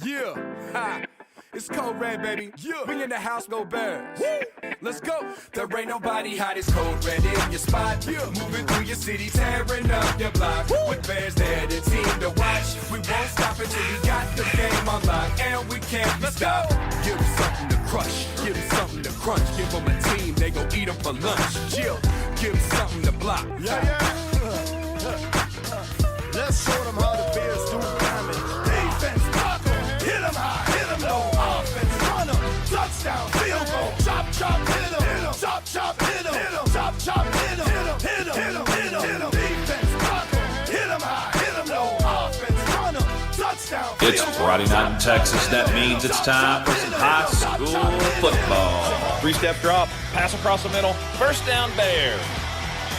Yeah, ha. It's cold red, baby. Yeah. We in the house, go Bears. Woo. Let's go. There ain't nobody hot as cold red in your spot. Yeah. Moving through your city, tearing up your block. Woo. With Bears, they're the team to watch. We won't stop until we got the game on lock, and we can't be stopped. Give them something to crush. Give them something to crunch. Give them a team, they gon' eat them for lunch. Chill. Give them something to block. Let's show them how the Bears do damage. Defense, block 'em, hit 'em high, hit 'em low. Offense, run 'em, touchdown, field goal. Chop, chop, hit 'em, chop, chop, hit 'em, chop, chop, hit 'em, hit 'em, hit 'em, hit 'em. Defense, block 'em, hit 'em high, hit 'em low. Offense, run 'em, touchdown, field It's goal. Friday night in Texas. That means it's time for some high school football. Three-step drop, pass across the middle, first down Bears.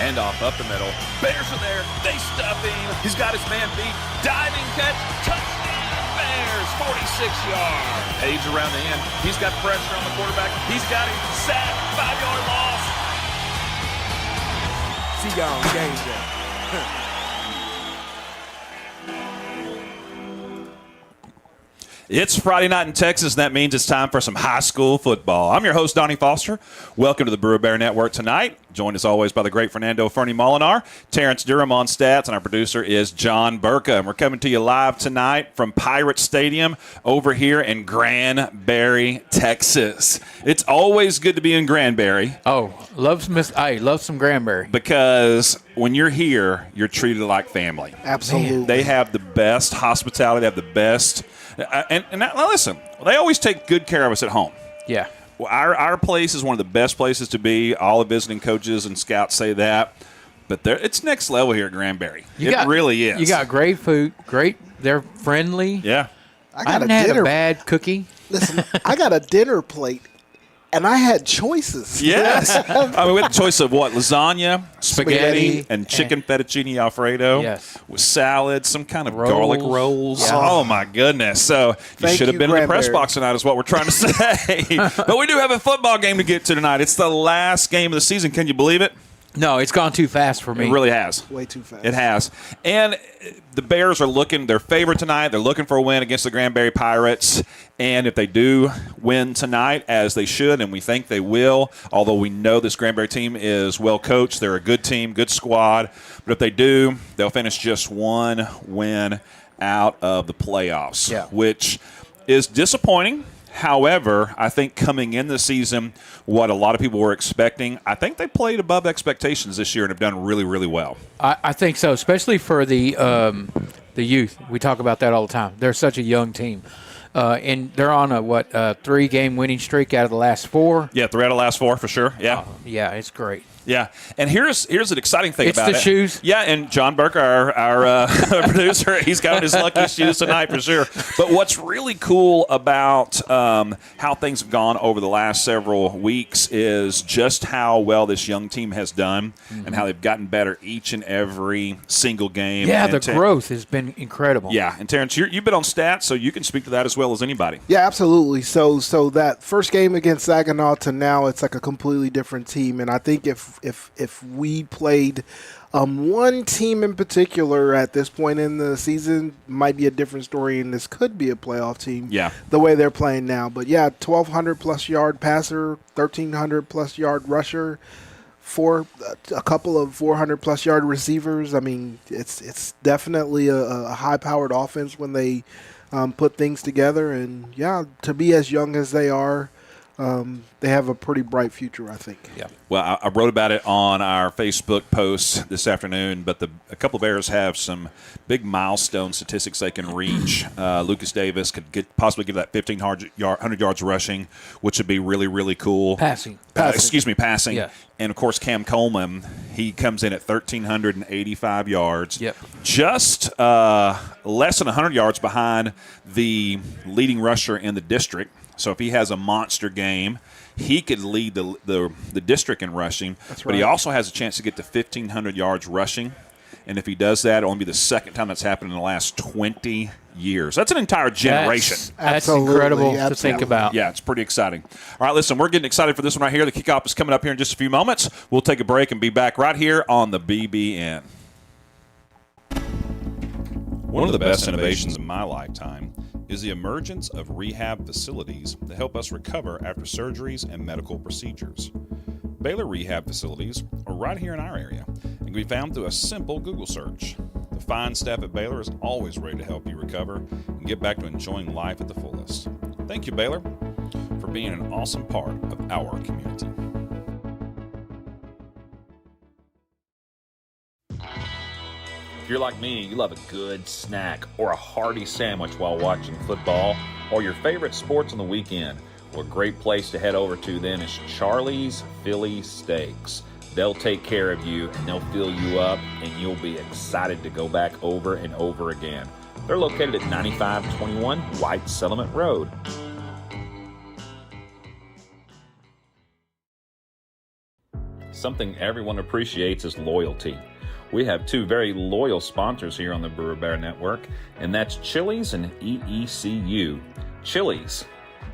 Hand off up the middle. Bears are there. They stuff him. He's got his man beat. Diving catch. Touchdown Bears. 46 yards. Page around the end. He's got pressure on the quarterback. He's got him. Sack. 5-yard loss. See y'all on game day. It's Friday night in Texas, and that means it's time for some high school football. I'm your host, Donnie Foster. Welcome to the Brewer Bear Network tonight. Joined as always by the great Fernando Fernie Molinar, Terrence Durham on stats, and our producer is John Burka. And we're coming to you live tonight from Pirate Stadium over here in Granbury, Texas. It's always good to be in Granbury. Oh, love some Granbury. Because when you're here, you're treated like family. Absolutely. They have the best hospitality. They have the best. And now listen, they always take good care of us at home. Yeah. Well, our place is one of the best places to be. All the visiting coaches and scouts say that. But it's next level here at Granbury. It really is. You got great food. They're friendly. Yeah. I haven't had a bad cookie. Listen, I got a dinner plate, and I had choices. Yes. I mean, we had the choice of what? Lasagna, spaghetti, and chicken fettuccine Alfredo. Yes. With salad, some kind of Rolls. garlic rolls. Yeah. Oh, my goodness. So you Thank should have you, been in the press Granbury. box tonight is what we're trying to say. But we do have a football game to get to tonight. It's the last game of the season. Can you believe it? No, it's gone too fast for me. It really has. Way too fast. It has. And the Bears are looking, they're favored tonight. They're looking for a win against the Granbury Pirates. And if they do win tonight, as they should, and we think they will, although we know this Granbury team is well coached, they're a good team, good squad. But if they do, they'll finish just one win out of the playoffs, which is disappointing. However, I think coming in the season, what a lot of people were expecting, I think they played above expectations this year and have done really, really well. I think so, especially for the youth. We talk about that all the time. They're such a young team. And they're on a 3-game winning streak out of the last 4. Yeah, 3 out of the last 4 for sure. Yeah. Yeah, it's great. Yeah, and here's an exciting thing about it. It's the shoes. Yeah, and John Burke, our producer, he's got his lucky shoes tonight for sure. But what's really cool about how things have gone over the last several weeks is just how well this young team has done and how they've gotten better each and every single game. Yeah, and the growth has been incredible. Yeah, and Terrence, you've been on stats, so you can speak to that as well as anybody. Yeah, absolutely. So that first game against Saginaw to now, it's like a completely different team. And I think if we played one team in particular at this point in the season, might be a different story, and this could be a playoff team. Yeah. The way they're playing now. But yeah, 1,200-plus yard passer, 1,300-plus yard rusher, a couple of 400-plus yard receivers. I mean, it's definitely a high-powered offense when they put things together. And yeah, to be as young as they are, they have a pretty bright future, I think. Yeah. Well, I wrote about it on our Facebook post this afternoon, but a couple of Bears have some big milestone statistics they can reach. Lucas Davis could possibly get that 1,500 yards rushing, which would be really, really cool. Passing. Passing. Yeah. And, of course, Cam Coleman, he comes in at 1,385 yards. Yep. Just less than 100 yards behind the leading rusher in the district. So if he has a monster game, he could lead the district in rushing. That's But he right. also has a chance to get to 1,500 yards rushing. And if he does that, it'll only be the second time that's happened in the last 20 years. That's an entire generation. That's Absolutely, incredible to absolutely. think about. Yeah, it's pretty exciting. All right, listen, we're getting excited for this one right here. The kickoff is coming up here in just a few moments. We'll take a break and be back right here on the BBN. One of the best innovations in my lifetime is the emergence of rehab facilities that help us recover after surgeries and medical procedures. Baylor Rehab Facilities are right here in our area and can be found through a simple Google search. The fine staff at Baylor is always ready to help you recover and get back to enjoying life at the fullest. Thank you, Baylor, for being an awesome part of our community. If you're like me, you love a good snack or a hearty sandwich while watching football or your favorite sports on the weekend. Well, a great place to head over to then is Charlie's Philly Steaks. They'll take care of you and they'll fill you up and you'll be excited to go back over and over again. They're located at 9521 White Settlement Road. Something everyone appreciates is loyalty. We have two very loyal sponsors here on the Brewer Bear Network, and that's Chili's and EECU. Chili's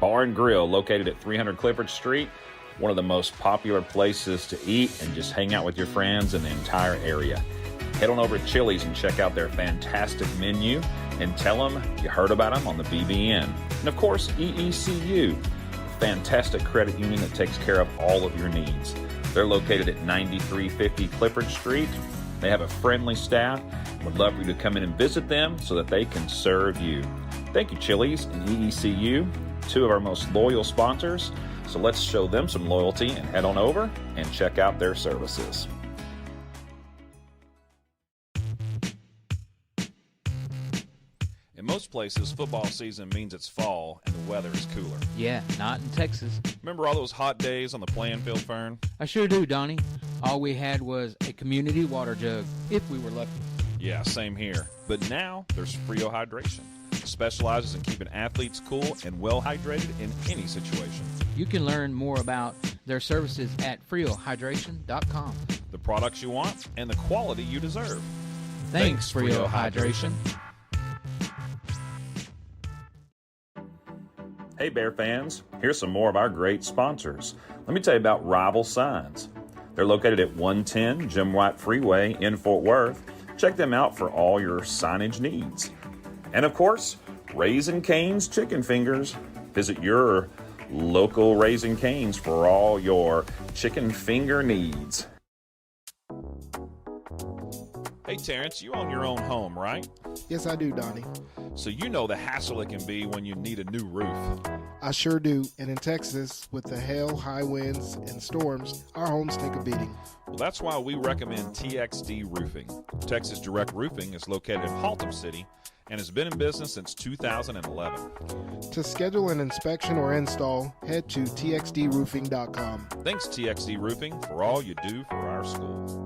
Bar and Grill, located at 300 Clifford Street, one of the most popular places to eat and just hang out with your friends in the entire area. Head on over to Chili's and check out their fantastic menu and tell them you heard about them on the BBN. And of course, EECU, a fantastic credit union that takes care of all of your needs. They're located at 9350 Clifford Street. They have a friendly staff and would love for you to come in and visit them so that they can serve you. Thank you, Chili's and EECU, two of our most loyal sponsors. So let's show them some loyalty and head on over and check out their services. In most places, football season means it's fall and the weather is cooler. Yeah, not in Texas. Remember all those hot days on the playing field, Fern? I sure do, Donnie. All we had was a community water jug, if we were lucky. Yeah, same here. But now there's Frio Hydration. It specializes in keeping athletes cool and well hydrated in any situation. You can learn more about their services at FrioHydration.com. The products you want and the quality you deserve. Thanks, Frio Hydration. Hey Bear fans, here's some more of our great sponsors. Let me tell you about Rival Signs. They're located at 110 Jim White Freeway in Fort Worth. Check them out for all your signage needs. And of course, Raising Cane's Chicken Fingers. Visit your local Raising Cane's for all your chicken finger needs. Hey Terrence, you own your own home, right? Yes, I do, Donnie. So you know the hassle it can be when you need a new roof. I sure do. And in Texas, with the hail, high winds, and storms, our homes take a beating. Well, that's why we recommend TXD Roofing. Texas Direct Roofing is located in Haltom City and has been in business since 2011. To schedule an inspection or install, head to txdroofing.com. Thanks, TXD Roofing, for all you do for our school.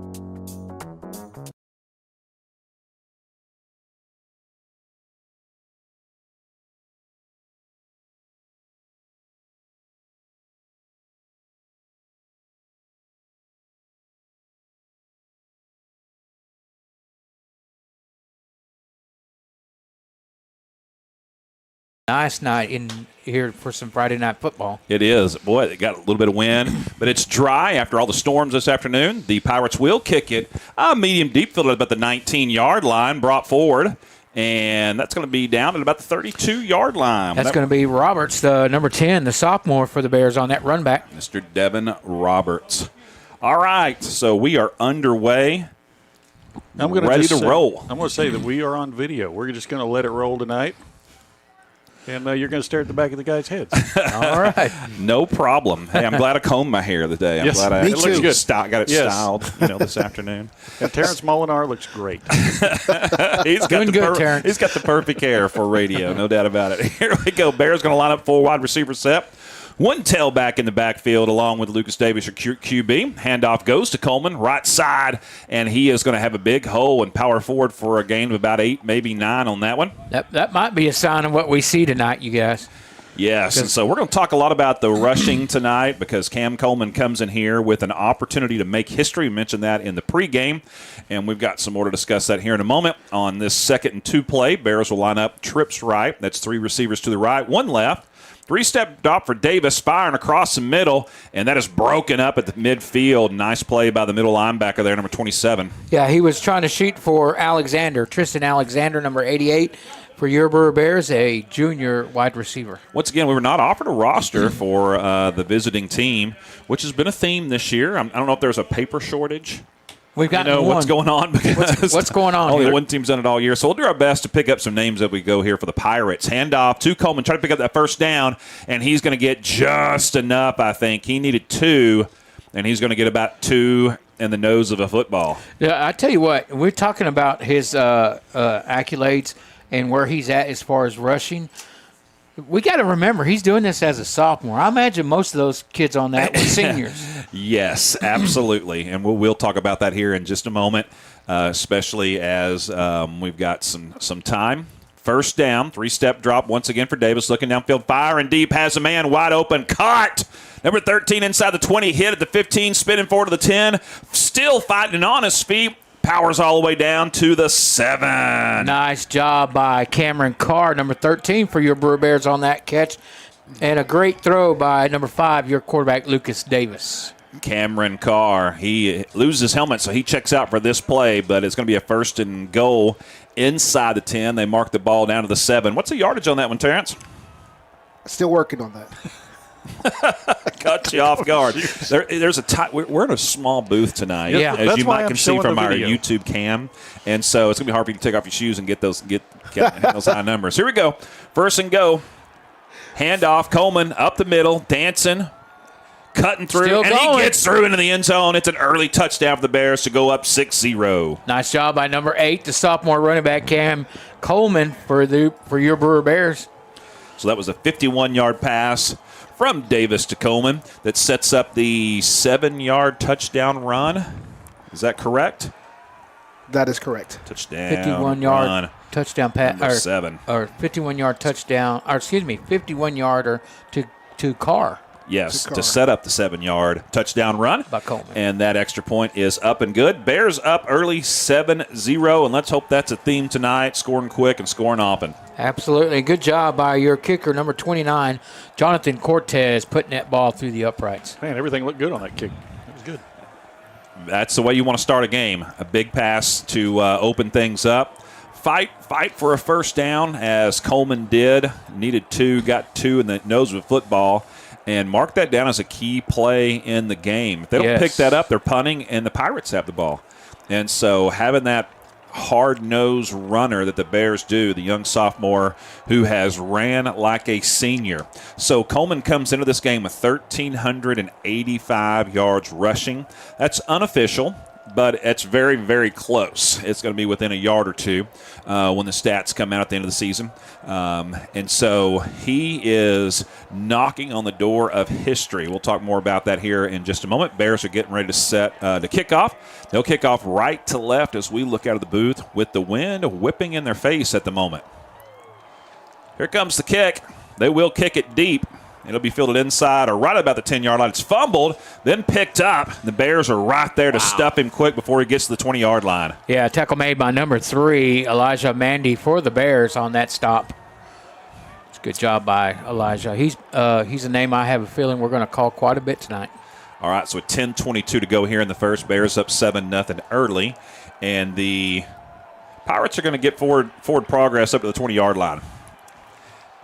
Nice night in here for some Friday night football. It is. Boy, it got a little bit of wind, but it's dry after all the storms this afternoon. The Pirates will kick it medium deep field at about the 19-yard line, brought forward, and that's going to be down at about the 32-yard line. That's going to be Roberts, the number 10, the sophomore for the Bears on that run back. Mr. Devin Roberts. All right, so we are underway. Ready to roll. I'm going to say that we are on video. We're just going to let it roll tonight. And you're going to stare at the back of the guys' heads. All right. No problem. Hey, I'm glad I combed my hair today. I'm glad me too. got it styled this afternoon. And Terrence Molinar looks great. He's Doing good, Terrence. He's got the perfect hair for radio, no doubt about it. Here we go. Bears going to line up 4 wide receiver set. One tailback in the backfield along with Lucas Davis, your QB. Handoff goes to Coleman, right side, and he is going to have a big hole and power forward for a gain of about 8, maybe 9 on that one. That might be a sign of what we see tonight, you guys. Yes, and so we're going to talk a lot about the rushing tonight because Cam Coleman comes in here with an opportunity to make history. We mentioned that in the pregame, and we've got some more to discuss that here in a moment. On this 2nd and 2 play, Bears will line up trips right. That's 3 receivers to the right, 1 left. 3-step drop for Davis, firing across the middle, and that is broken up at the midfield. Nice play by the middle linebacker there, number 27. Yeah, he was trying to shoot for Alexander, Tristan Alexander, number 88 for your Brewer Bears, a junior wide receiver. Once again, we were not offered a roster for the visiting team, which has been a theme this year. I don't know if there's a paper shortage. We've got what's going on? Because what's going on only here? one team's done it all year. So we'll do our best to pick up some names as we go here for the Pirates. Handoff to Coleman, try to pick up that first down, and he's going to get just enough, I think. He needed 2, and he's going to get about 2 in the nose of a football. Yeah, I tell you what, we're talking about his accolades and where he's at as far as rushing. We got to remember, he's doing this as a sophomore. I imagine most of those kids on that were seniors. Yes, absolutely. And we'll talk about that here in just a moment, especially as we've got some time. First down, 3-step drop once again for Davis. Looking downfield, firing deep, has a man wide open, caught. Number 13 inside the 20, hit at the 15, spinning forward to the 10. Still fighting on his feet. Powers all the way down to the 7. Nice job by Cameron Carr, number 13 for your Brewer Bears on that catch. And a great throw by number 5, your quarterback, Lucas Davis. Cameron Carr, he loses his helmet, so he checks out for this play, but it's going to be a 1st and goal inside the 10. They mark the ball down to the 7. What's the yardage on that one, Terrence? Still working on that. Caught you off guard. There's we're in a small booth tonight, Yeah. as That's you why might I'm can see showing from the our video. YouTube cam, and so it's gonna be hard for you to take off your shoes and get those high numbers. Here we go, 1st and go. Handoff, Coleman up the middle, dancing, cutting through, Still and going. he gets through into the end zone. It's an early touchdown for the Bears to go up 6-0. Nice job by number 8, the sophomore running back, Cam Coleman, for your Brewer Bears. So that was a 51-yard pass from Davis to Coleman that sets up the 7-yard touchdown run. Is that correct? That is correct. Touchdown 51-yard run. touchdown pass. Number 7. Or 51-yard touchdown. Or, 51-yarder to Carr. Yes, Carr. to set up the 7-yard touchdown run. By Coleman. And that extra point is up and good. Bears up early 7-0, and let's hope that's a theme tonight, scoring quick and scoring often. Absolutely. Good job by your kicker, number 29, Jonathan Cortez, putting that ball through the uprights. Man, everything looked good on that kick. That was good. That's the way you want to start a game. A big pass to open things up. Fight for a first down, as Coleman did. Needed 2, got 2 in the nose of the football. And mark that down as a key play in the game. If they don't pick that up, they're punting, and the Pirates have the ball. And so having that hard-nosed runner that the Bears do, the young sophomore who has ran like a senior. So Coleman comes into this game with 1,385 yards rushing. That's unofficial, but it's very, very close. It's going to be within a yard or two when the stats come out at the end of the season. And so he is knocking on the door of history. We'll talk more about that here in just a moment. Bears are getting ready to set to kick off. They'll kick off right to left as we look out of the booth with the wind whipping in their face at the moment. Here comes the kick. They will kick it deep. It'll be fielded inside or right about the 10-yard line. It's fumbled, then picked up. The Bears are right there to stuff him quick before he gets to the 20-yard line. Yeah, tackle made by number 3, Elijah Mandy, for the Bears on that stop. It's a good job by Elijah. He's a name I have a feeling we're going to call quite a bit tonight. All right, so 10:22 to go here in the first. Bears up 7-0 early. And the Pirates are going to get forward progress up to the 20-yard line.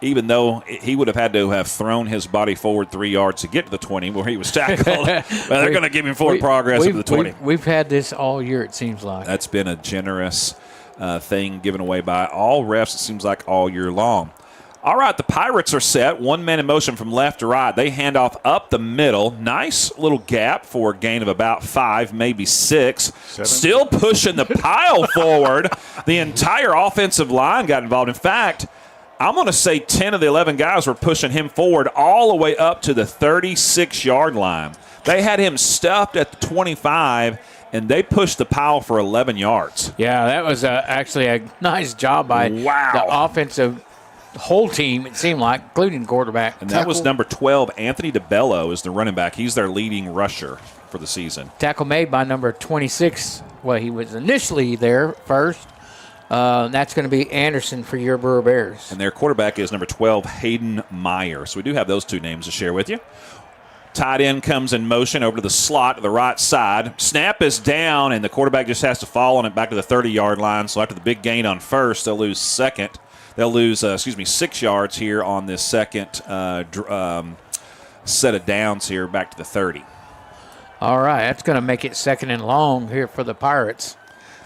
Even though he would have had to have thrown his body forward 3 yards to get to the 20 where he was tackled. But they're going to give him forward progress up to the 20. We've had this all year, it seems like. That's been a generous thing given away by all refs, it seems like, all year long. All right, the Pirates are set. 1 man in motion from left to right. They hand off up the middle. Nice little gap for a gain of about 5, maybe 6. 7. Still pushing the pile forward. The entire offensive line got involved. In fact, I'm going to say 10 of the 11 guys were pushing him forward all the way up to the 36-yard line. They had him stuffed at the 25, and they pushed the pile for 11 yards. Yeah, that was actually a nice job by the offensive whole team, it seemed like, including the quarterback. And that was number 12, Anthony DeBello, is the running back. He's their leading rusher for the season. Tackle made by number 26. Well, he was initially there first. That's going to be Anderson for your Brewer Bears. And their quarterback is number 12, Hayden Meyer. So we do have those 2 names to share with you. Tight end comes in motion over to the slot to the right side. Snap is down, and the quarterback just has to fall on it back to the 30-yard line. So after the big gain on first, they'll lose second. They'll lose 6 yards here on this second set of downs here back to the 30. All right, that's going to make it 2nd and long here for the Pirates.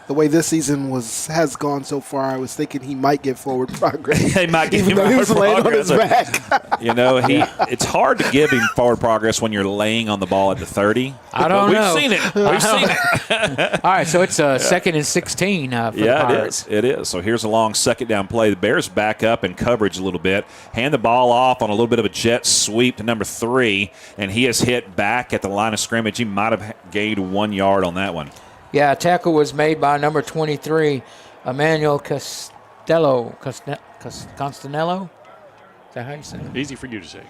The way this season has gone so far, I was thinking he might get forward progress. They might give even him though he was forward laying on his progress. back. It's hard to give him forward progress when you're laying on the ball at the 30. I don't know. We've seen it. All right, so it's 2nd and 16 for the Pirates. It is. So here's a long 2nd down play. The Bears back up in coverage a little bit, hand the ball off on a little bit of a jet sweep to number 3, and he is hit back at the line of scrimmage. He might have gained 1 yard on that one. Yeah, a tackle was made by number 23, Emmanuel Constanello. Constanello? Is that how you say it? Easy for you to say.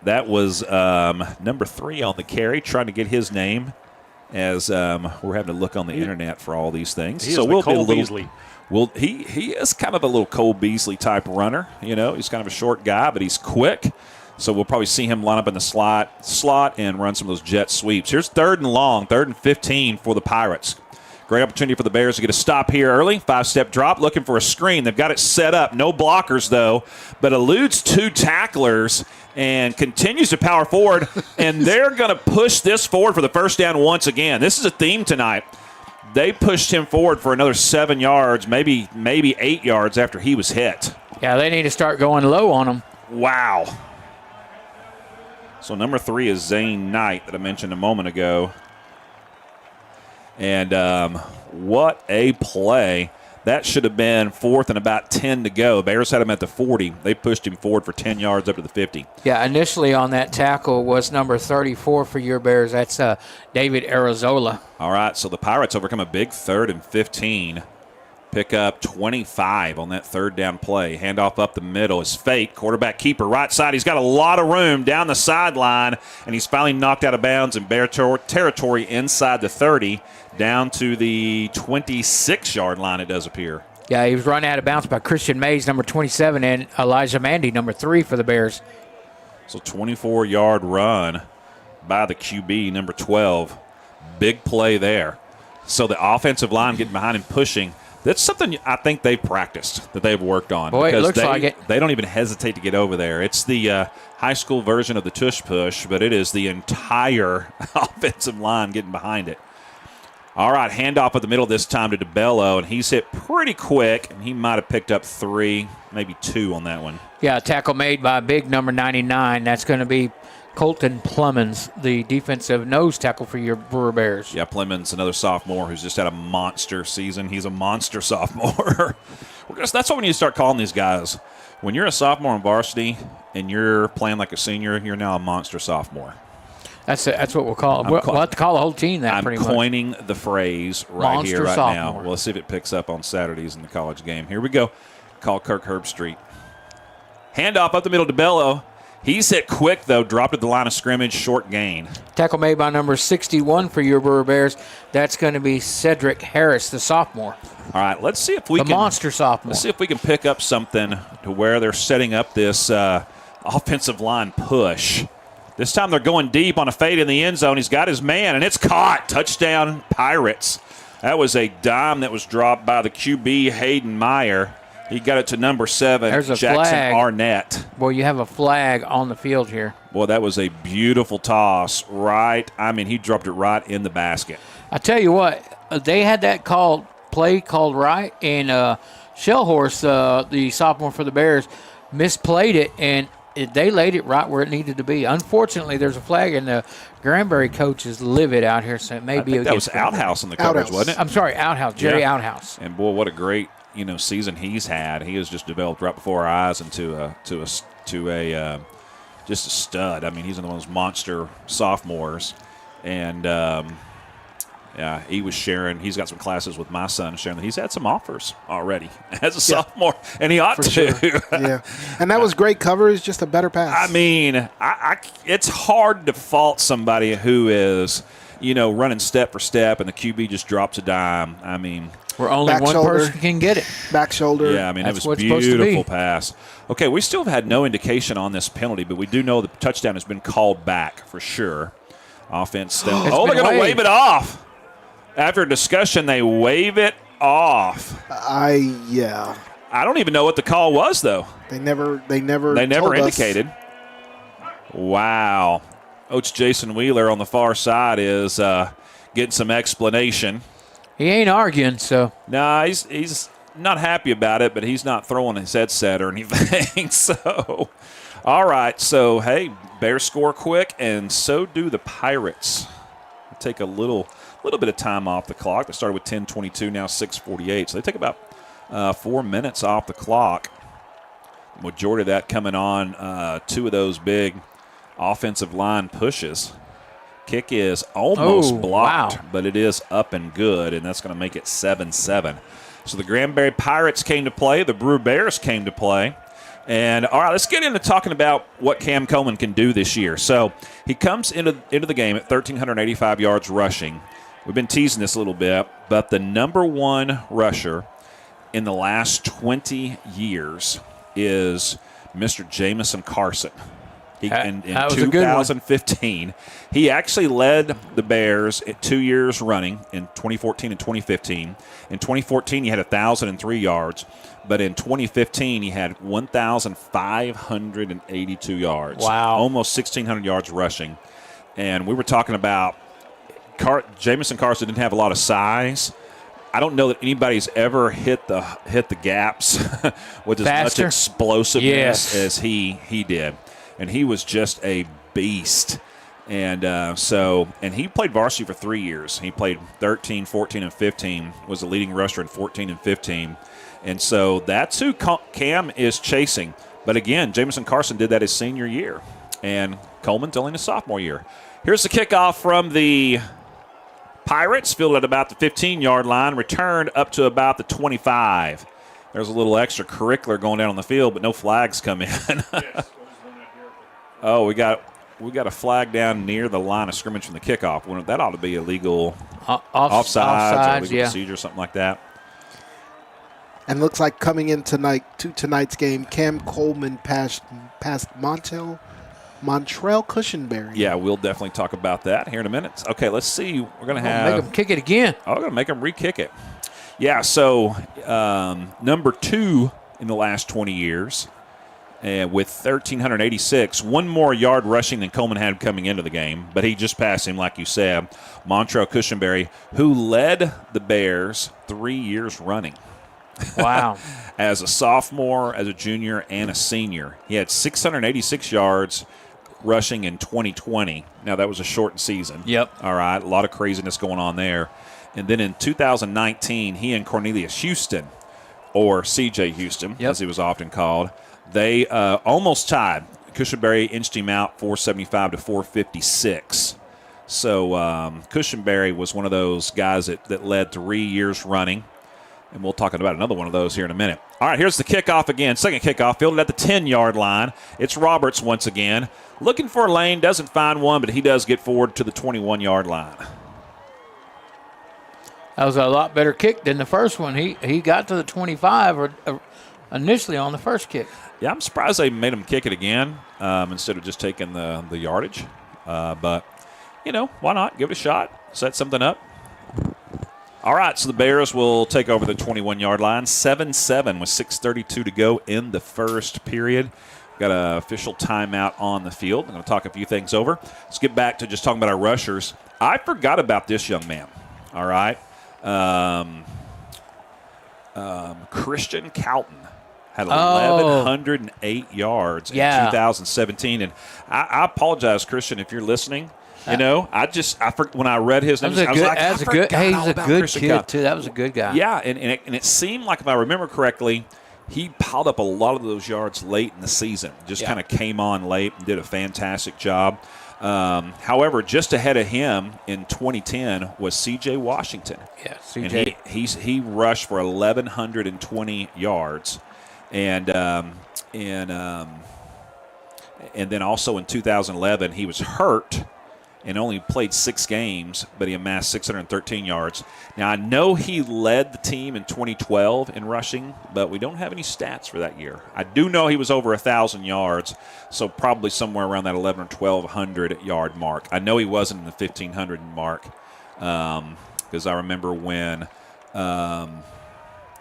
That was number 3 on the carry, trying to get his name as we're having to look on the internet for all these things. He is the Cole Beasley. Well, he is kind of a little Cole Beasley type runner. He's kind of a short guy, but he's quick. So we'll probably see him line up in the slot and run some of those jet sweeps. Here's 3rd and long, 3rd and 15 for the Pirates. Great opportunity for the Bears to get a stop here early. 5-step drop, looking for a screen. They've got it set up. No blockers, though, but eludes 2 tacklers and continues to power forward, and they're going to push this forward for the 1st down once again. This is a theme tonight. They pushed him forward for another 7 yards, maybe 8 yards after he was hit. Yeah, they need to start going low on him. Wow. So number 3 is Zane Knight that I mentioned a moment ago. And what a play. That should have been 4th and about 10 to go. Bears had him at the 40. They pushed him forward for 10 yards up to the 50. Yeah, initially on that tackle was number 34 for your Bears. That's David Arizola. All right, so the Pirates overcome a big 3rd and 15. Pick up 25 on that 3rd down play. Handoff up the middle is fake. Quarterback keeper right side. He's got a lot of room down the sideline, and he's finally knocked out of bounds in Bear territory inside the 30 down to the 26-yard line, it does appear. Yeah, he was run out of bounds by Christian Mays, number 27, and Elijah Mandy, number 3 for the Bears. So 24-yard run by the QB, number 12. Big play there. So the offensive line getting behind and pushing. That's something I think they've practiced, that they've worked on. Boy, it looks like it. They don't even hesitate to get over there. It's the high school version of the tush push, but it is the entire offensive line getting behind it. All right, handoff at the middle this time to DeBello, and he's hit pretty quick, and he might have picked up 3, maybe 2 on that one. Yeah, tackle made by big number 99. That's going to be Colton Plemons, the defensive nose tackle for your Brewer Bears. Yeah, Plemons, another sophomore who's just had a monster season. He's a monster sophomore. That's what we need to start calling these guys. When you're a sophomore on varsity and you're playing like a senior, you're now a monster sophomore. That's what we'll call it. We'll have to call the whole team that pretty much. I'm coining the phrase right monster here, right sophomore. now. Well, let's see if it picks up on Saturdays in the college game. Here we go. Call Kirk Herbstreit. Handoff up the middle to Bello. He's hit quick, though, dropped at the line of scrimmage, short gain. Tackle made by number 61 for your Brewer Bears. That's going to be Cedric Harris, the sophomore. All right, let's see if we can. The monster sophomore. Let's see if we can pick up something to where they're setting up this offensive line push. This time they're going deep on a fade in the end zone. He's got his man, and it's caught. Touchdown, Pirates. That was a dime that was dropped by the QB, Hayden Meyer. He got it to number 7, There's a Jackson flag. Arnett. Well, you have a flag on the field here. Boy, that was a beautiful toss. He dropped it right in the basket. I tell you what, they had that play called right, and Shellhorse, the sophomore for the Bears, misplayed it, and they laid it right where it needed to be. Unfortunately, there's a flag, and the Granbury coach is livid out here, so it may be that was Outhouse in the coverage, wasn't it? I'm sorry, Outhouse, Jerry Outhouse. And boy, what a great season he's had. He has just developed right before our eyes into just a stud. I mean, he's one of those monster sophomores, and he was sharing. He's got some classes with my son, sharing that he's had some offers already as a sophomore, and he ought to. Sure. Yeah, and that was great coverage, just a better pass. I mean, it's hard to fault somebody who is, running step for step, and the QB just drops a dime. I mean, where only back one shoulder, person can get it. Back shoulder. Yeah, I mean, That's it was a beautiful pass. Okay, we still have had no indication on this penalty, but we do know the touchdown has been called back for sure. Offense still. They're going to wave it off. After discussion, they wave it off. I I don't even know what the call was, though. They never They never told us. indicated. Wow. Coach Jason Wheeler on the far side is getting some explanation. He ain't arguing, so. Nah, he's not happy about it, but he's not throwing his headset or anything. So, all right. So, hey, Bears score quick, and so do the Pirates. Take a little bit of time off the clock. They started with 10:22, now 6:48. So they take about 4 minutes off the clock. Majority of that coming on two of those big offensive line pushes. Kick is almost blocked, wow. but it is up and good, and that's going to make it 7-7. So the Granbury Pirates came to play. The Brewer Bears came to play. And, all right, let's get into talking about what Cam Coleman can do this year. So he comes into the game at 1,385 yards rushing. We've been teasing this a little bit, but the number one rusher in the last 20 years is Mr. Jamison Carson. In that was a good one. 2015, he actually led the Bears at 2 years running in 2014 and 2015. In 2014, he had 1,003 yards, but in 2015, he had 1,582 yards. Wow. Almost 1,600 yards rushing. And we were talking about Jamison Carson didn't have a lot of size. I don't know that anybody's ever hit the gaps with as much explosiveness as he did. And he was just a beast. And and he played varsity for 3 years. He played 13, 14, and 15, was the leading rusher in 14 and 15. And so that's who Cam is chasing. But again, Jamison Carson did that his senior year. And Coleman's only his sophomore year. Here's the kickoff from the Pirates, fielded at about the 15-yard line, returned up to about the 25. There's a little extracurricular going down on the field, but no flags come in. Oh, we got a flag down near the line of scrimmage from the kickoff. That ought to be illegal offsides or legal procedure, something like that. And looks like coming in tonight's game, Cam Coleman passed Montrell Cushenberry. Yeah, we'll definitely talk about that here in a minute. Okay, let's see. We're going to have make him kick it again. Oh, we're going to make him re-kick it. Yeah, so number 2 in the last 20 years. With 1,386, one more yard rushing than Coleman had coming into the game, but he just passed him, like you said, Montrell Cushenberry, who led the Bears 3 years running. Wow. As a sophomore, as a junior, and a senior. He had 686 yards rushing in 2020. Now, that was a shortened season. Yep. All right, a lot of craziness going on there. And then in 2019, he and Cornelius Houston, or C.J. Houston, as he was often called, they almost tied. Cushenberry inched him out 475 to 456. So Cushenberry was one of those guys that led 3 years running. And we'll talk about another one of those here in a minute. All right, here's the kickoff again. Second kickoff, fielded at the 10-yard line. It's Roberts once again. Looking for a lane, doesn't find one, but he does get forward to the 21-yard line. That was a lot better kick than the first one. He got to the 25 initially on the first kick. Yeah, I'm surprised they made him kick it again instead of just taking the yardage. But, why not? Give it a shot. Set something up. All right, so the Bears will take over the 21-yard line. 7-7 with 6:32 to go in the first period. Got an official timeout on the field. I'm going to talk a few things over. Let's get back to just talking about our rushers. I forgot about this young man. All right. Christian Calton had 1,108 yards in 2017. And I apologize, Christian, if you're listening. When I read his name, I was like, he's a good kid, too. That was a good guy. Yeah, and it seemed like, if I remember correctly, he piled up a lot of those yards late in the season. Just kind of came on late and did a fantastic job. However, just ahead of him in 2010 was C.J. Washington. Yeah, C.J. And he rushed for 1,120 yards. And then also in 2011, he was hurt and only played 6 games, but he amassed 613 yards. Now, I know he led the team in 2012 in rushing, but we don't have any stats for that year. I do know he was over 1,000 yards, so probably somewhere around that 1,100 or 1,200-yard mark. I know he wasn't in the 1,500 mark because I remember when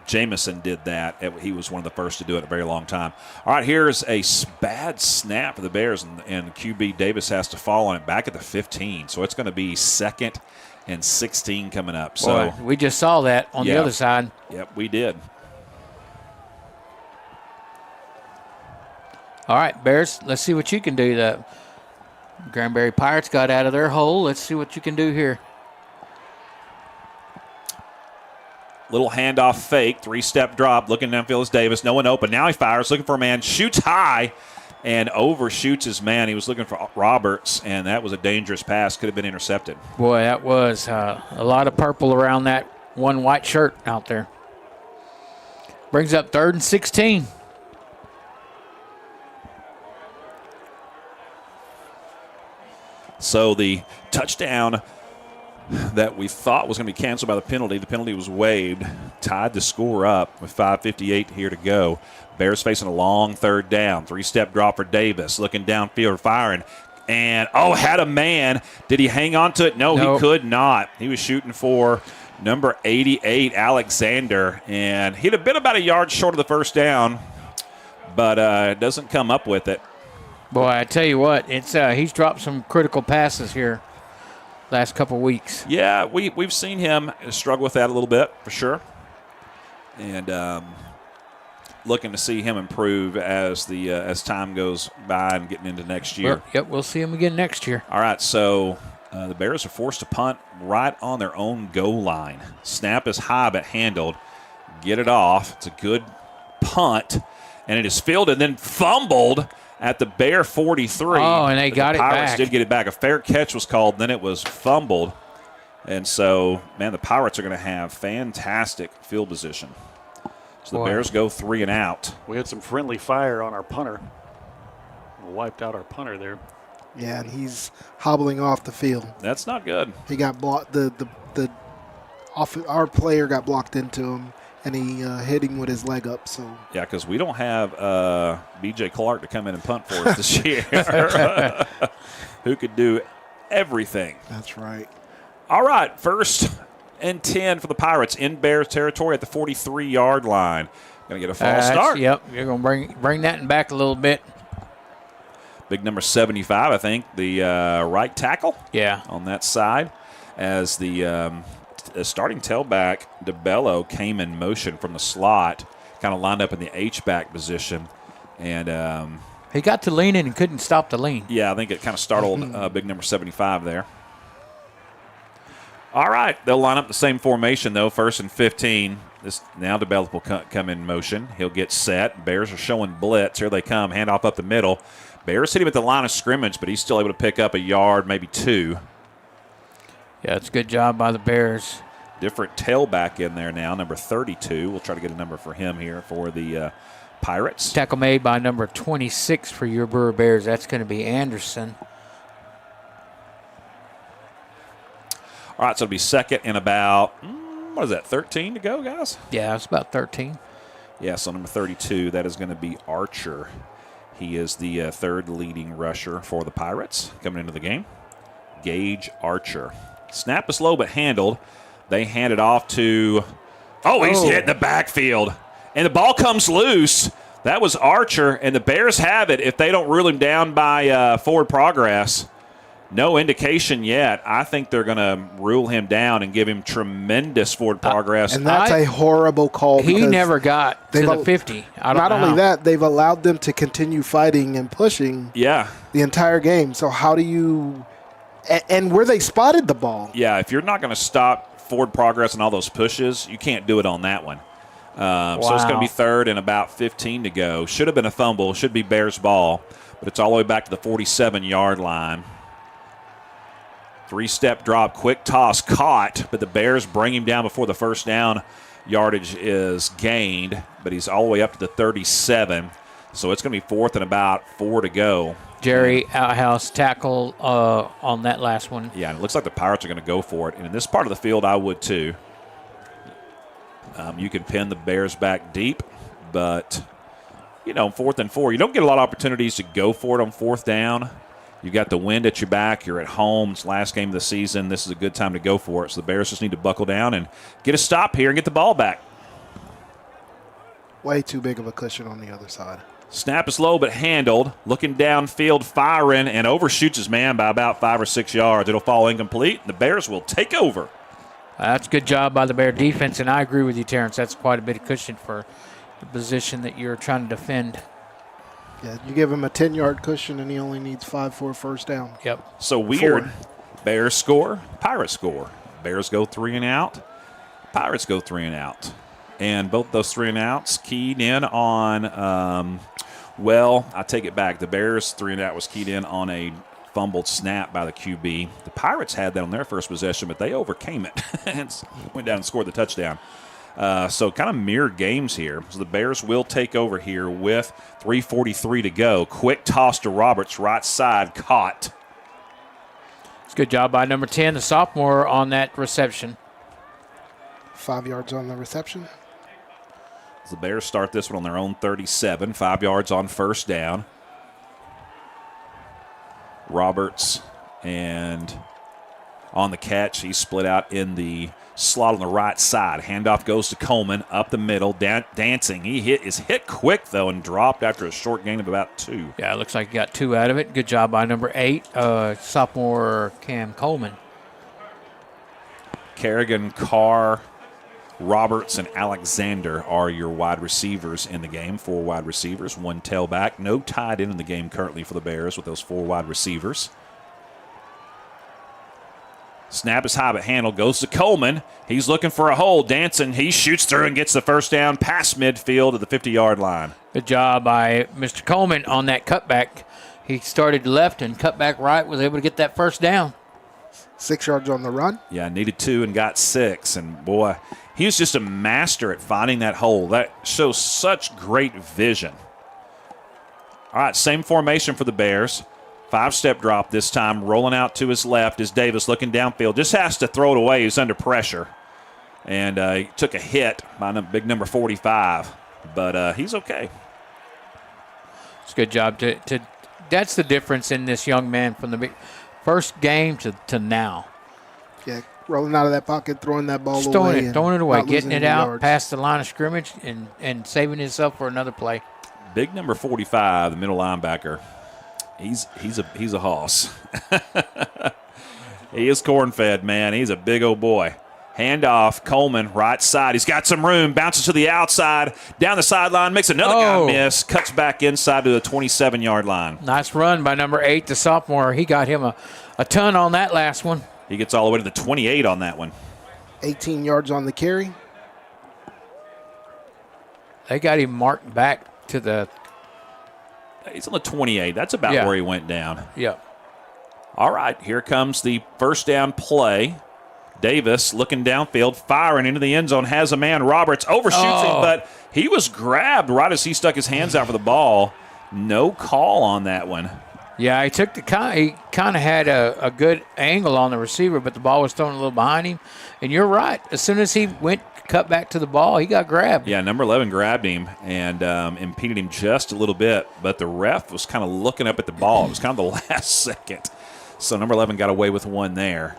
Jamison did that. He was one of the first to do it in a very long time. All right, here's a bad snap for the Bears, and QB Davis has to fall on it back at the 15. So it's going to be 2nd and 16 coming up. So Boy, we just saw that on the other side. Yep, we did. All right, Bears, let's see what you can do. The Granbury Pirates got out of their hole. Let's see what you can do here. Little handoff fake, 3-step drop, looking downfield is Davis. No one open. Now he fires, looking for a man, shoots high, and overshoots his man. He was looking for Roberts, and that was a dangerous pass. Could have been intercepted. Boy, that was a lot of purple around that one white shirt out there. Brings up 3rd and 16. So the touchdown that we thought was going to be canceled by the penalty was waived, tied the score up with 5:58 here to go. Bears facing a long 3rd down, 3-step drop for Davis, looking downfield, firing, and had a man. Did he hang on to it? No, Nope. He could not. He was shooting for number 88, Alexander, and he'd have been about a yard short of the first down, but doesn't come up with it. Boy, I tell you what, it's he's dropped some critical passes here last couple weeks. Yeah, we've seen him struggle with that a little bit for sure, and looking to see him improve as time goes by and getting into next year. Yep, we'll see him again next year. All right, so the Bears are forced to punt right on their own goal line. Snap is high but handled. Get it off. It's a good punt, and it is fielded and then fumbled at the Bear 43. Oh, and they got it back. The Pirates did get it back. A fair catch was called, then it was fumbled. And so, man, the Pirates are going to have fantastic field position. So the Bears go 3 and out. We had some friendly fire on our punter. Wiped out our punter there. Yeah, and he's hobbling off the field. That's not good. He got blocked. Our player got blocked into him, and he hit him with his leg up. So Yeah, because we don't have B.J. Clark to come in and punt for us this year, who could do everything. that's right. All right, 1st and 10 for the Pirates in Bears territory at the 43-yard line. Going to get a false start. Yep, you're going to bring that back a little bit. Big number 75, I think, the right tackle. Yeah. On that side, as the starting tailback, DeBello, came in motion from the slot, kind of lined up in the H-back position. And he got to leaning and couldn't stop the lean. yeah, I think it kind of startled big number 75 there. All right, they'll line up the same formation, though, 1st and 15. Now DeBello will come in motion. He'll get set. Bears are showing blitz. Here they come, handoff up the middle. Bears hit him at the line of scrimmage, but he's still able to pick up a yard, maybe 2. Yeah, it's a good job by the Bears. Different tailback in there now, number 32. We'll try to get a number for him here for the Pirates. Tackle made by number 26 for your Brewer Bears. That's going to be Anderson. All right, so it'll be 2nd and about, what is that, 13 to go, guys? Yeah, it's about 13. Yeah, so number 32, that is going to be Archer. He is the 3rd leading rusher for the Pirates coming into the game. Gage Archer. Snap is low but handled. They hand it off to, he's hit in the backfield. And the ball comes loose. That was Archer, and the Bears have it if they don't rule him down by forward progress. No indication yet. I think they're going to rule him down and give him tremendous forward progress. And that's a horrible call. He because never got to the 50. Not only that, they've allowed them to continue fighting and pushing the entire game. So how do you – and where they spotted the ball. Yeah, if you're not going to stop forward progress and all those pushes, you can't do it on that one. So it's going to be 3rd and about 15 to go. Should have been a fumble. Should be Bears ball. But it's all the way back to the 47-yard line. 3-step drop, quick toss, caught, but the Bears bring him down before the first down yardage is gained, but he's all the way up to the 37. So it's going to be 4th and about 4 to go. Jerry Outhouse tackle on that last one. Yeah, and it looks like the Pirates are going to go for it. And in this part of the field, I would too. You can pin the Bears back deep, but, 4th and 4, you don't get a lot of opportunities to go for it on 4th down. You've got the wind at your back. You're at home. It's the last game of the season. This is a good time to go for it. So the Bears just need to buckle down and get a stop here and get the ball back. Way too big of a cushion on the other side. Snap is low but handled. Looking downfield, firing, and overshoots his man by about 5 or 6 yards. It'll fall incomplete. The Bears will take over. That's a good job by the Bear defense, and I agree with you, Terrence. That's quite a bit of cushion for the position that you're trying to defend. Yeah, you give him a 10-yard cushion, and he only needs 5 for a first down. Yep. So weird. Bears score, Pirates score. Bears go 3 and out. Pirates go 3 and out. And both those 3 and outs keyed in on, I take it back. The Bears 3 and out was keyed in on a fumbled snap by the QB. The Pirates had that on their first possession, but they overcame it and went down and scored the touchdown. So kind of mirrored games here. So the Bears will take over here with 3:43 to go. Quick toss to Roberts, right side, caught. It's a good job by number 10, the sophomore, on that reception. 5 yards on the reception. The Bears start this one on their own 37, 5 yards on first down. Roberts and on the catch, he's split out in the slot on the right side. Handoff goes to Coleman up the middle, dancing. He is hit quick though and dropped after a short gain of about 2. Yeah, it looks like he got 2 out of it. Good job by number 8, sophomore Cam Coleman. Kerrigan, Carr, Roberts, and Alexander are your wide receivers in the game. 4 wide receivers, 1 tailback. No tight end in the game currently for the Bears with those 4 wide receivers. Snap is high but handled. Goes to Coleman. He's looking for a hole. Dancing. He shoots through and gets the first down past midfield to the 50-yard line. Good job by Mr. Coleman on that cutback. He started left and cut back right, was able to get that first down. 6 yards on the run. Yeah, needed 2 and got 6. And, boy, he was just a master at finding that hole. That shows such great vision. All right, same formation for the Bears. 5-step drop this time. Rolling out to his left is Davis looking downfield. Just has to throw it away. He's under pressure. And he took a hit by big number 45. But he's okay. It's a good job. That's the difference in this young man from the first game to now. Yeah, rolling out of that pocket, throwing that ball away. Throwing it away, getting it out yards. Past the line of scrimmage and saving himself for another play. Big number 45, the middle linebacker. He's a hoss. He is corn-fed, man. He's a big old boy. Handoff, Coleman, right side. He's got some room, bounces to the outside, down the sideline, makes another guy miss, cuts back inside to the 27-yard line. Nice run by number 8, the sophomore. He got him a ton on that last one. He gets all the way to the 28 on that one. 18 yards on the carry. They got him marked back to the... He's on the 28. That's about where he went down. Yep. All right, here comes the first down play. Davis looking downfield, firing into the end zone, has a man. Roberts overshoots him, but he was grabbed right as he stuck his hands out for the ball. No call on that one. Yeah, he kind of had a good angle on the receiver, but the ball was thrown a little behind him. And you're right. As soon as he cut back to the ball, he got grabbed. Yeah, number 11 grabbed him and impeded him just a little bit, but the ref was kind of looking up at the ball. It was kind of the last second. So number 11 got away with one there.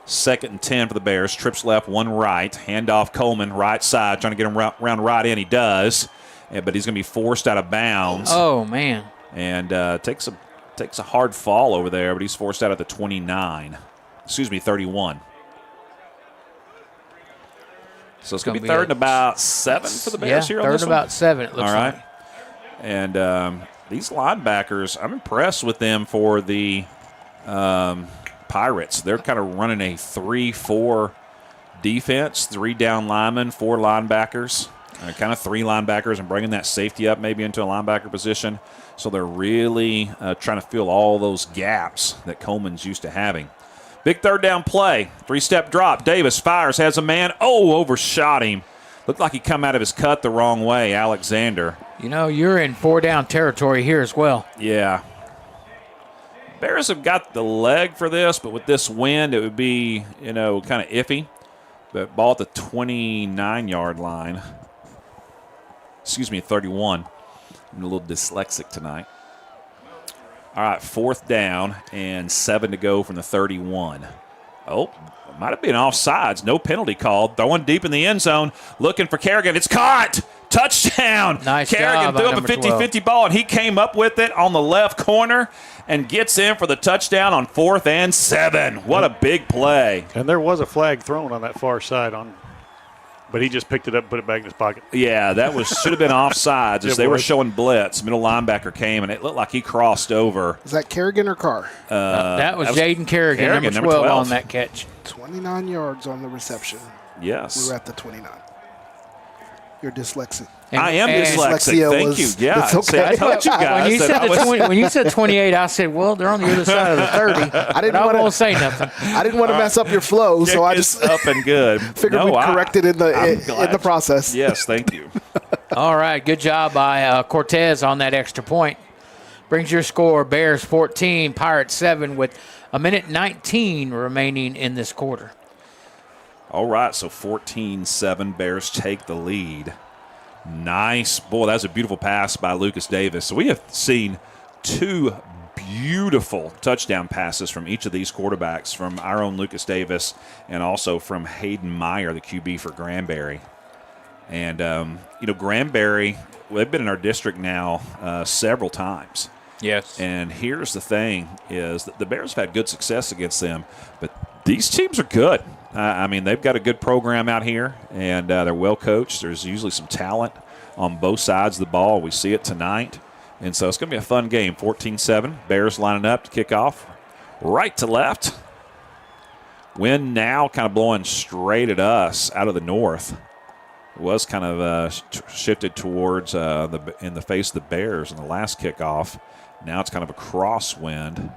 2nd and 10 for the Bears. Trips left, 1 right. Handoff Coleman, right side, trying to get him round right in. He does, but he's going to be forced out of bounds. Oh, man. And takes a hard fall over there, but he's forced out at the 31. So it's going to be 3rd and about 7 for the Bears here on this one? 3rd and about 7, it looks like. All right. And these linebackers, I'm impressed with them for the Pirates. They're kind of running a 3-4 defense, 3 down linemen, 4 linebackers, kind of 3 linebackers and bringing that safety up maybe into a linebacker position. So they're really trying to fill all those gaps that Coleman's used to having. Big 3rd down play, 3-step drop. Davis fires, has a man. Overshot him. Looked like he come out of his cut the wrong way, Alexander. You know, you're in 4-down territory here as well. Yeah. Bears have got the leg for this, but with this wind, it would be, kind of iffy. But ball at the 29-yard line. 31. I'm a little dyslexic tonight. All right, 4th down and 7 to go from the 31. Might have been offsides. No penalty called. Throwing deep in the end zone. Looking for Kerrigan. It's caught. Touchdown. Nice Kerrigan job by threw up a number 50-50 ball, and he came up with it on the left corner and gets in for the touchdown on 4th and 7. What a big play. And there was a flag thrown on that far side, but he just picked it up and put it back in his pocket. Yeah, that should have been offsides as they were was. showing blitz. Middle linebacker came, and it looked like he crossed over. Is that Kerrigan or Carr? That was Jaden Kerrigan, Kerrigan, number 12 on that catch. 29 yards on the reception. Yes. We were at the 29. You're dyslexic. I am and dyslexic. dyslexia Thank was- you. Yeah. it's okay. See, I told you guys. When you, that said I was- when you said 28, I said, well, they're on the other side of the 30. I won't say nothing. I didn't want to mess up your flow, so I It's just up and good. figured we'd correct it in the process. Yes, thank you. All right, good job by Cortez on that extra point. Brings your score, Bears 14, Pirates 7 with a minute 19 remaining in this quarter. All right, so 14-7, Bears take the lead. Nice. Boy, that was a beautiful pass by Lucas Davis. So we have seen 2 beautiful touchdown passes from each of these quarterbacks, from our own Lucas Davis and also from Hayden Meyer, the QB for Granbury. And, Granbury, they've been in our district now several times. Yes. And here's the thing is that the Bears have had good success against them, but these teams are good. They've got a good program out here, and they're well coached. There's usually some talent on both sides of the ball. We see it tonight. And so it's going to be a fun game. 14-7, Bears lining up to kick off right to left. Wind now kind of blowing straight at us out of the north. It was kind of shifted towards in the face of the Bears in the last kickoff. Now it's kind of a crosswind.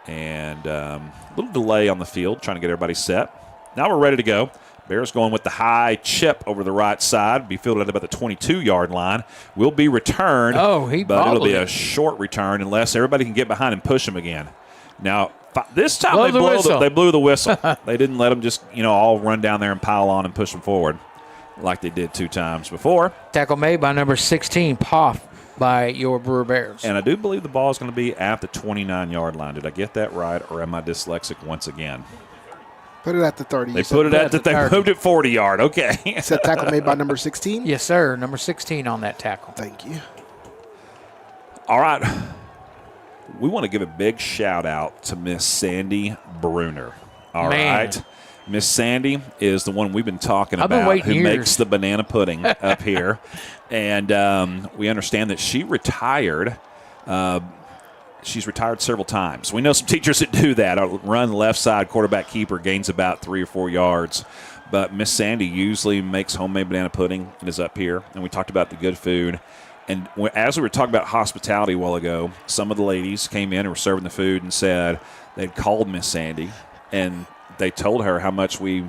And a little delay on the field, trying to get everybody set. Now we're ready to go. Bears going with the high chip over the right side. Be fielded at about the 22-yard line. Will be returned, but it'll be a short return unless everybody can get behind and push him again. Now, this time they blew the whistle. They didn't let them just, all run down there and pile on and push them forward like they did 2 times before. Tackle made by number 16, Poff, by your Brewer Bears. And I do believe the ball is going to be at the 29-yard line. Did I get that right, or am I dyslexic once again? Put it at the 30. They put it at the 30. They moved it 40-yard. Okay. Is that tackle made by number 16? Yes, sir. Number 16 on that tackle. Thank you. All right. We want to give a big shout-out to Miss Sandy Bruner. All right. Miss Sandy is the one we've been talking about who makes the banana pudding up here. And we understand that she retired. She's retired several times. We know some teachers that do that. Run left side, quarterback keeper, gains about 3 or 4 yards. But Miss Sandy usually makes homemade banana pudding and is up here. And we talked about the good food. And as we were talking about hospitality a while ago, some of the ladies came in and were serving the food and said they'd called Miss Sandy and they told her how much we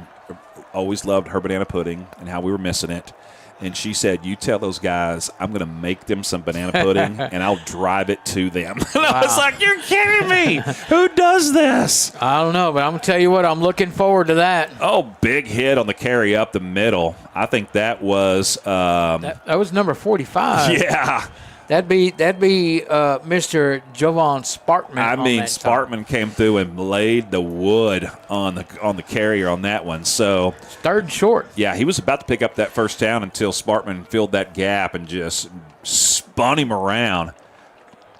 always loved her banana pudding and how we were missing it. And she said, you tell those guys I'm going to make them some banana pudding and I'll drive it to them. And I was like, you're kidding me. Who does this? I don't know, but I'm going to tell you what, I'm looking forward to that. Oh, big hit on the carry up the middle. I think that was that was number 45. Yeah. That'd be Mr. Jovan Sparkman. Sparkman came through and laid the wood on the carrier on that one. So 3rd and short. Yeah, he was about to pick up that first down until Sparkman filled that gap and just spun him around.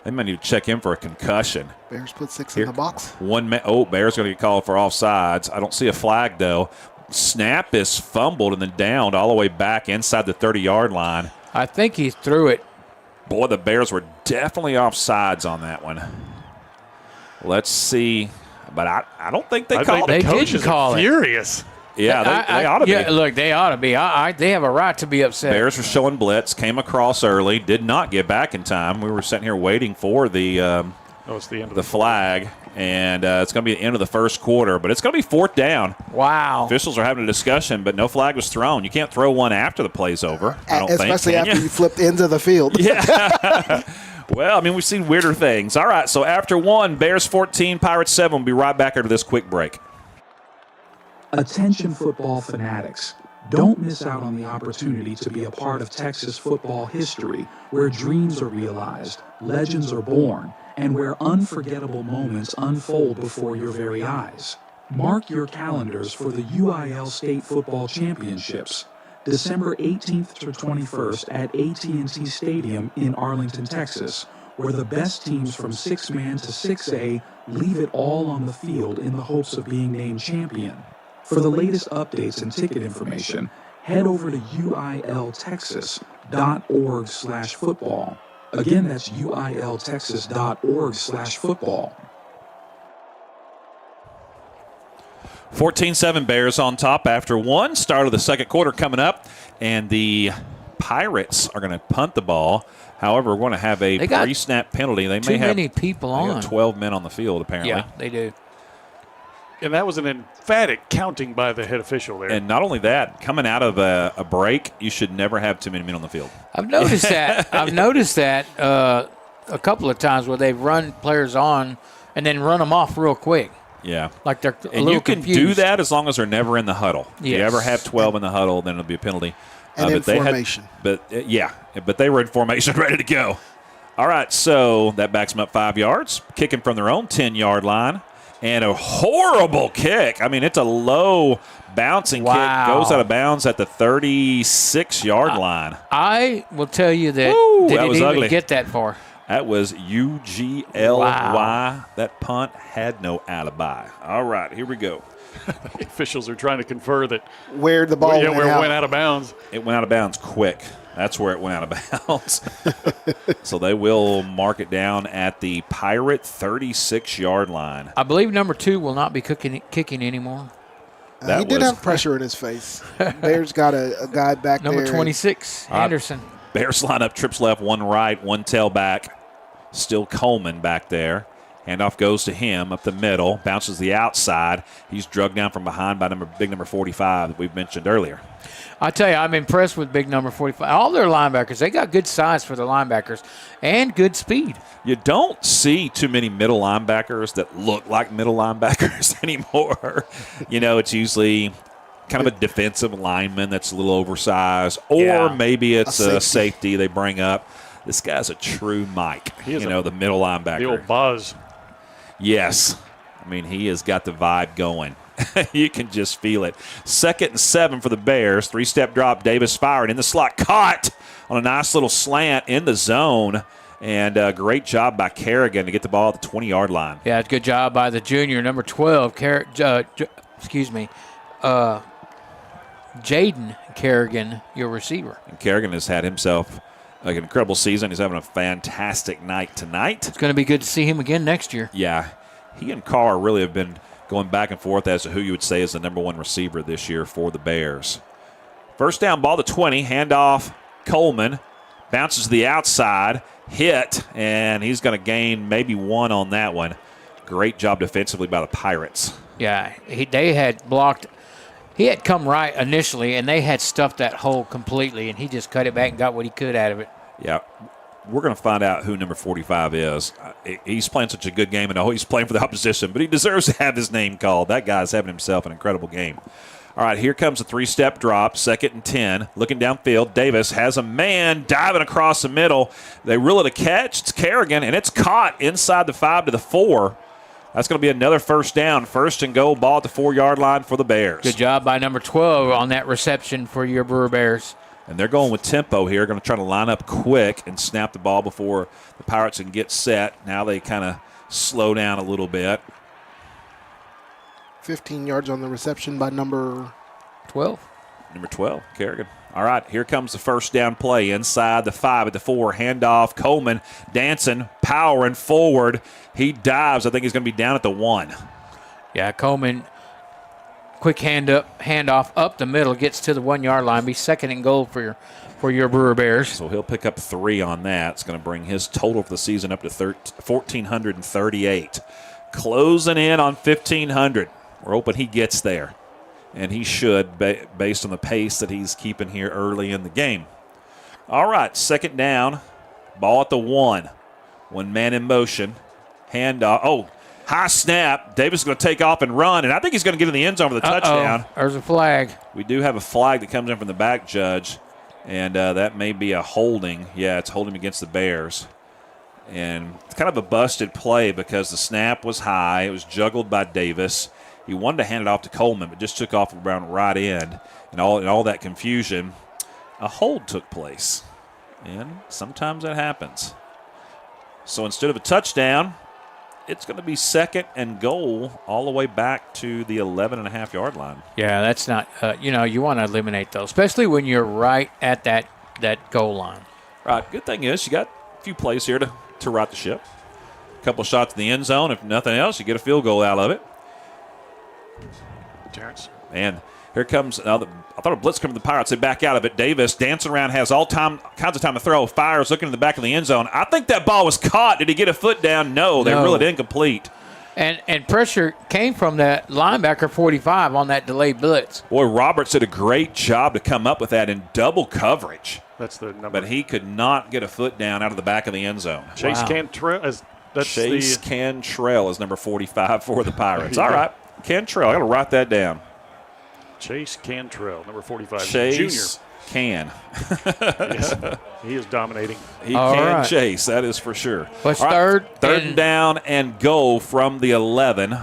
They might need to check him for a concussion. Bears put 6 in the box. Bears going to get called for offsides. I don't see a flag though. Snap is fumbled and then downed all the way back inside the 30-yard line. I think he threw it. Boy, the Bears were definitely offsides on that one. Let's see. But I don't think they called it. They didn't call it. Furious. Yeah, they ought to be. Yeah, look, they ought to be. They have a right to be upset. Bears were showing blitz, came across early, did not get back in time. We were sitting here waiting for the it's the end of the flag, and it's going to be the end of the first quarter. But it's going to be 4th down. Wow. Officials are having a discussion, but no flag was thrown. You can't throw one after the play's over, I don't think. Especially after you flipped into the field. Yeah. Well, we've seen weirder things. All right, so after 1, Bears 14, Pirates 7. We'll be right back after this quick break. Attention football fanatics. Don't miss out on the opportunity to be a part of Texas football history where dreams are realized, legends are born, and where unforgettable moments unfold before your very eyes. Mark your calendars for the UIL State Football Championships. December 18th to 21st at AT&T Stadium in Arlington, Texas, where the best teams from 6-man to 6A leave it all on the field in the hopes of being named champion. For the latest updates and ticket information, head over to uiltexas.org/football. Again, that's uiltexas.org/football. 14-7 Bears on top after one. Start of the second quarter coming up, and the Pirates are going to punt the ball. However, we're going to have a pre-snap penalty. They may have too many people on. 12 men on the field, apparently. Yeah, they do. And that was an emphatic counting by the head official there. And not only that, coming out of a break, you should never have too many men on the field. I've noticed that. I've noticed that a couple of times where they've run players on and then run them off real quick. Yeah. Like they're a and little you can confused. do that as long as they're never in the huddle. If you Yes. ever have 12 in the huddle, then it'll be a penalty. And in formation. But they were in formation ready to go. All right, so that backs them up 5 yards, kicking from their own 10-yard line. And a horrible kick. I mean, it's a low bouncing kick. Goes out of bounds at the 36-yard line. I will tell you that Woo, they that didn't was even ugly. get that far. That was UGLY. Wow. That punt had no alibi. All right, here we go. The officials are trying to confer that Where the ball where went it out. went out of bounds. It went out of bounds quick. That's where it went out of bounds. So they will mark it down at the Pirate 36-yard line. I believe number 2 will not be kicking anymore. He did have pressure in his face. Bears got a guy back Number there. 26, Anderson. Bears line up, trips left, one right, one tailback. Still Coleman back there. Handoff goes to him up the middle, bounces the outside. He's drugged down from behind by big number 45 that we've mentioned earlier. I tell you, I'm impressed with big number 45. All their linebackers, they got good size for the linebackers and good speed. You don't see too many middle linebackers that look like middle linebackers anymore. It's usually kind of a defensive lineman that's a little oversized, or maybe it's a safety they bring up. This guy's a true Mike, the middle linebacker. The old Buzz. Yes. I mean, he has got the vibe going. You can just feel it. 2nd and 7 for the Bears. 3-step drop. Davis firing in the slot. Caught on a nice little slant in the zone. And great job by Kerrigan to get the ball at the 20-yard line. Yeah, good job by the junior, number 12, Jaden Kerrigan, your receiver. And Kerrigan has had himself an incredible season. He's having a fantastic night tonight. It's going to be good to see him again next year. Yeah. He and Carr really have been going back and forth as to who you would say is the number 1 receiver this year for the Bears. First down, ball to 20, handoff Coleman, bounces to the outside, hit, and he's going to gain maybe 1 on that one. Great job defensively by the Pirates. Yeah, they had blocked. He had come right initially, and they had stuffed that hole completely, and he just cut it back and got what he could out of it. Yeah. We're going to find out who number 45 is. He's playing such a good game, and I know he's playing for the opposition, but he deserves to have his name called. That guy's having himself an incredible game. All right, here comes a 3-step drop, 2nd and 10. Looking downfield, Davis has a man diving across the middle. They reel it a catch. It's Kerrigan, and it's caught inside the 5 to the 4. That's going to be another first down. 1st and goal, ball at the 4-yard line for the Bears. Good job by number 12 on that reception for your Brewer Bears. And they're going with tempo here, going to try to line up quick and snap the ball before the Pirates can get set. Now they kind of slow down a little bit. 15 yards on the reception by number 12. Number 12, Kerrigan. All right, here comes the first down play inside the 5 at the 4. Handoff, Coleman dancing, powering forward. He dives. I think he's going to be down at the 1. Yeah, Coleman, quick handoff up the middle, gets to the 1-yard line. Be 2nd and goal for your Brewer Bears. So he'll pick up 3 on that. It's going to bring his total for the season up to 1,438. Closing in on 1,500. We're hoping he gets there. And he should, based on the pace that he's keeping here early in the game. All right, 2nd down. Ball at the 1. 1 man in motion. Handoff. High snap. Davis is going to take off and run, and I think he's going to get in the end zone for the touchdown. There's a flag. We do have a flag that comes in from the back judge, and that may be a holding. Yeah, it's holding against the Bears. And it's kind of a busted play because the snap was high. It was juggled by Davis. He wanted to hand it off to Coleman, but just took off around right end. And all that confusion, a hold took place. And sometimes that happens. So instead of a touchdown, it's going to be 2nd and goal all the way back to the 11.5-yard line. Yeah, that's not, you want to eliminate those, especially when you're right at that goal line. Right. Good thing is you got a few plays here to right the ship. A couple shots in the end zone. If nothing else, you get a field goal out of it. Terrence. And here comes, I thought a blitz coming to the Pirates. They back out of it. Davis dancing around, has kinds of time to throw. Fires, looking in the back of the end zone. I think that ball was caught. Did he get a foot down? No, they ruled it incomplete. And pressure came from that linebacker 45 on that delayed blitz. Boy, Roberts did a great job to come up with that in double coverage. That's the number. But he could not get a foot down out of the back of the end zone. Chase Cantrell. Chase Cantrell is number 45 for the Pirates. All right, Cantrell. I got to write that down. Chase Cantrell, number 45. Chase Junior. Yes, he is dominating. He can chase, that is for sure. What's third and down and goal from the 11.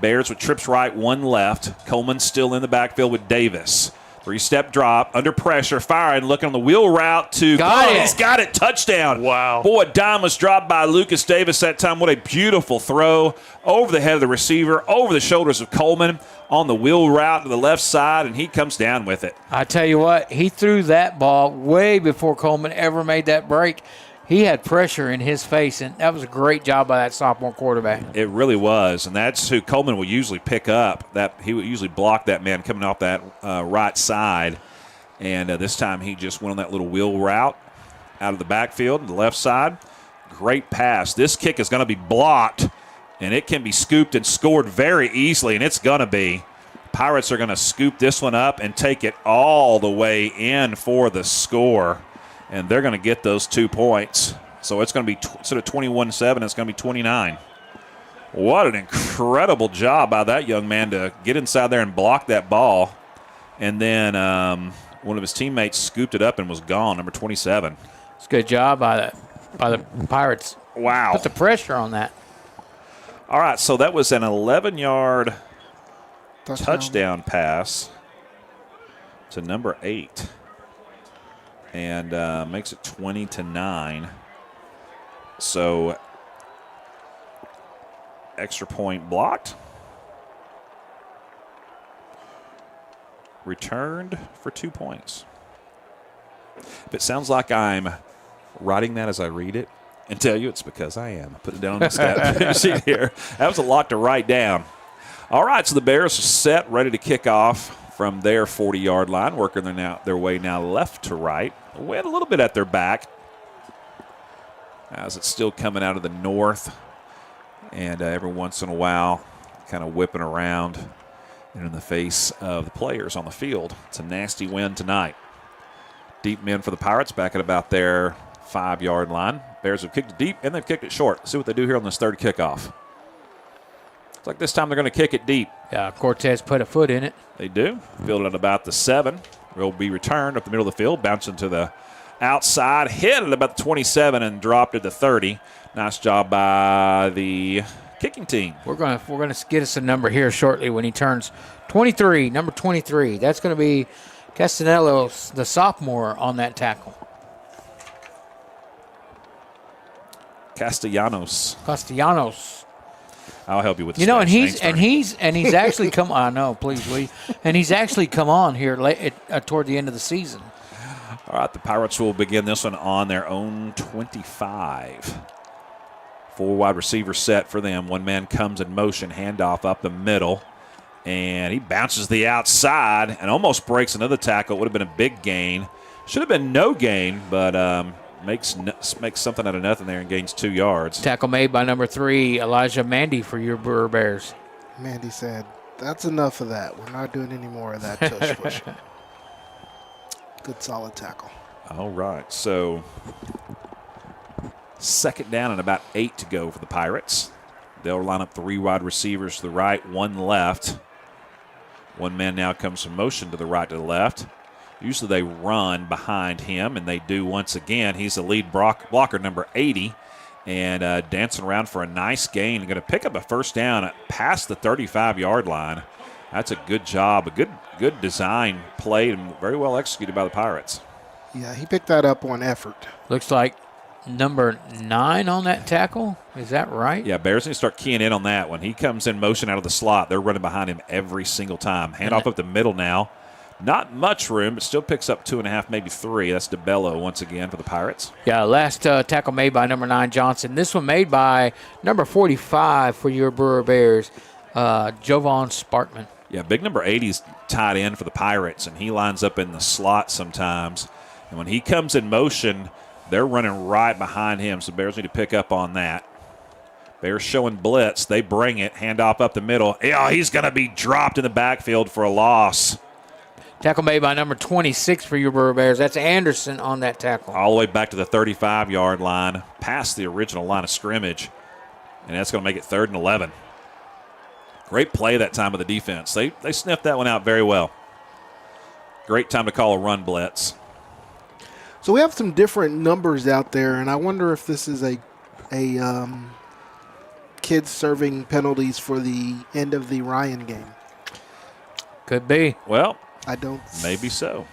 Bears with trips right, 1 left. Coleman still in the backfield with Davis. 3-step drop, under pressure, firing, looking on the wheel route to he's got it, touchdown. Wow. Boy, a dime was dropped by Lucas Davis that time. What a beautiful throw over the head of the receiver, over the shoulders of Coleman on the wheel route to the left side, and he comes down with it. I tell you what, he threw that ball way before Coleman ever made that break. He had pressure in his face, and that was a great job by that sophomore quarterback. It really was, and that's who Coleman will usually pick up. He would usually block that man coming off that right side, and this time he just went on that little wheel route out of the backfield to the left side. Great pass. This kick is going to be blocked, and it can be scooped and scored very easily, and it's going to be. Pirates are going to scoop this one up and take it all the way in for the score. And they're going to get those 2 points. So it's going to be, instead of 21-7, it's going to be 29. What an incredible job by that young man to get inside there and block that ball. And then one of his teammates scooped it up and was gone, number 27. It's a good job by the Pirates. Wow. Put the pressure on that. All right, so that was an 11-yard touchdown pass to number 8. And makes it 20-9. So extra point blocked. Returned for 2 points. If it sounds like I'm writing that as I read it, and tell you it's because I am. Put it down on the stat sheet here. That was a lot to write down. All right, so the Bears are set, ready to kick off from their 40-yard line, working their way now left to right. Went a little bit at their back as it's still coming out of the north, and every once in a while kind of whipping around and in the face of the players on the field. It's a nasty wind tonight. Deep men for the Pirates back at about their 5-yard line. Bears have kicked it deep, and they've kicked it short. See what they do here on this third kickoff. It's like this time they're going to kick it deep. Yeah, Cortez put a foot in it. They do. Fielded at about the 7. Will be returned up the middle of the field, bouncing to the outside, hit at about the 27 and dropped at the 30. Nice job by the kicking team. We're gonna get us a number here shortly when he turns 23, number 23. That's going to be Castanello, the sophomore, on that tackle. Castellanos. I'll help you with the and he's actually come. I know, please, Lee. And he's actually come on here toward the end of the season. All right, the Pirates will begin this one on their own 25. 4 wide receivers set for them. One man comes in motion, handoff up the middle, and he bounces the outside and almost breaks another tackle. It would have been a big gain. Should have been no gain, but makes something out of nothing there and gains 2 yards. Tackle made by number 3, Elijah Mandy, for your Brewer Bears. Mandy said, "That's enough of that. We're not doing any more of that tush push." Good solid tackle. All right, so 2nd down and about 8 to go for the Pirates. They'll line up 3 wide receivers to the right, 1 left. One man now comes from motion to the right to the left. Usually they run behind him, and they do once again. He's the lead blocker, number 80, and dancing around for a nice gain. Going to pick up a first down past the 35-yard line. That's a good job, a good design play, and very well executed by the Pirates. Yeah, he picked that up on effort. Looks like number 9 on that tackle. Is that right? Yeah, Bears need to start keying in on that. When he comes in motion out of the slot, they're running behind him every single time. Handoff up the middle now. Not much room, but still picks up 2.5, maybe 3. That's DeBello once again for the Pirates. Yeah, last tackle made by number 9, Johnson. This one made by number 45 for your Brewer Bears, Jovan Sparkman. Yeah, big number 80's tied in for the Pirates, and he lines up in the slot sometimes. And when he comes in motion, they're running right behind him, so Bears need to pick up on that. Bears showing blitz. They bring it. Handoff up the middle. Yeah, he's going to be dropped in the backfield for a loss. Tackle made by number 26 for your Brewer Bears. That's Anderson on that tackle. All the way back to the 35-yard line, past the original line of scrimmage. And that's going to make it 3rd and 11. Great play that time of the defense. They sniffed that one out very well. Great time to call a run blitz. So we have some different numbers out there, and I wonder if this is a kids serving penalties for the end of the Ryan game. Could be. Well, I don't. Maybe so.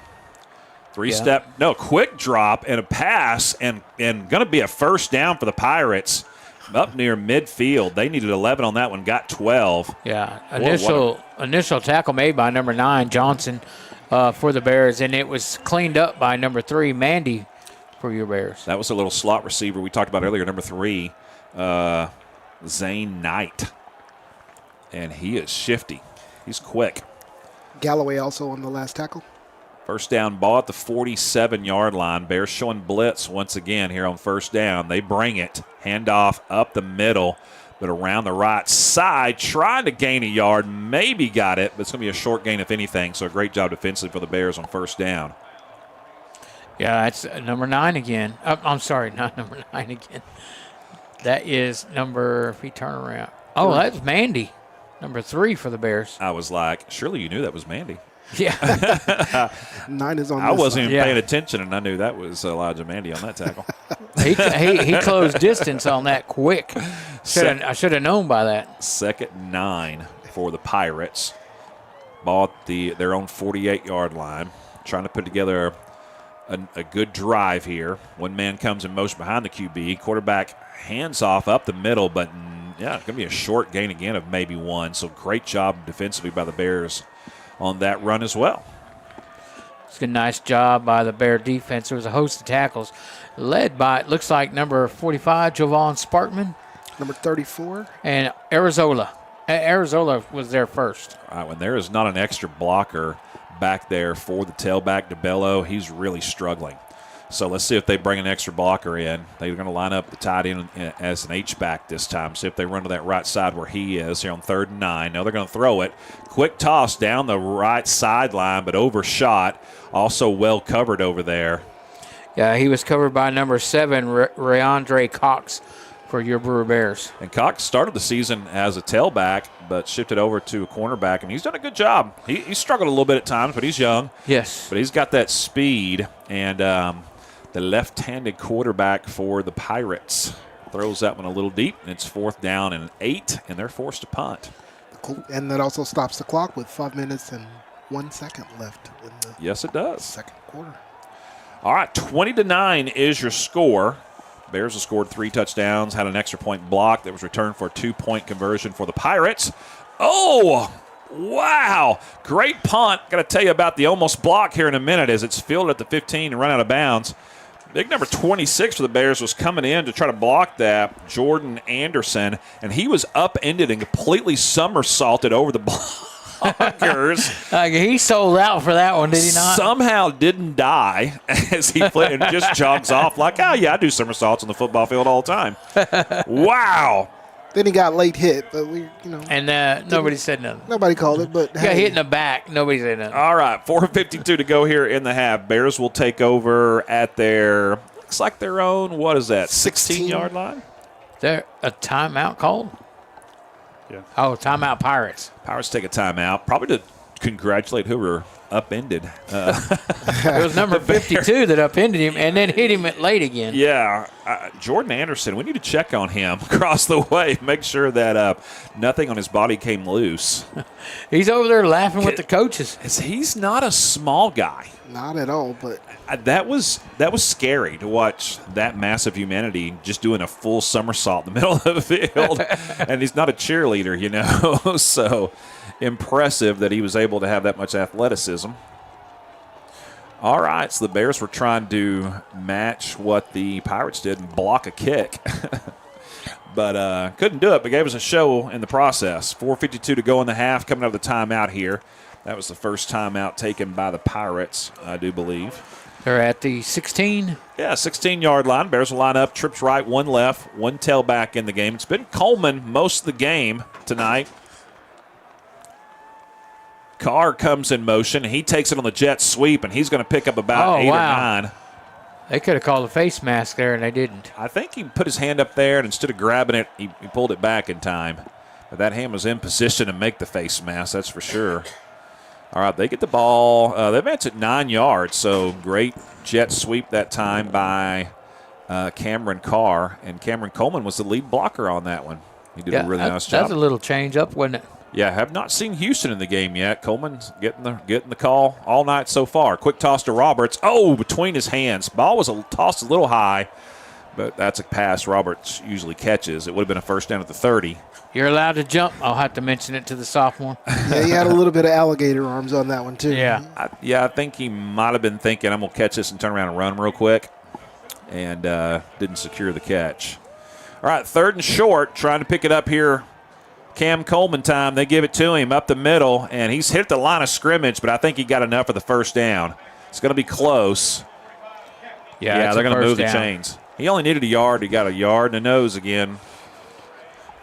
Quick drop and a pass, and going to be a first down for the Pirates up near midfield. They needed 11 on that one, got 12. Yeah, initial tackle made by number 9, Johnson, for the Bears, and it was cleaned up by number 3, Mandy, for your Bears. That was a little slot receiver we talked about earlier, number 3, Zane Knight. And he is shifty. He's quick. Galloway also on the last tackle. First down ball at the 47-yard line. Bears showing blitz once again here on first down. They bring it. Handoff up the middle, but around the right side, trying to gain a yard. Maybe got it, but it's going to be a short gain if anything. So a great job defensively for the Bears on first down. Yeah, that's number 9 again. I'm sorry, not number 9 again. That is number, if we turn around. Oh, that's Mandy. Number 3 for the Bears. I was like, surely you knew that was Mandy. Yeah. 9 is on I this wasn't side. even paying attention, and I knew that was Elijah Mandy on that tackle. he closed distance on that quick. I should have known by that. 2nd and 9 for the Pirates. Ball at their own 48-yard line. Trying to put together a good drive here. One man comes in motion behind the QB. Quarterback hands off up the middle, but yeah, it's going to be a short gain again of maybe 1. So great job defensively by the Bears on that run as well. It's a nice job by the Bear defense. There was a host of tackles led by, it looks like, number 45, Jovan Sparkman. Number 34. And Arizona. Arizona was there first. All right, when there is not an extra blocker back there for the tailback, DeBello, he's really struggling. So let's see if they bring an extra blocker in. They're going to line up the tight end as an H-back this time. See if they run to that right side where he is here on 3rd and 9. No, they're going to throw it. Quick toss down the right sideline, but overshot. Also well covered over there. Yeah, he was covered by number 7, Rayondre Cox, for your Brewer Bears. And Cox started the season as a tailback, but shifted over to a cornerback, and he's done a good job. He struggled a little bit at times, but he's young. Yes. But he's got that speed, and the left-handed quarterback for the Pirates throws that one a little deep, and it's 4th down and 8, and they're forced to punt. And that also stops the clock with 5 minutes and 1 second left in the Yes, it does. second quarter. All right, 20-9 is your score. Bears have scored 3 touchdowns, had an extra point block that was returned for a 2-point conversion for the Pirates. Oh, wow. Great punt. Got to tell you about the almost block here in a minute as it's fielded at the 15 and run out of bounds. Big number 26 for the Bears was coming in to try to block that, Jordan Anderson, and he was upended and completely somersaulted over the blockers. He sold out for that one, did he not? Somehow didn't die as he played and just jogs off like, oh, yeah, I do somersaults on the football field all the time. Wow. Then he got late hit, but And nobody said nothing. nobody called it. But He got hit in the back. Nobody said nothing. All right, 4:52 to go here in the half. Bears will take over at their, looks like their own, what is that, 16-yard line? Is there a timeout called? Yeah. Oh, timeout Pirates. Pirates take a timeout, probably to congratulate whoever upended. It was number 52 that upended him and then hit him at late again. Yeah, Jordan Anderson, we need to check on him across the way, make sure that nothing on his body came loose. He's over there laughing with the coaches. He's not a small guy. Not at all, but That was scary to watch that massive humanity just doing a full somersault in the middle of the field. And he's not a cheerleader, you know. So impressive that he was able to have that much athleticism. All right, so the Bears were trying to match what the Pirates did and block a kick. But couldn't do it, but gave us a show in the process. 4:52 to go in the half, coming out of the timeout here. That was the first timeout taken by the Pirates, I do believe. They're at the 16. Yeah, 16-yard line. Bears will line up, trips right, one left, one tailback in the game. It's been Coleman most of the game tonight. Carr comes in motion. He takes it on the jet sweep, and he's going to pick up about 8 or 9. They could have called a face mask there, and they didn't. I think he put his hand up there, and instead of grabbing it, he pulled it back in time. But that hand was in position to make the face mask, that's for sure. All right, they get the ball. They advance at 9 yards, so great jet sweep that time by Cameron Carr. And Cameron Coleman was the lead blocker on that one. He did a really nice job. That's a little change up, wasn't it? Yeah, have not seen Houston in the game yet. Coleman's getting the call all night so far. Quick toss to Roberts. Oh, between his hands. Ball was tossed a little high, but that's a pass Roberts usually catches. It would have been a first down at the 30. You're allowed to jump. I'll have to mention it to the sophomore. yeah, he had a little bit of alligator arms on that one, too. Yeah. I think he might have been thinking, I'm going to catch this and turn around and run real quick, and didn't secure the catch. All right, 3rd and short, trying to pick it up here. Cam Coleman time. They give it to him up the middle, and he's hit the line of scrimmage, but I think he got enough for the first down. It's going to be close. Yeah, they're going to move the chains. He only needed a yard. He got a yard in the nose again.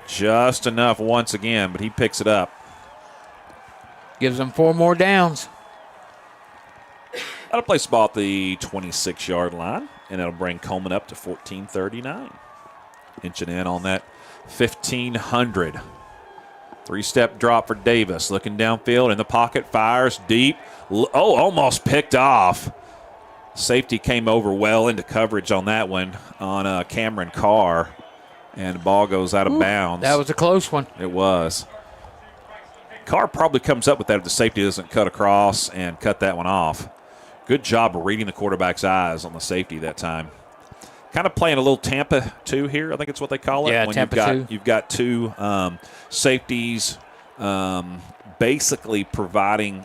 Just enough once again, but he picks it up. Gives them 4 more downs. That'll place the ball at the 26-yard line, and it'll bring Coleman up to 14:39. Inching in on that 1,500. 3-step drop for Davis. Looking downfield in the pocket, fires deep. Oh, almost picked off. Safety came over well into coverage on that one on Cameron Carr. And the ball goes out of bounds. That was a close one. It was. Carr probably comes up with that if the safety doesn't cut across and cut that one off. Good job of reading the quarterback's eyes on the safety that time. Kind of playing a little Tampa 2 here, I think it's what they call it. Yeah, when Tampa 2. You've got 2 safeties basically providing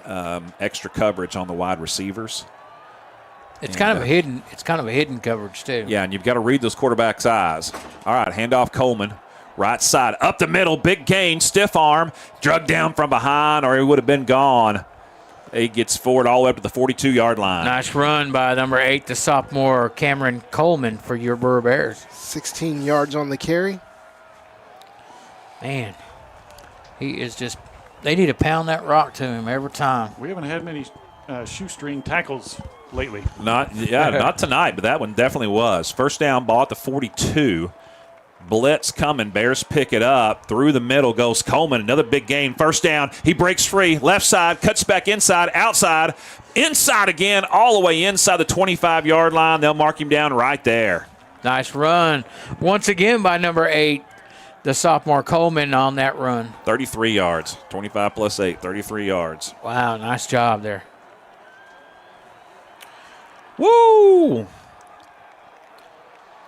extra coverage on the wide receivers. It's kind of a hidden coverage too. Yeah, and you've got to read those quarterbacks' eyes. All right, handoff Coleman. Right side, up the middle, big gain, stiff arm, drug down from behind, or he would have been gone. He gets forward all the way up to the 42-yard line. Nice run by number 8, the sophomore Cameron Coleman for your Brewer Bears. 16 yards on the carry. Man, he is just – they need to pound that rock to him every time. We haven't had many shoestring tackles lately. Not tonight, but that one definitely was. First down, ball at the 42. Blitz coming. Bears pick it up. Through the middle goes Coleman. Another big gain. First down. He breaks free. Left side. Cuts back inside. Outside. Inside again. All the way inside the 25-yard line. They'll mark him down right there. Nice run. Once again by number 8, the sophomore Coleman on that run. 33 yards. 25 plus 8. 33 yards. Wow, nice job there. Woo!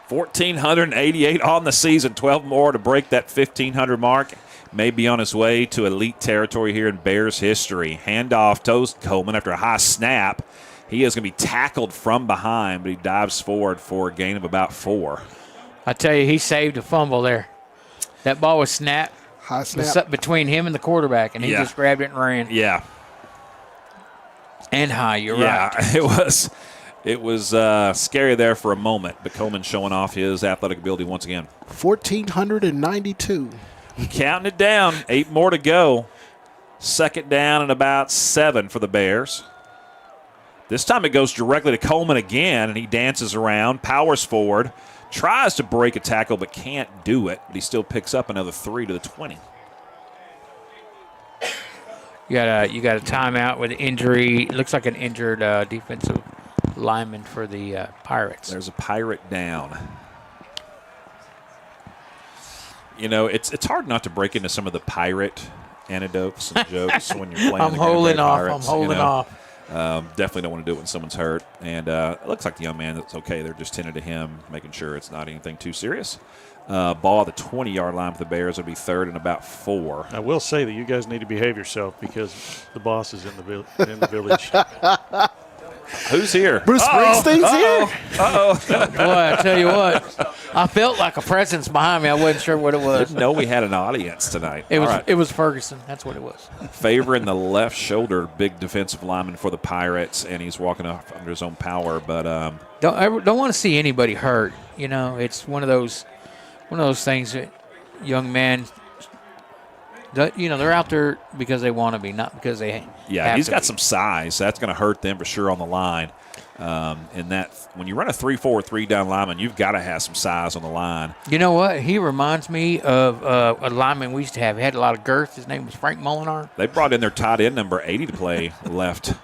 1,488 on the season, 12 more to break that 1,500 mark. May be on his way to elite territory here in Bears history. Handoff to Coleman after a high snap. He is going to be tackled from behind, but he dives forward for a gain of about 4. I tell you, he saved a fumble there. That ball was snapped. High snap. Between him and the quarterback, and he just grabbed it and ran. Yeah. And high, you're right. Yeah, it was scary there for a moment, but Coleman showing off his athletic ability once again. 1,492. Counting it down, 8 more to go. Second down and about 7 for the Bears. This time it goes directly to Coleman again, and he dances around, powers forward, tries to break a tackle but can't do it, but he still picks up another 3 to the 20. You got a timeout with injury. It looks like an injured defensive lineman for the Pirates. There's a Pirate down. You know, it's hard not to break into some of the Pirate anecdotes and jokes when you're playing. I'm holding off. Definitely don't want to do it when someone's hurt. And it looks like the young man that's okay. They're just tending to him, making sure it's not anything too serious. Ball at the 20-yard line for the Bears will be 3rd and about 4. I will say that you guys need to behave yourself because the boss is in the village. Who's here? Bruce Springsteen's here? Boy, I tell you what, I felt like a presence behind me. I wasn't sure what it was. Didn't know we had an audience tonight. It was All right. It was Ferguson. That's what it was. Favoring the left shoulder, big defensive lineman for the Pirates, and he's walking off under his own power. But Don't want to see anybody hurt. You know, it's one of those things that young men, they're out there because they want to be, not because they have he's to got be. some size. That's going to hurt them for sure on the line. And that when you run a 3-4, 3-down lineman, you've got to have some size on the line. You know what? He reminds me of a lineman we used to have. He had a lot of girth. His name was Frank Molinar. They brought in their tight end number 80 to play left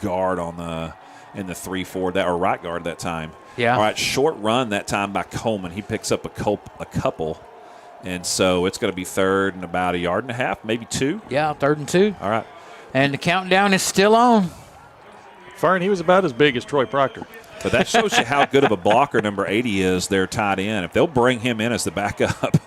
guard in the 3-4 or right guard that time. Yeah. All right, short run that time by Coleman. He picks up a couple. And so it's going to be 3rd and about 1.5 yards, maybe 2. Yeah, 3rd and 2. All right. And the countdown is still on. Fern, he was about as big as Troy Proctor. But that shows you how good of a blocker number 80 is, their tight end. If they'll bring him in as the backup,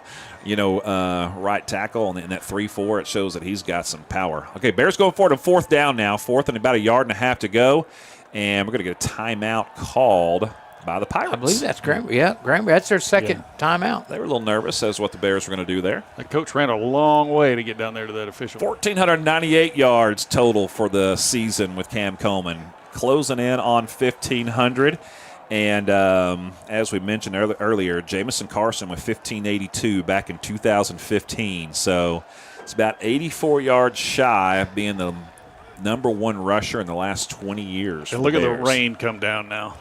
right tackle in that 3-4, it shows that he's got some power. Okay, Bears going forward to 4th down now. 4th and about 1.5 yards to go. And we're going to get a timeout called by the Pirates. I believe that's Granbury. Yeah, Granbury. That's their second timeout. They were a little nervous as what the Bears were going to do there. The coach ran a long way to get down there to that official. 1,498 yards total for the season with Cam Coleman, closing in on 1,500. And as we mentioned earlier, Jamison Carson with 1,582 back in 2015. So it's about 84 yards shy of being the number 1 rusher in the last 20 years. And look at the rain come down now.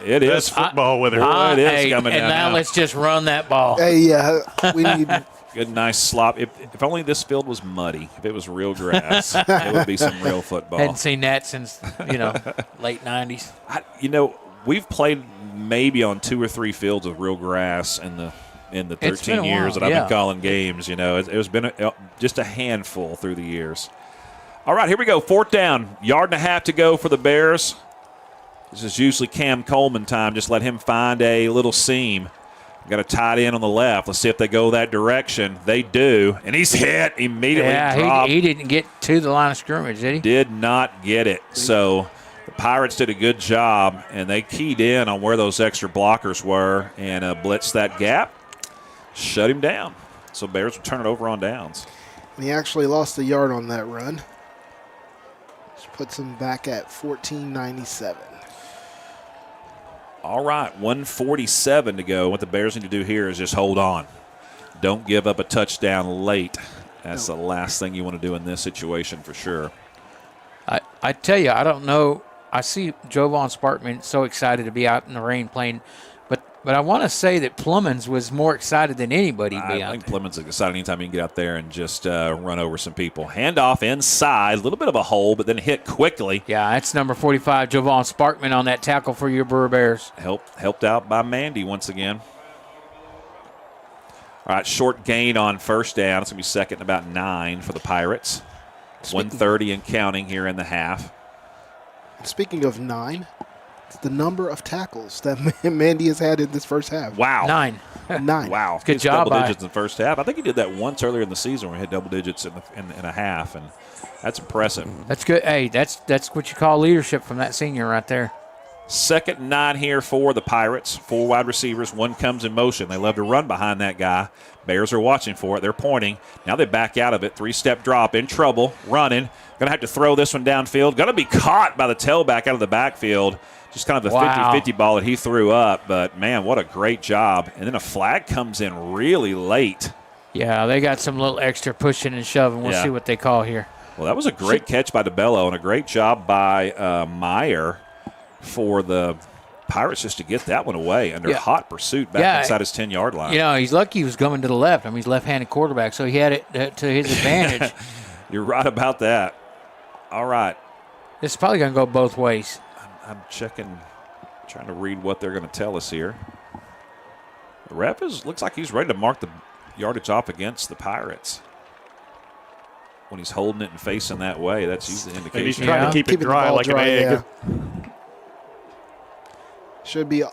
It is football weather. It is coming down and now let's just run that ball. Hey, yeah, we need. Good, nice slop. If only this field was muddy. If it was real grass, it would be some real football. Hadn't seen that since late 90s. We've played maybe on 2 or 3 fields of real grass in the 13 years that I've been calling games. It's been just a handful through the years. All right, here we go. 4th down, 1.5 yards to go for the Bears. This is usually Cam Coleman time. Just let him find a little seam. Got a tight end on the left. Let's see if they go that direction. They do. And he's hit immediately. Yeah, he didn't get to the line of scrimmage, did he? Did not get it. So the Pirates did a good job, and they keyed in on where those extra blockers were and blitzed that gap. Shut him down. So Bears will turn it over on downs. And he actually lost a yard on that run. Which puts him back at 1497. All right, 1:47 to go. What the Bears need to do here is just hold on. Don't give up a touchdown late. That's the last thing you want to do in this situation for sure. I tell you, I don't know. I see Jovan Sparkman so excited to be out in the rain playing, but I want to say that Plummins was more excited than anybody to be out I think there. Plummins is excited anytime you can get out there and just run over some people. Handoff inside, a little bit of a hole, but then hit quickly. Yeah, that's number 45, Jovan Sparkman on that tackle for your Brewer Bears. Helped out by Mandy once again. All right, short gain on 1st down. It's going to be 2nd and about 9 for the Pirates. 1:30 and counting here in the half. Speaking of 9, it's the number of tackles that Mandy has had in this first half. Wow. 9. 9. Wow. Good He's job double by- digits in the first half. I think he did that once earlier in the season where he hit double digits in a half, and that's impressive. That's good. Hey, that's what you call leadership from that senior right there. 2nd and 9 here for the Pirates. 4 wide receivers. One comes in motion. They love to run behind that guy. Bears are watching for it. They're pointing. Now they back out of it. 3-step drop. In trouble. Running. Going to have to throw this one downfield. Going to be caught by the tailback out of the backfield. Just kind of the 50-50 ball that he threw up. But, man, what a great job. And then a flag comes in really late. Yeah, they got some little extra pushing and shoving. We'll see what they call here. Well, that was a great catch by DeBello and a great job by Meyer for the Pirates just to get that one away under hot pursuit back inside his 10-yard line. He's lucky he was coming to the left. I mean, he's left-handed quarterback, so he had it to his advantage. You're right about that. All right. This is probably going to go both ways. I'm checking, trying to read what they're going to tell us here. The ref looks like he's ready to mark the yardage off against the Pirates. When he's holding it and facing that way, that's usually the indication. And he's trying to keep it dry like an egg. Yeah. Should be,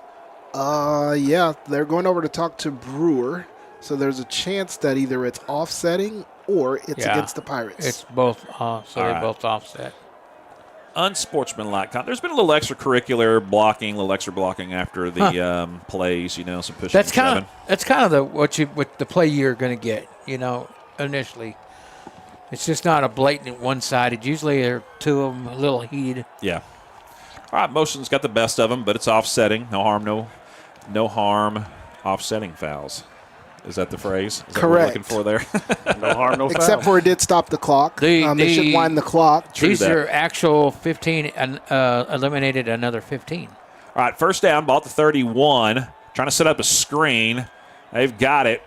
they're going over to talk to Brewer. So there's a chance that either it's offsetting or it's against the Pirates. It's both, they're both offset. Unsportsmanlike. There's been a little extracurricular blocking, after the plays, some pushing. That's kind of what the play you're going to get, initially. It's just not a blatant one-sided. Usually there are two of them a little heated. Yeah. All right, motion's got the best of them, but it's offsetting. No harm, offsetting fouls. Is that the phrase? Is that what we're looking for there? No harm, no foul. Except for it did stop the clock. They should wind the clock. These are actual 15, eliminated another 15. All right, first down, ball at the 31. Trying to set up a screen. They've got it.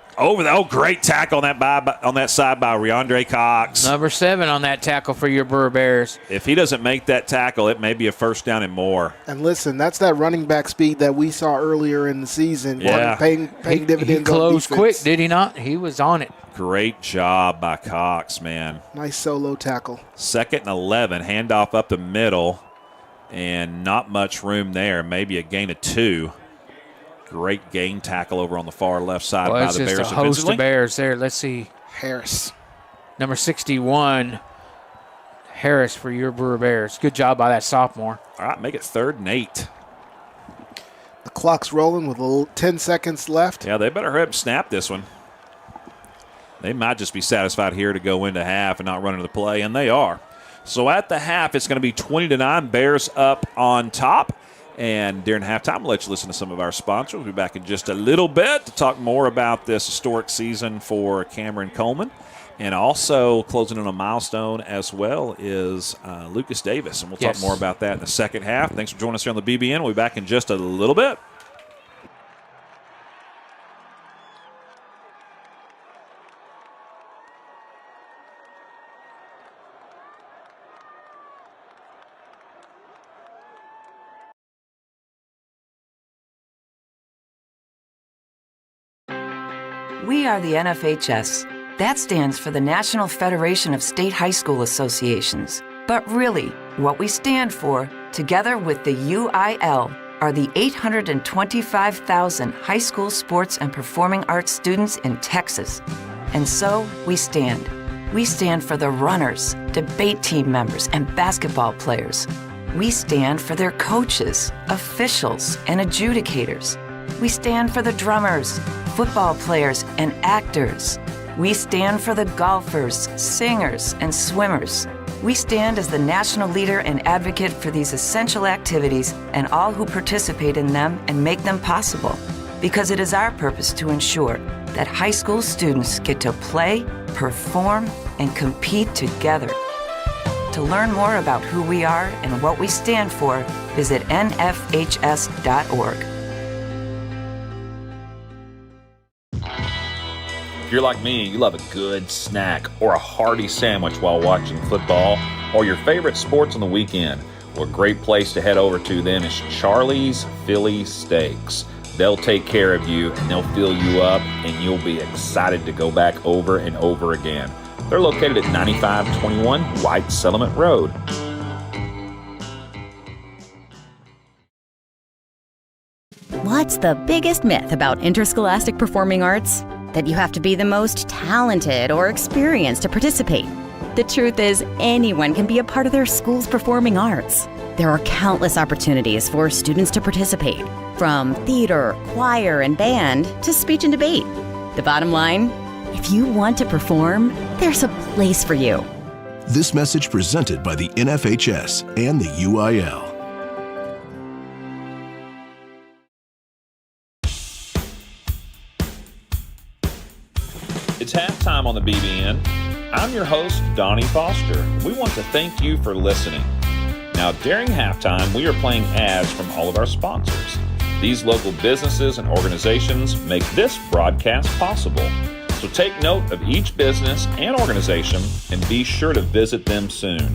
Great tackle on that side by Riandre Cox. Number 7 on that tackle for your Brewer Bears. If he doesn't make that tackle, it may be a first down and more. And listen, that's that running back speed that we saw earlier in the season. Yeah. Paying dividends. He closed quick, did he not? He was on it. Great job by Cox, man. Nice solo tackle. 2nd and 11, handoff up the middle, and not much room there. Maybe a gain of 2. Great gain tackle over on the far left side by the Bears. It's just a host of Bears there. Let's see. Harris. Number 61, Harris for your Brewer Bears. Good job by that sophomore. All right, make it 3rd and 8. The clock's rolling with 10 seconds left. Yeah, they better hurry up and snap this one. They might just be satisfied here to go into half and not run into the play, and they are. So at the half, it's going to be 20-9, Bears up on top. And during halftime, we'll let you listen to some of our sponsors. We'll be back in just a little bit to talk more about this historic season for Cameron Coleman. And also closing on a milestone as well is Lucas Davis. And we'll talk more about that in the second half. Thanks for joining us here on the BBN. We'll be back in just a little bit. We are the NFHS. That stands for the National Federation of State High School Associations. But really, what we stand for, together with the UIL, are the 825,000 high school sports and performing arts students in Texas. And so, we stand. We stand for the runners, debate team members, and basketball players. We stand for their coaches, officials, and adjudicators. We stand for the drummers, football players, and actors. We stand for the golfers, singers, and swimmers. We stand as the national leader and advocate for these essential activities and all who participate in them and make them possible. Because it is our purpose to ensure that high school students get to play, perform, and compete together. To learn more about who we are and what we stand for, visit nfhs.org. If you're like me, you love a good snack or a hearty sandwich while watching football or your favorite sports on the weekend. Well, a great place to head over to then is Charlie's Philly Steaks. They'll take care of you and they'll fill you up and you'll be excited to go back over and over again. They're located at 9521 White Settlement Road. What's the biggest myth about interscholastic performing arts? That you have to be the most talented or experienced to participate. The truth is, anyone can be a part of their school's performing arts. There are countless opportunities for students to participate, from theater, choir, and band to speech and debate. The bottom line, if you want to perform, there's a place for you. This message presented by the NFHS and the UIL. It's halftime on the BBN. I'm your host, Donnie Foster. We want to thank you for listening. Now, during halftime, we are playing ads from all of our sponsors. These local businesses and organizations make this broadcast possible. So take note of each business and organization and be sure to visit them soon.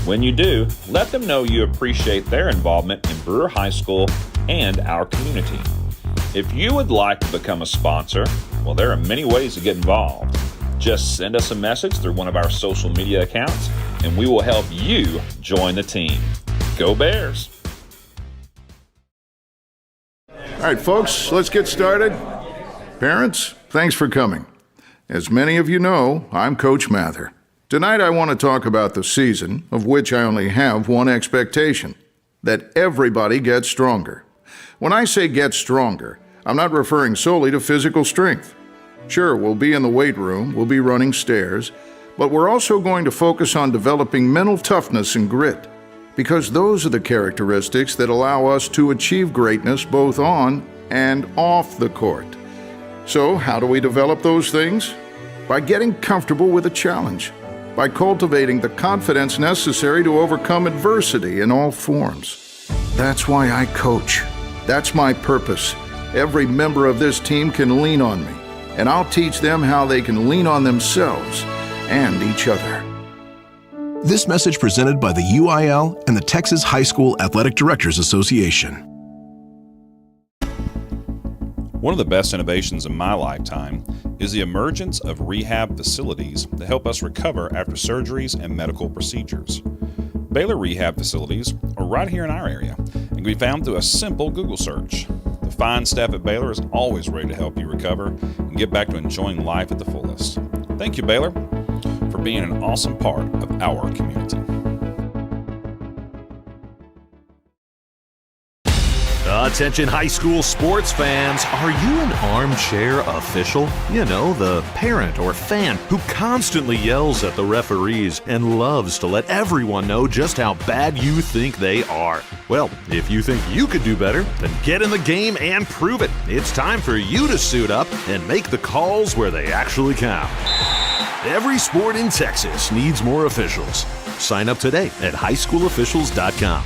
When you do, let them know you appreciate their involvement in Brewer High School and our community. If you would like to become a sponsor, well, there are many ways to get involved. Just send us a message through one of our social media accounts, and we will help you join the team. Go Bears! All right, folks, let's get started. Parents, thanks for coming. As many of you know, I'm Coach Mather. Tonight I want to talk about the season, of which I only have one expectation, that everybody gets stronger. When I say get stronger, I'm not referring solely to physical strength. Sure, we'll be in the weight room, we'll be running stairs, but we're also going to focus on developing mental toughness and grit, because those are the characteristics that allow us to achieve greatness both on and off the court. So, how do we develop those things? By getting comfortable with a challenge, by cultivating the confidence necessary to overcome adversity in all forms. That's why I coach. That's my purpose. Every member of this team can lean on me, and I'll teach them how they can lean on themselves and each other. This message presented by the UIL and the Texas High School Athletic Directors Association. One of the best innovations in my lifetime is the emergence of rehab facilities that help us recover after surgeries and medical procedures. Baylor Rehab Facilities are right here in our area and can be found through a simple Google search. The fine staff at Baylor is always ready to help you recover and get back to enjoying life at the fullest. Thank you, Baylor, for being an awesome part of our community. Attention high school sports fans, are you an armchair official? You know, the parent or fan who constantly yells at the referees and loves to let everyone know just how bad you think they are. Well, if you think you could do better, then get in the game and prove it. It's time for you to suit up and make the calls where they actually count. Every sport in Texas needs more officials. Sign up today at highschoolofficials.com.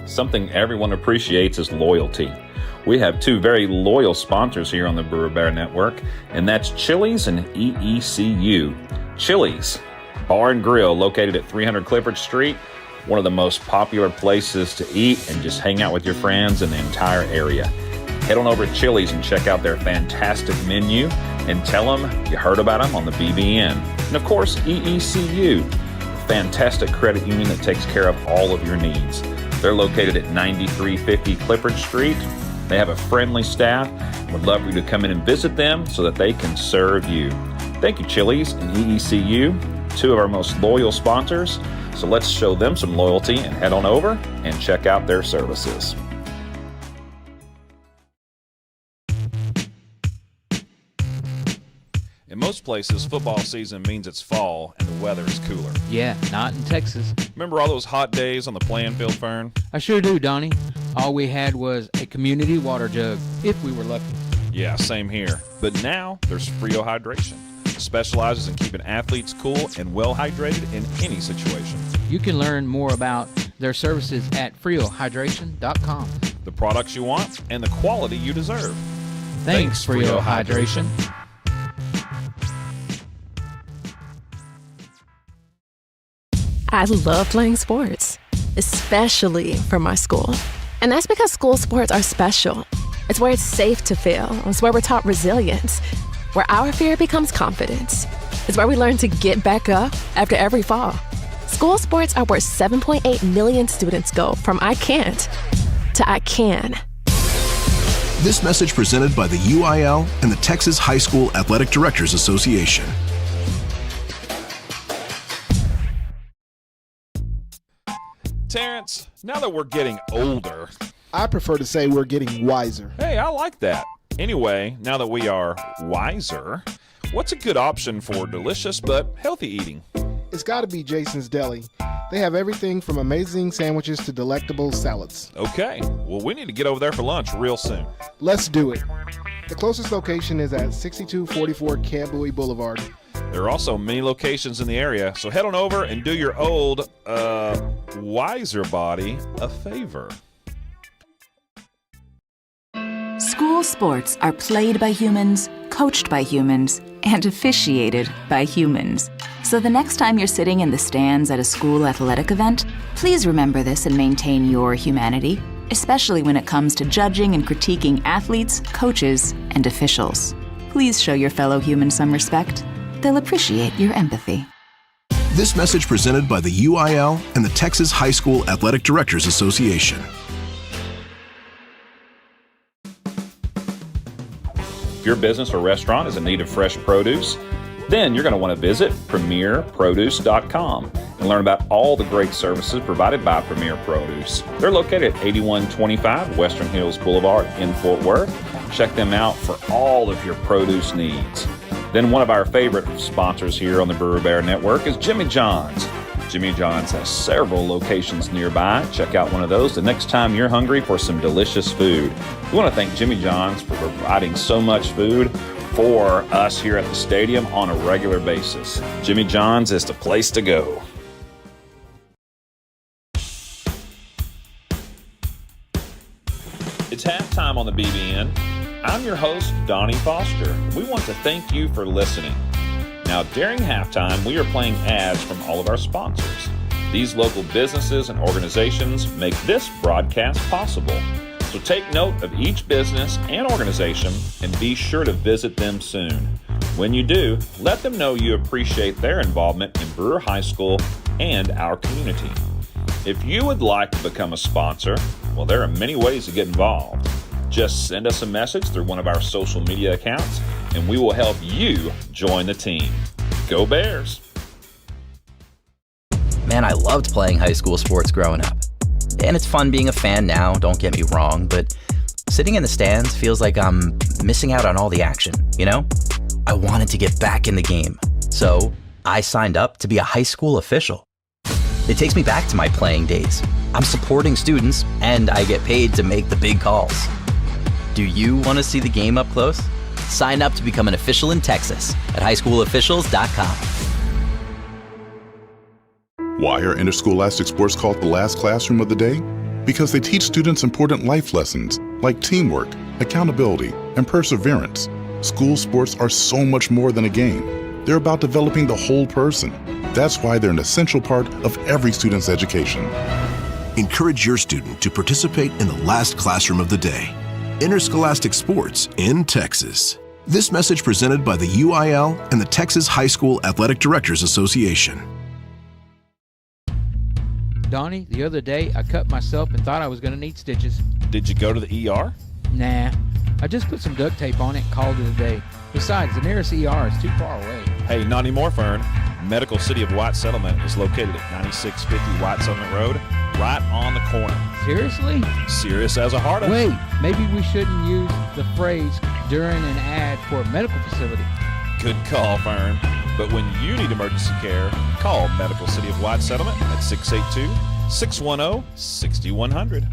Something everyone appreciates is loyalty. We have two very loyal sponsors here on the Brewer Bear Network, and that's Chili's and EECU. Chili's, bar and grill located at 300 Clifford Street, one of the most popular places to eat and just hang out with your friends in the entire area. Head on over to Chili's and check out their fantastic menu and tell them you heard about them on the BBN. And of course, EECU, a fantastic credit union that takes care of all of your needs. They're located at 9350 Clifford Street. They have a friendly staff and would love for you to come in and visit them so that they can serve you. Thank you, Chili's and EECU, two of our most loyal sponsors. So let's show them some loyalty and head on over and check out their services. In most places, football season means it's fall and the weather is cooler. Yeah, not in Texas. Remember all those hot days on the playing field, Fern? I sure do, Donnie. All we had was a community water jug, if we were lucky. Yeah, same here. But now there's Frio Hydration. It specializes in keeping athletes cool and well hydrated in any situation. You can learn more about their services at friohydration.com. The products you want and the quality you deserve. Thanks Frio Hydration. I love playing sports, especially for my school. And that's because school sports are special. It's where it's safe to fail. It's where we're taught resilience, where our fear becomes confidence. It's where we learn to get back up after every fall. School sports are where 7.8 million students go from I can't to I can. This message presented by the UIL and the Texas High School Athletic Directors Association. Terrence, now that we're getting older, I prefer to say we're getting wiser. Hey, I like that. Anyway, now that we are wiser, what's a good option for delicious but healthy eating? It's got to be Jason's Deli. They have everything from amazing sandwiches to delectable salads. Okay, well, we need to get over there for lunch real soon. Let's do it. The closest location is at 6244 Camp Louis Boulevard. There are also many locations in the area, so head on over and do your old, wiser body a favor. School sports are played by humans, coached by humans, and officiated by humans. So the next time you're sitting in the stands at a school athletic event, please remember this and maintain your humanity, especially when it comes to judging and critiquing athletes, coaches, and officials. Please show your fellow humans some respect. They'll appreciate your empathy. This message presented by the UIL and the Texas High School Athletic Directors Association. If your business or restaurant is in need of fresh produce, then you're going to want to visit premierproduce.com and learn about all the great services provided by Premier Produce. They're located at 8125 Western Hills Boulevard in Fort Worth. Check them out for all of your produce needs. Then one of our favorite sponsors here on the Brewer Bear Network is Jimmy John's. Jimmy John's has several locations nearby. Check out one of those the next time you're hungry for some delicious food. We want to thank Jimmy John's for providing so much food for us here at the stadium on a regular basis. Jimmy John's is the place to go. It's halftime on the BBN. I'm your host, Donnie Foster. We want to thank you for listening. Now, during halftime, we are playing ads from all of our sponsors. These local businesses and organizations make this broadcast possible. So take note of each business and organization and be sure to visit them soon. When you do, let them know you appreciate their involvement in Brewer High School and our community. If you would like to become a sponsor, well, there are many ways to get involved. Just send us a message through one of our social media accounts, and we will help you join the team. Go Bears! Man, I loved playing high school sports growing up. And it's fun being a fan now, don't get me wrong, but sitting in the stands feels like I'm missing out on all the action, you know? I wanted to get back in the game, so I signed up to be a high school official. It takes me back to my playing days. I'm supporting students, and I get paid to make the big calls. Do you want to see the game up close? Sign up to become an official in Texas at highschoolofficials.com. Why are interscholastic sports called the last classroom of the day? Because they teach students important life lessons like teamwork, accountability, and perseverance. School sports are so much more than a game. They're about developing the whole person. That's why they're an essential part of every student's education. Encourage your student to participate in the last classroom of the day. Interscholastic sports in Texas. This message presented by the UIL and the Texas High School Athletic Directors Association. Donnie, the other day I cut myself and thought I was going to need stitches. Did you go to the ER? Nah, I just put some duct tape on it and called it a day. Besides, the nearest ER is too far away. Hey, not anymore, Fern. Medical City of White Settlement is located at 9650 White Settlement Road, right on the corner. Seriously? Serious as a heart. Wait, maybe we shouldn't use the phrase during an ad for a medical facility. Good call, Fern. But when you need emergency care, call Medical City of White Settlement at 682-610-6100.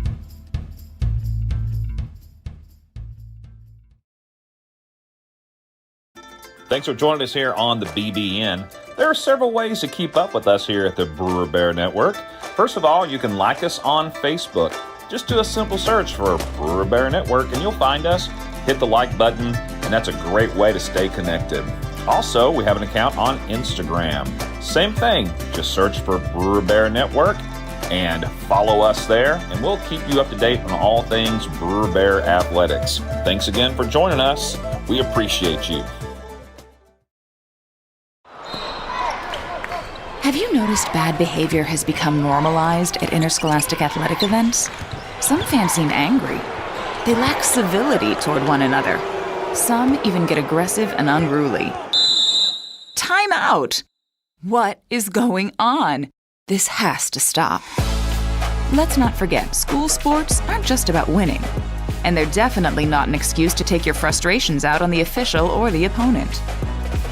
Thanks for joining us here on the BBN. There are several ways to keep up with us here at the Brewer Bear Network. First of all, you can like us on Facebook. Just do a simple search for Brewer Bear Network and you'll find us. Hit the like button, and that's a great way to stay connected. Also, we have an account on Instagram. Same thing, just search for Brewer Bear Network and follow us there, and we'll keep you up to date on all things Brewer Bear athletics. Thanks again for joining us. We appreciate you. Have you noticed bad behavior has become normalized at interscholastic athletic events? Some fans seem angry. They lack civility toward one another. Some even get aggressive and unruly. Time out! What is going on? This has to stop. Let's not forget, school sports aren't just about winning. And they're definitely not an excuse to take your frustrations out on the official or the opponent.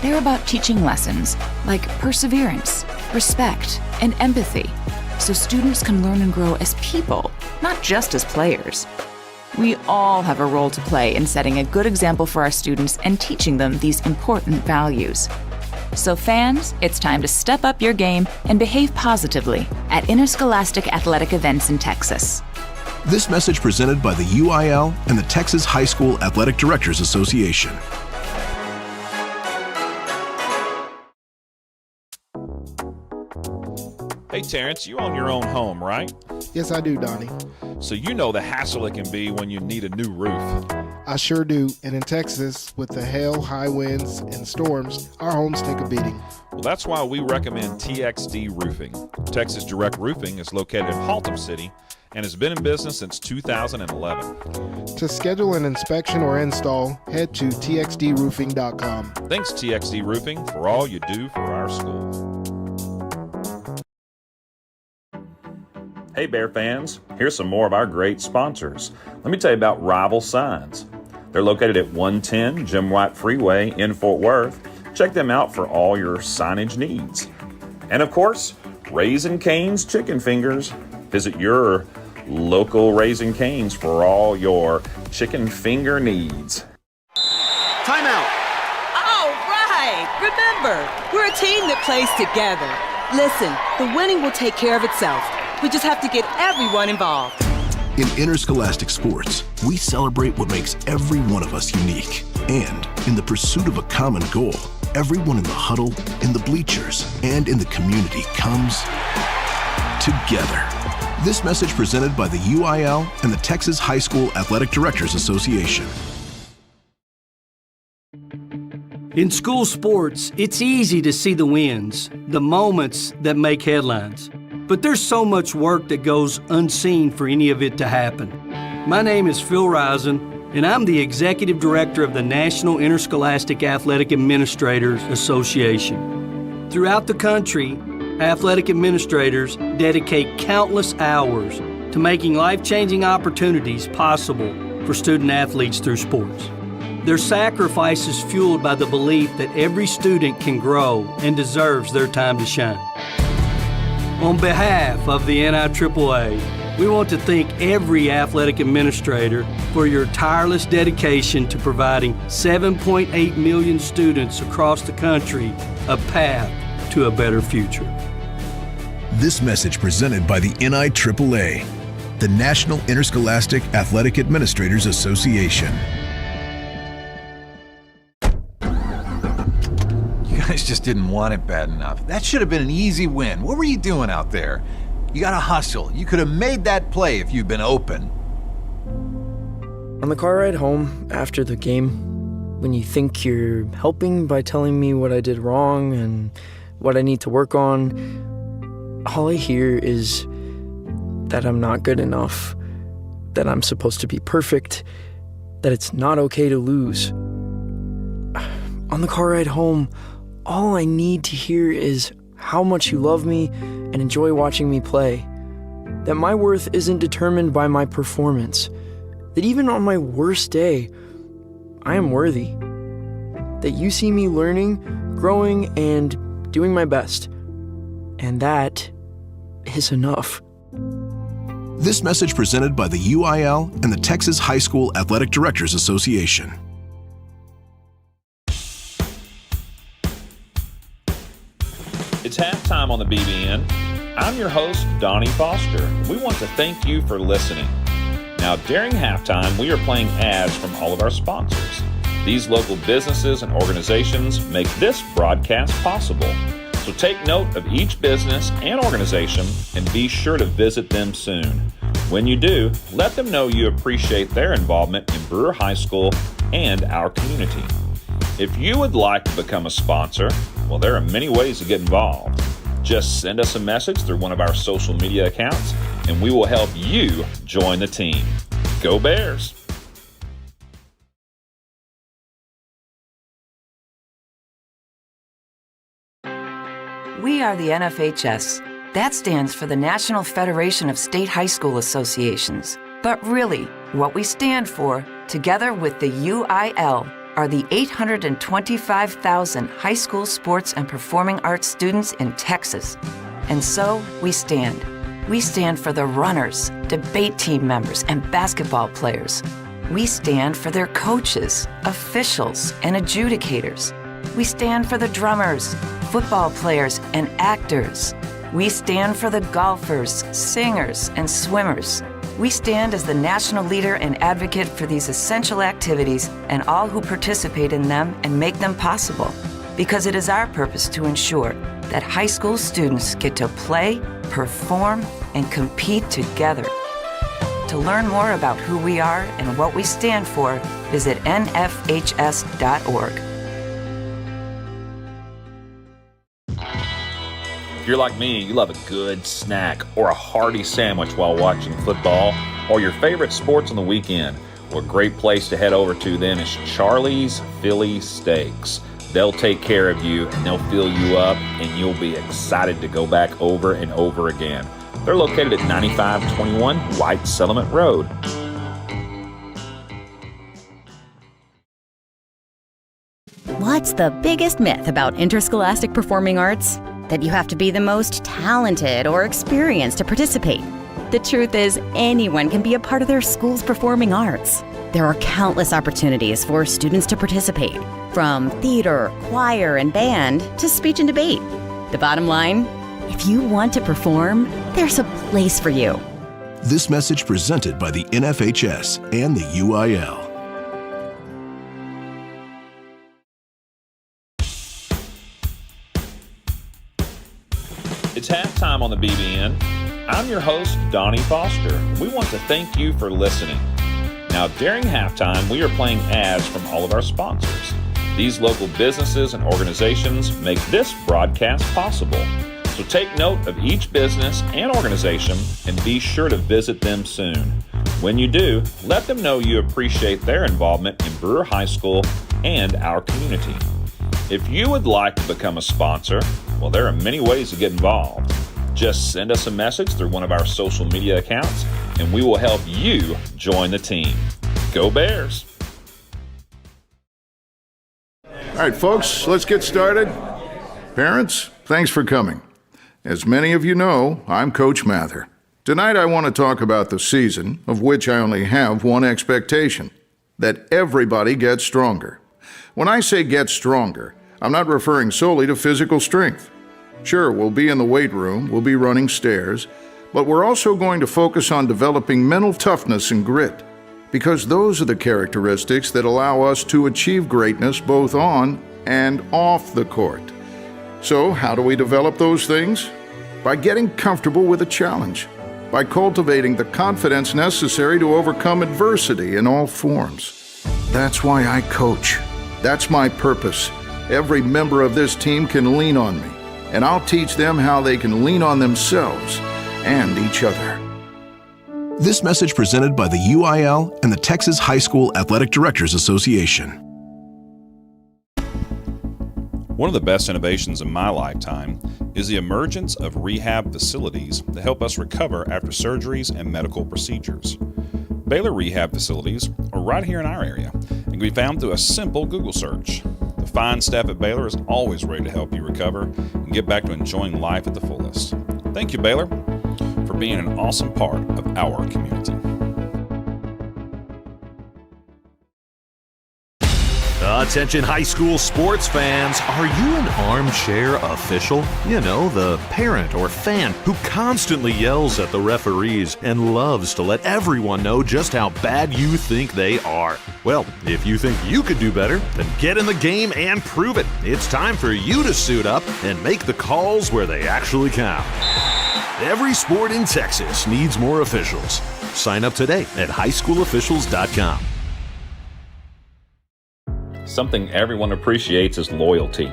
They're about teaching lessons like perseverance, respect, and empathy, so students can learn and grow as people, not just as players. We all have a role to play in setting a good example for our students and teaching them these important values. So fans, it's time to step up your game and behave positively at interscholastic athletic events in Texas. This message presented by the UIL and the Texas High School Athletic Directors Association. Hey, Terrence, you own your own home, right? Yes, I do, Donnie. So you know the hassle it can be when you need a new roof. I sure do. And in Texas, with the hail, high winds, and storms, our homes take a beating. Well, that's why we recommend TXD Roofing. Texas Direct Roofing is located in Haltom City and has been in business since 2011. To schedule an inspection or install, head to txdroofing.com. Thanks, TXD Roofing, for all you do for our school. Hey, Bear fans, here's some more of our great sponsors. Let me tell you about Rival Signs. They're located at 110 Jim White Freeway in Fort Worth. Check them out for all your signage needs. And of course, Raising Cane's Chicken Fingers. Visit your local Raising Cane's for all your chicken finger needs. Timeout. All right. Remember, we're a team that plays together. Listen, the winning will take care of itself. We just have to get everyone involved. In interscholastic sports, we celebrate what makes every one of us unique. And in the pursuit of a common goal, everyone in the huddle, in the bleachers, and in the community comes together. This message presented by the UIL and the Texas High School Athletic Directors Association. In school sports, it's easy to see the wins, the moments that make headlines. But there's so much work that goes unseen for any of it to happen. My name is Phil Risen, and I'm the Executive Director of the National Interscholastic Athletic Administrators Association. Throughout the country, athletic administrators dedicate countless hours to making life-changing opportunities possible for student athletes through sports. Their sacrifice is fueled by the belief that every student can grow and deserves their time to shine. On behalf of the NIAAA, we want to thank every athletic administrator for your tireless dedication to providing 7.8 million students across the country a path to a better future. This message presented by the NIAAA, the National Interscholastic Athletic Administrators Association. You guys just didn't want it bad enough. That should have been an easy win. What were you doing out there? You gotta hustle. You could have made that play if you'd been open. On the car ride home after the game, when you think you're helping by telling me what I did wrong and what I need to work on, all I hear is that I'm not good enough, that I'm supposed to be perfect, that it's not okay to lose. On the car ride home, all I need to hear is how much you love me and enjoy watching me play. That my worth isn't determined by my performance. That even on my worst day, I am worthy. That you see me learning, growing, and doing my best. And that is enough. This message presented by the UIL and the Texas High School Athletic Directors Association. It's halftime on the BBN. I'm your host, Donnie Foster. We want to thank you for listening. Now, during halftime, we are playing ads from all of our sponsors. These local businesses and organizations make this broadcast possible. So take note of each business and organization and be sure to visit them soon. When you do, let them know you appreciate their involvement in Brewer High School and our community. If you would like to become a sponsor, well, there are many ways to get involved. Just send us a message through one of our social media accounts, and we will help you join the team. Go Bears! We are the NFHS. That stands for the National Federation of State High School Associations. But really, what we stand for, together with the UIL, are the 825,000 high school sports and performing arts students in Texas. And so we stand. We stand for the runners, debate team members, and basketball players. We stand for their coaches, officials, and adjudicators. We stand for the drummers, football players, and actors. We stand for the golfers, singers, and swimmers. We stand as the national leader and advocate for these essential activities and all who participate in them and make them possible. Because it is our purpose to ensure that high school students get to play, perform, and compete together. To learn more about who we are and what we stand for, visit nfhs.org. If you're like me, you love a good snack or a hearty sandwich while watching football or your favorite sports on the weekend. Well, a great place to head over to then is Charlie's Philly Steaks. They'll take care of you and they'll fill you up and you'll be excited to go back over and over again. They're located at 9521 White Settlement Road. What's the biggest myth about interscholastic performing arts? That you have to be the most talented or experienced to participate. The truth is, anyone can be a part of their school's performing arts. There are countless opportunities for students to participate, from theater, choir, and band to speech and debate. The bottom line, if you want to perform, there's a place for you. This message presented by the NFHS and the UIL. It's halftime on the BBN. I'm your host, Donnie Foster. We want to thank you for listening. Now, during halftime, we are playing ads from all of our sponsors. These local businesses and organizations make this broadcast possible. So take note of each business and organization and be sure to visit them soon. When you do, let them know you appreciate their involvement in Brewer High School and our community. If you would like to become a sponsor, well, there are many ways to get involved. Just send us a message through one of our social media accounts, and we will help you join the team. Go Bears! All right, folks, let's get started. Parents, thanks for coming. As many of you know, I'm Coach Mather. Tonight I want to talk about the season, of which I only have one expectation, that everybody gets stronger. When I say get stronger, I'm not referring solely to physical strength. Sure, we'll be in the weight room, we'll be running stairs, but we're also going to focus on developing mental toughness and grit, because those are the characteristics that allow us to achieve greatness both on and off the court. So, how do we develop those things? By getting comfortable with a challenge, by cultivating the confidence necessary to overcome adversity in all forms. That's why I coach. That's my purpose. Every member of this team can lean on me, and I'll teach them how they can lean on themselves and each other. This message presented by the UIL and the Texas High School Athletic Directors Association. One of the best innovations in my lifetime is the emergence of rehab facilities that help us recover after surgeries and medical procedures. Baylor Rehab Facilities are right here in our area and can be found through a simple Google search. The fine staff at Baylor is always ready to help you recover and get back to enjoying life at the fullest. Thank you, Baylor, for being an awesome part of our community. Attention high school sports fans, are you an armchair official? You know, the parent or fan who constantly yells at the referees and loves to let everyone know just how bad you think they are. Well, if you think you could do better, then get in the game and prove it. It's time for you to suit up and make the calls where they actually count. Every sport in Texas needs more officials. Sign up today at highschoolofficials.com. Something everyone appreciates is loyalty.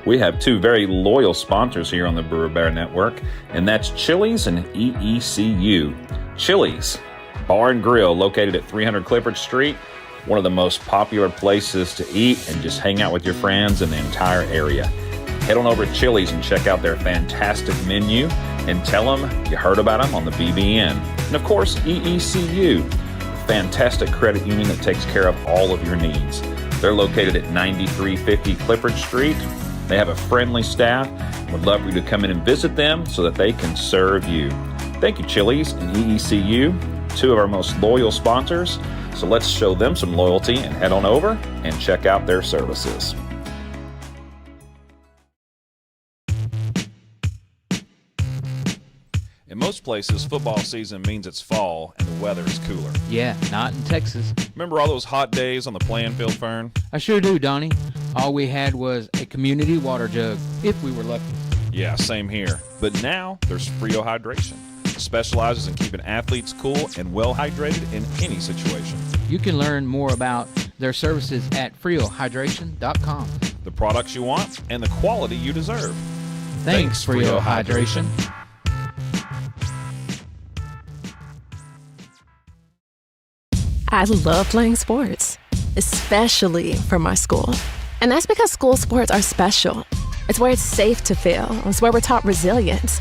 We have two very loyal sponsors here on the Brewer Bear Network, and that's Chili's and EECU. Chili's Bar and Grill, located at 300 Clifford Street, one of the most popular places to eat and just hang out with your friends in the entire area. Head on over to Chili's and check out their fantastic menu and tell them you heard about them on the BBN. And of course, EECU, a fantastic credit union that takes care of all of your needs. They're located at 9350 Clifford Street. They have a friendly staff and would love for you to come in and visit them so that they can serve you. Thank you, Chili's and EECU, two of our most loyal sponsors. So let's show them some loyalty and head on over and check out their services. places, football season means it's fall and the weather is cooler. Yeah, not in Texas. Remember all those hot days on the playing field, Fern? I sure do, Donnie. All we had was a community water jug, if we were lucky. Yeah, same here. But now there's Frio Hydration. It specializes in keeping athletes cool and well hydrated in any situation. You can learn more about their services at FrioHydration.com. The products you want and the quality you deserve. Thanks, Frio Hydration. I love playing sports, especially for my school. And that's because school sports are special. It's where it's safe to fail. It's where we're taught resilience,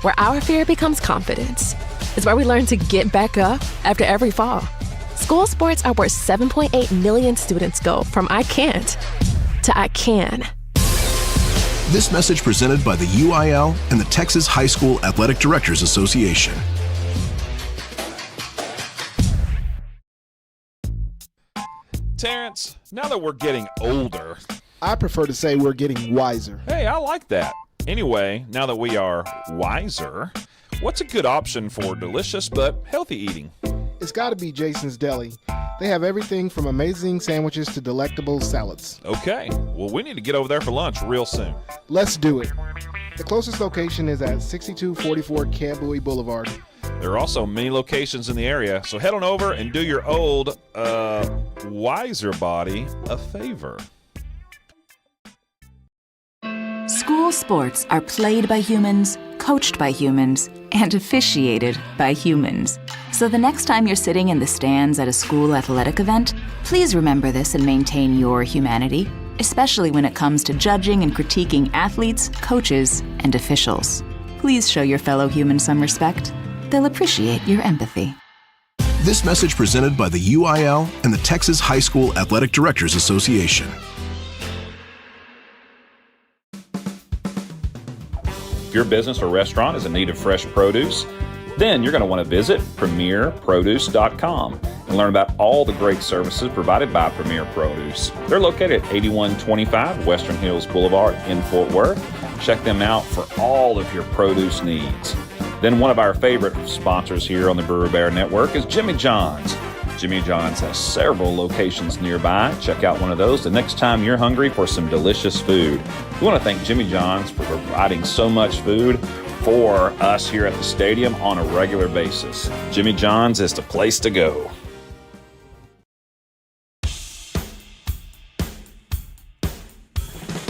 where our fear becomes confidence. It's where we learn to get back up after every fall. School sports are where 7.8 million students go from I can't to I can. This message presented by the UIL and the Texas High School Athletic Directors Association. Terrence, now that we're getting older, I prefer to say we're getting wiser. hey, I like that. Anyway, now that we are wiser, what's a good option for delicious but healthy eating? It's got to be Jason's Deli. They have everything from amazing sandwiches to delectable salads. Okay, well, we need to get over there for lunch real soon. Let's do it. The closest location is at 6244 Camp Bowie Boulevard. There are also many locations in the area, so head on over and do your old, wiser body a favor. School sports are played by humans, coached by humans, and officiated by humans. So the next time you're sitting in the stands at a school athletic event, please remember this and maintain your humanity, especially when it comes to judging and critiquing athletes, coaches, and officials. Please show your fellow humans some respect. They'll appreciate your empathy. This message presented by the UIL and the Texas High School Athletic Directors Association. If your business or restaurant is in need of fresh produce, then you're going to want to visit premierproduce.com and learn about all the great services provided by Premier Produce. They're located at 8125 Western Hills Boulevard in Fort Worth. Check them out for all of your produce needs. Then one of our favorite sponsors here on the Brewer Bear Network is Jimmy John's. Jimmy John's has several locations nearby. Check out one of those the next time you're hungry for some delicious food. We want to thank Jimmy John's for providing so much food for us here at the stadium on a regular basis. Jimmy John's is the place to go.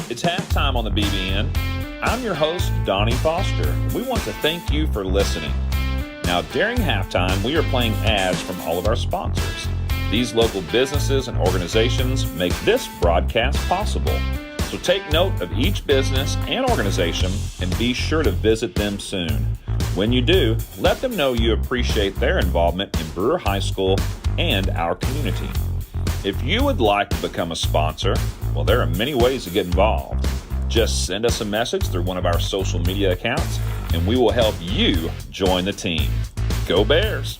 It's halftime on the BBN. I'm your host, Donnie Foster. We want to thank you for listening. Now, during halftime, we are playing ads from all of our sponsors. These local businesses and organizations make this broadcast possible. So take note of each business and organization and be sure to visit them soon. When you do, let them know you appreciate their involvement in Brewer High School and our community. If you would like to become a sponsor, well, there are many ways to get involved. Just send us a message through one of our social media accounts, and we will help you join the team. Go Bears!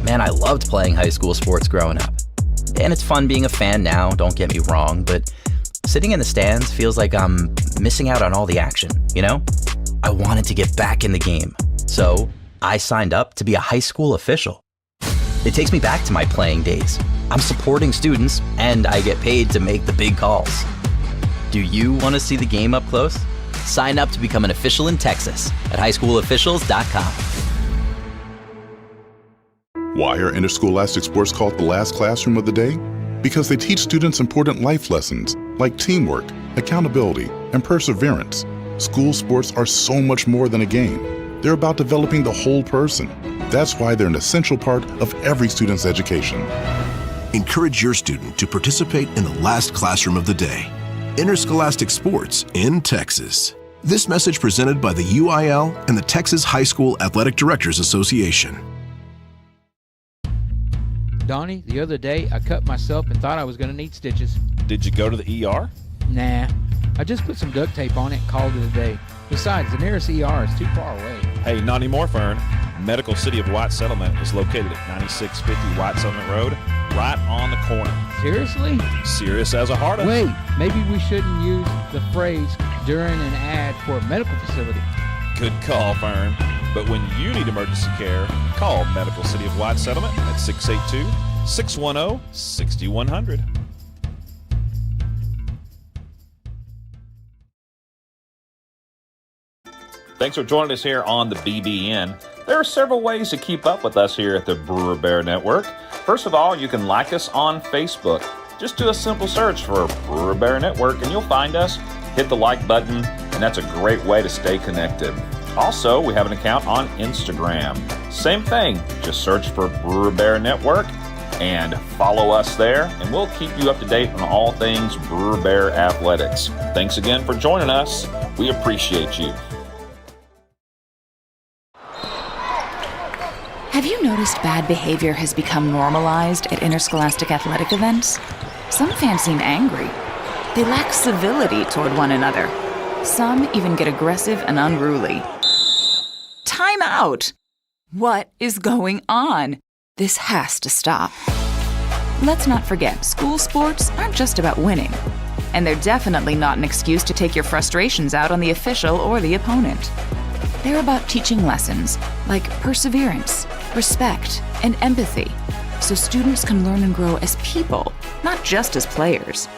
Man, I loved playing high school sports growing up. And it's fun being a fan now, don't get me wrong, but sitting in the stands feels like I'm missing out on all the action, you know? I wanted to get back in the game, so I signed up to be a high school official. It takes me back to my playing days. I'm supporting students, and I get paid to make the big calls. Do you want to see the game up close? Sign up to become an official in Texas at highschoolofficials.com. Why are interscholastic sports called the last classroom of the day? Because they teach students important life lessons like teamwork, accountability, and perseverance. School sports are so much more than a game. They're about developing the whole person. That's why they're an essential part of every student's education. Encourage your student to participate in the last classroom of the day. Interscholastic sports in Texas. This message presented by the UIL and the Texas High School Athletic Directors Association. Donnie, the other day I cut myself and thought I was going to need stitches. Did you go to the ER? Nah, I just put some duct tape on it and called it a day. Besides, the nearest ER is too far away. Hey, not anymore, Fern. Medical City of White Settlement is located at 9650 White Settlement Road, right on the corner. Seriously? Serious as a heart of. Wait, maybe we shouldn't use the phrase during an ad for a medical facility. Good call, Fern. But when you need emergency care, call Medical City of White Settlement at 682-610-6100. Thanks for joining us here on the BBN. There are several ways to keep up with us here at the Brewer Bear Network. First of all, you can like us on Facebook. Just do a simple search for Brewer Bear Network and you'll find us. Hit the like button, and that's a great way to stay connected. Also, we have an account on Instagram. Same thing, just search for Brewer Bear Network and follow us there, and we'll keep you up to date on all things Brewer Bear athletics. Thanks again for joining us. We appreciate you. Have you noticed bad behavior has become normalized at interscholastic athletic events? Some fans seem angry. They lack civility toward one another. Some even get aggressive and unruly. Time out! What is going on? This has to stop. Let's not forget, school sports aren't just about winning. And they're definitely not an excuse to take your frustrations out on the official or the opponent. They're about teaching lessons like perseverance, respect, and empathy, so students can learn and grow as people, not just as players.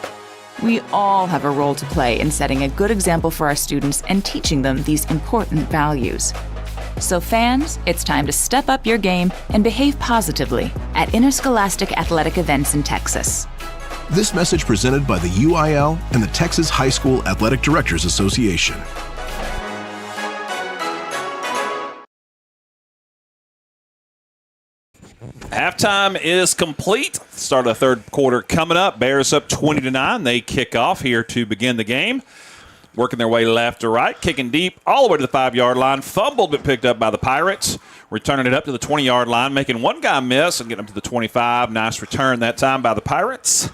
We all have a role to play in setting a good example for our students and teaching them these important values. So fans, it's time to step up your game and behave positively at interscholastic athletic events in Texas. This message presented by the UIL and the Texas High School Athletic Directors Association. Halftime is complete. Start of the third quarter coming up. Bears up 20-9. They kick off here to begin the game. Working their way left to right, kicking deep all the way to the 5-yard line. Fumbled but picked up by the Pirates. Returning it up to the 20-yard line, making one guy miss and getting up to the 25. Nice return that time by the Pirates.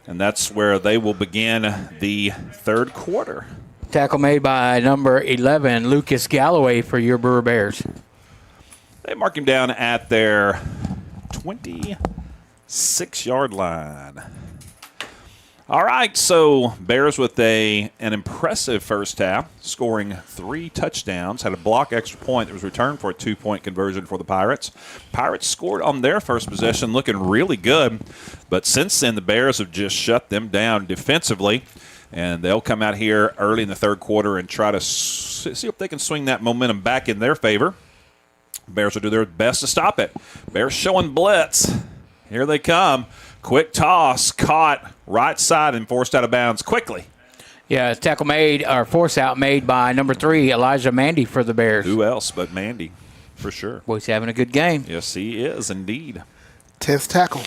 And that's where they will begin the third quarter. Tackle made by number 11, Lucas Galloway, for your Brewer Bears. They mark him down at their 26-yard line. All right, so Bears with an impressive first half, scoring 3 touchdowns, had a block extra point that was returned for a 2-point conversion for the Pirates. Pirates scored on their first possession, looking really good, but since then the Bears have just shut them down defensively, and they'll come out here early in the third quarter and try to see if they can swing that momentum back in their favor. Bears will do their best to stop it. Bears showing blitz. Here they come. Quick toss, caught right side and forced out of bounds quickly. Yeah, tackle made, or force out made by number 3, Elijah Mandy for the Bears. Who else but Mandy, for sure. Boy, he's having a good game. Yes, he is indeed. 10th tackle.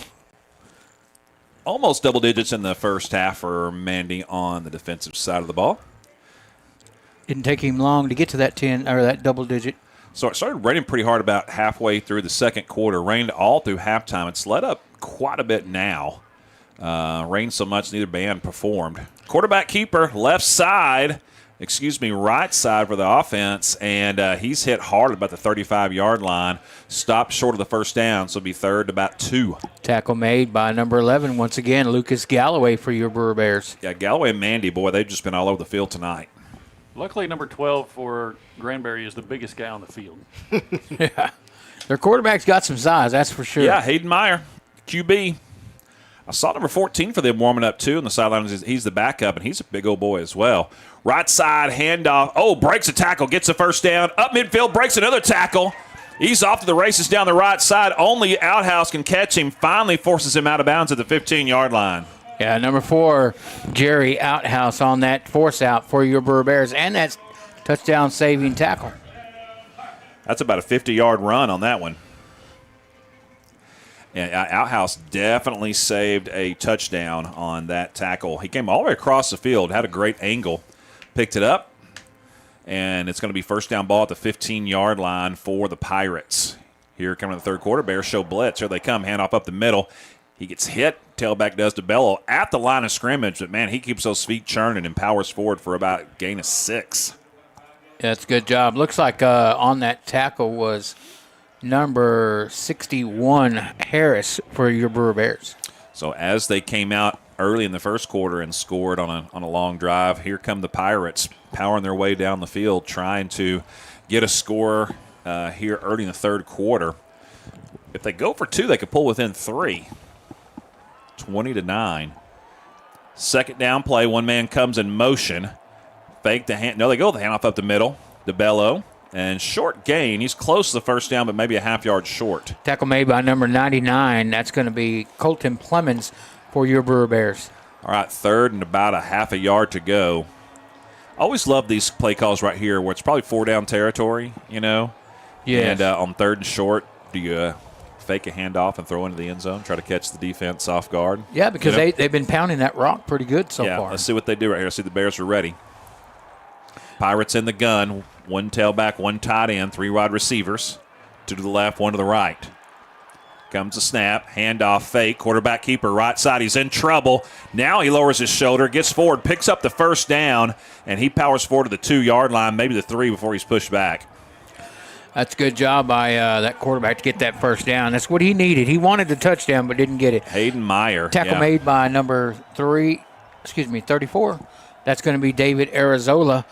Almost double digits in the first half for Mandy on the defensive side of the ball. Didn't take him long to get to that 10 or that double digit. So it started raining pretty hard about halfway through the second quarter. Rained all through halftime. It's let up quite a bit now. Rained so much neither band performed. Quarterback keeper, right side for the offense, and he's hit hard at about the 35-yard line. Stopped short of the first down, so it'll be third to about 2. Tackle made by number 11, once again, Lucas Galloway for your Brewer Bears. Yeah, Galloway and Mandy, boy, they've just been all over the field tonight. Luckily, number 12 for Granbury is the biggest guy on the field. Yeah. Their quarterback's got some size, that's for sure. Yeah, Hayden Meyer, QB. I saw number 14 for them warming up, too, in the sidelines. He's the backup, and he's a big old boy as well. Right side, handoff. Oh, breaks a tackle, gets a first down. Up midfield, breaks another tackle. He's off to the races down the right side. Only Outhouse can catch him. Finally forces him out of bounds at the 15-yard line. Yeah, number 4, Jerry Outhouse on that force out for your Brewer Bears, and that's touchdown-saving tackle. That's about a 50-yard run on that one. And Outhouse definitely saved a touchdown on that tackle. He came all the way across the field, had a great angle, picked it up, and it's going to be first down ball at the 15-yard line for the Pirates. Here coming in the third quarter, Bears show blitz. Here they come, handoff up the middle. He gets hit, tailback does to Bello at the line of scrimmage, but, man, he keeps those feet churning and powers forward for about a gain of 6. Yeah, that's a good job. Looks like on that tackle was number 61, Harris, for your Brewer Bears. So as they came out early in the first quarter and scored on a long drive, here come the Pirates powering their way down the field, trying to get a score here early in the third quarter. If they go for 2, they could pull within 3. 20-9. Second down play, one man comes in motion. Fake the hand. No, they go the handoff up the middle. DeBello. And short gain. He's close to the first down, but maybe a half yard short. Tackle made by number 99. That's going to be Colton Clemens for your Brewer Bears. All right, third and about a half a yard to go. I always love these play calls right here where it's probably 4-down territory, you know. Yes. And on third and short, do you fake a handoff and throw into the end zone, try to catch the defense off guard? Yeah, because they've been pounding that rock pretty good so far. Let's see what they do right here. Let's see the Bears are ready. Pirates in the gun. One tailback, one tight end, 3 wide receivers. 2 to the left, 1 to the right. Comes a snap, handoff, fake, quarterback keeper, right side. He's in trouble. Now he lowers his shoulder, gets forward, picks up the first down, and he powers forward to the 2-yard line, maybe the 3 before he's pushed back. That's a good job by that quarterback to get that first down. That's what he needed. He wanted the touchdown but didn't get it. Hayden Meyer. Tackle made by number 34. That's going to be David Arizola.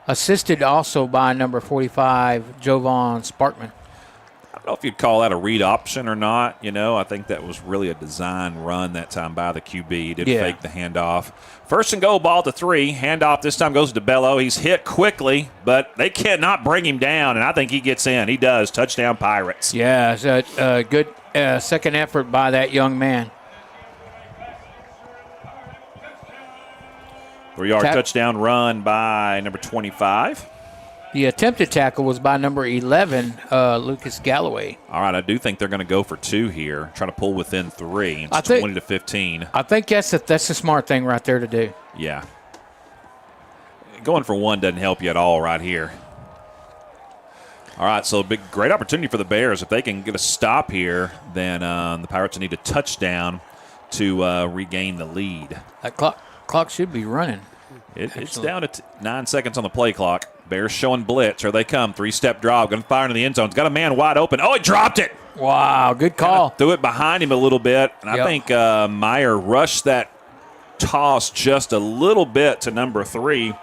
Assisted also by number 45, Jovan Sparkman. I don't know if you'd call that a read option or not. You know, I think that was really a design run that time by the QB. He did fake the handoff. First and goal, ball to 3. Handoff this time goes to Bello. He's hit quickly, but they cannot bring him down, and I think he gets in. He does. Touchdown Pirates. Yeah, it's a good second effort by that young man. 3-yard touchdown run by number 25. The attempted tackle was by number 11, Lucas Galloway. All right, I do think they're going to go for 2 here, trying to pull within 3. It's 20-15. I think that's a smart thing right there to do. Yeah. Going for 1 doesn't help you at all right here. All right, so great opportunity for the Bears. If they can get a stop here, then the Pirates need a touchdown to regain the lead. That clock should be running. It's down to 9 seconds on the play clock. Bears showing blitz. Here they come. 3-step drop. Going to fire into the end zone. He's got a man wide open. Oh, he dropped it. Wow, good call. Threw it behind him a little bit. And I think Meyer rushed that toss just a little bit to number 3.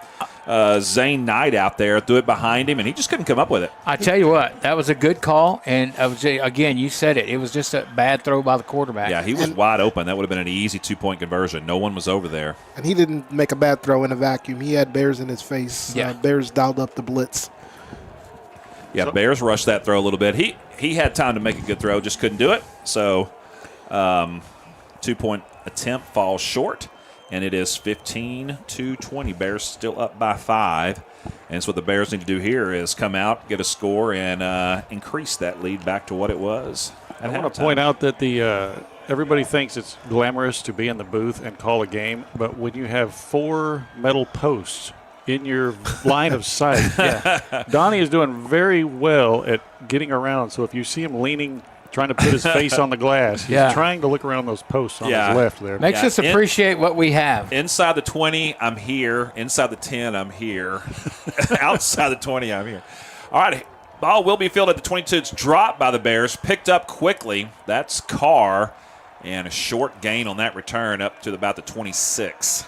Zane Knight out there threw it behind him, and he just couldn't come up with it. I tell you what, that was a good call, and again, you said it. It was just a bad throw by the quarterback. Yeah, he was wide open. That would have been an easy 2-point conversion. No one was over there. And he didn't make a bad throw in a vacuum. He had Bears in his face. Yeah. Bears dialed up the blitz. Yeah, Bears rushed that throw a little bit. He had time to make a good throw, just couldn't do it. So 2-point attempt falls short. And it is 15-20. Bears still up by 5. And so what the Bears need to do here is come out, get a score, and increase that lead back to what it was. I want to point out that everybody thinks it's glamorous to be in the booth and call a game, but when you have 4 metal posts in your line of sight, Donnie is doing very well at getting around. So if you see him leaning, trying to put his face on the glass. He's trying to look around those posts on his left there. Makes us appreciate what we have. Inside the 20, I'm here. Inside the 10, I'm here. Outside the 20, I'm here. All right, ball will be fielded at the 22. It's dropped by the Bears, picked up quickly. That's Carr, and a short gain on that return up to about the 26.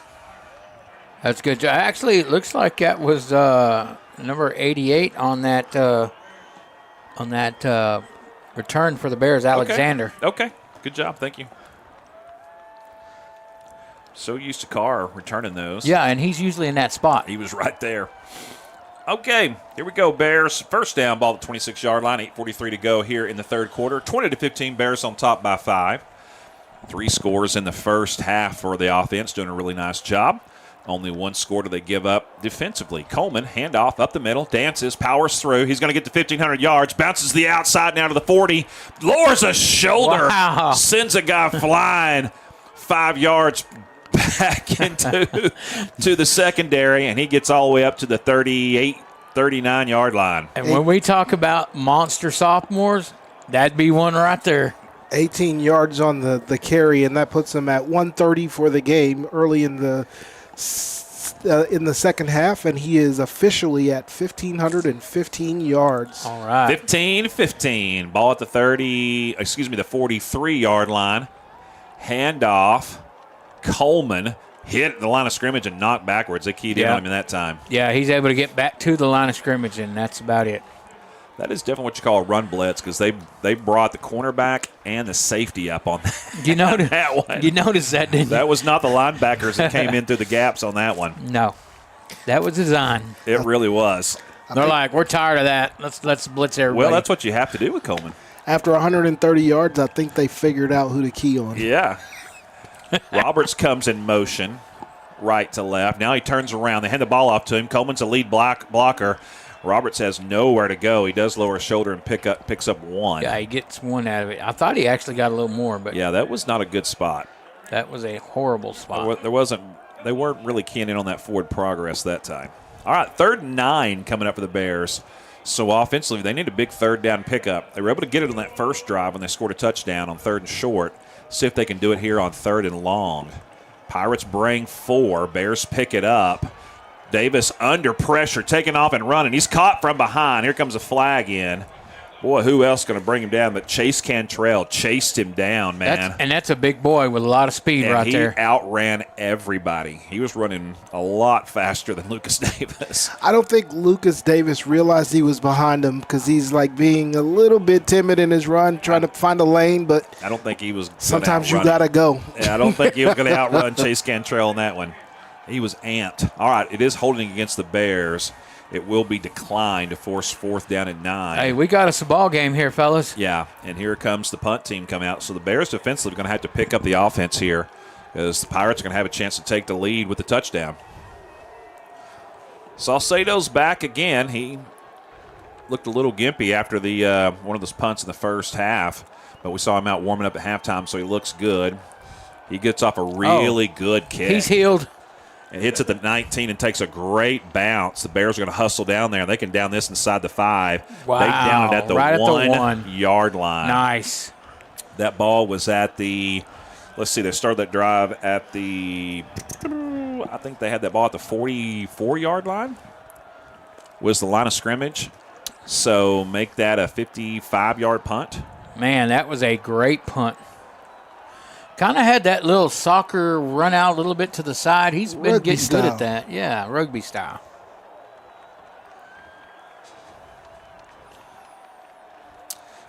That's good. Actually, it looks like that was number 88 on that return for the Bears, Alexander. Okay. Good job. Thank you. So used to Carr returning those. Yeah, and he's usually in that spot. He was right there. Okay, here we go, Bears. First down, ball at the 26-yard line, 8:43 to go here in the third quarter. 20-15, Bears on top by 5. 3 scores in the first half for the offense, doing a really nice job. Only 1 score do they give up defensively. Coleman, handoff up the middle, dances, powers through. He's going to get to 1,500 yards, bounces the outside now to the 40, lowers a shoulder, sends a guy flying 5 yards back into the secondary, and he gets all the way up to the 38, 39-yard line. And when we talk about monster sophomores, that'd be one right there. 18 yards on the carry, and that puts him at 130 for the game early in the second half, and he is officially at 1,515 yards. All right. 15-15. Ball at the 43-yard line. Handoff. Coleman hit the line of scrimmage and knocked backwards. They keyed in on him in that time. Yeah, he's able to get back to the line of scrimmage, and that's about it. That is definitely what you call a run blitz because they brought the cornerback and the safety up on that. You notice that one. You noticed that, didn't you? That was not the linebackers that came in through the gaps on that one. No, that was design. It really was. They're like, we're tired of that. Let's blitz everybody. Well, that's what you have to do with Coleman. After 130 yards, I think they figured out who to key on. Yeah. Roberts comes in motion, right to left. Now he turns around. They hand the ball off to him. Coleman's a lead blocker. Roberts has nowhere to go. He does lower his shoulder and picks up one. Yeah, he gets one out of it. I thought he actually got a little more, but yeah, that was not a good spot. That was a horrible spot. They weren't really keying in on that forward progress that time. All right, 3rd and 9 coming up for the Bears. So offensively, they need a big 3rd down pickup. They were able to get it on that first drive when they scored a touchdown on 3rd and short. See if they can do it here on 3rd and long. Pirates bring 4. Bears pick it up. Davis under pressure, taking off and running. He's caught from behind. Here comes a flag in. Boy, who else going to bring him down? But Chase Cantrell chased him down, man. That's a big boy with a lot of speed right there. He outran everybody. He was running a lot faster than Lucas Davis. I don't think Lucas Davis realized he was behind him because he's like being a little bit timid in his run, trying to find a lane, but I don't think he was. Sometimes you got to go. Yeah, I don't think he was going to outrun Chase Cantrell on that one. He was amped. All right, it is holding against the Bears. It will be declined to force 4th down and 9. Hey, we got us a ball game here, fellas. Yeah, and here comes the punt team come out. So the Bears defensively are going to have to pick up the offense here because the Pirates are going to have a chance to take the lead with the touchdown. Salcedo's back again. He looked a little gimpy after the one of those punts in the first half, but we saw him out warming up at halftime, so he looks good. He gets off a really good kick. He's healed. And hits at the 19 and takes a great bounce. The Bears are going to hustle down there. They can down this inside the 5. Wow. They down it at the right 1 yard line. Nice. That ball was at the, let's see, they started that drive at the, I think they had that ball at the 44-yard line was the line of scrimmage. So make that a 55-yard punt. Man, that was a great punt. Kind of had that little soccer run out a little bit to the side. He's been Rugby getting style. good at that. Yeah, rugby style.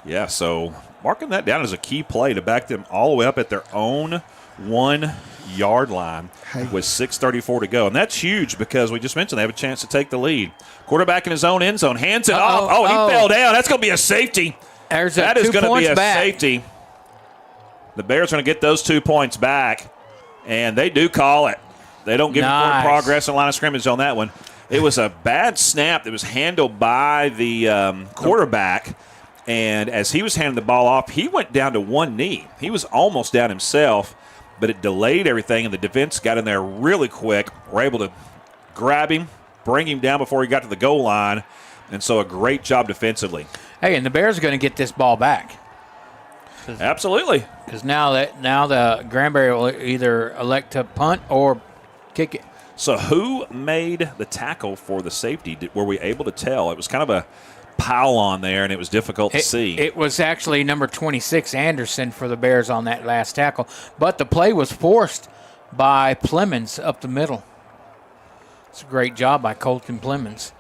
Yeah, so marking that down as a key play to back them all the way up at their own 1 yard line with 6:34 to go. And that's huge because we just mentioned they have a chance to take the lead. Quarterback in his own end zone, hands it off. Oh, he fell down. That's going to be a safety. That is going to be a back. safety. The Bears are going to get those 2 points back, and they do call it. They don't give forward progress on line of scrimmage on that one. It was a bad snap that was handled by the quarterback, and as he was handing the ball off, he went down to one knee. He was almost down himself, but it delayed everything, and the defense got in there really quick, were able to grab him, bring him down before he got to the goal line, and so a great job defensively. Hey, and the Bears are going to get this ball back. Absolutely. Because now the Granbury will either elect to punt or kick it. So who made the tackle for the safety? Were we able to tell? It was kind of a pile on there, and it was difficult to see. It was actually number 26, Anderson, for the Bears on that last tackle. But the play was forced by Plemons up the middle. It's a great job by Colton Plemons.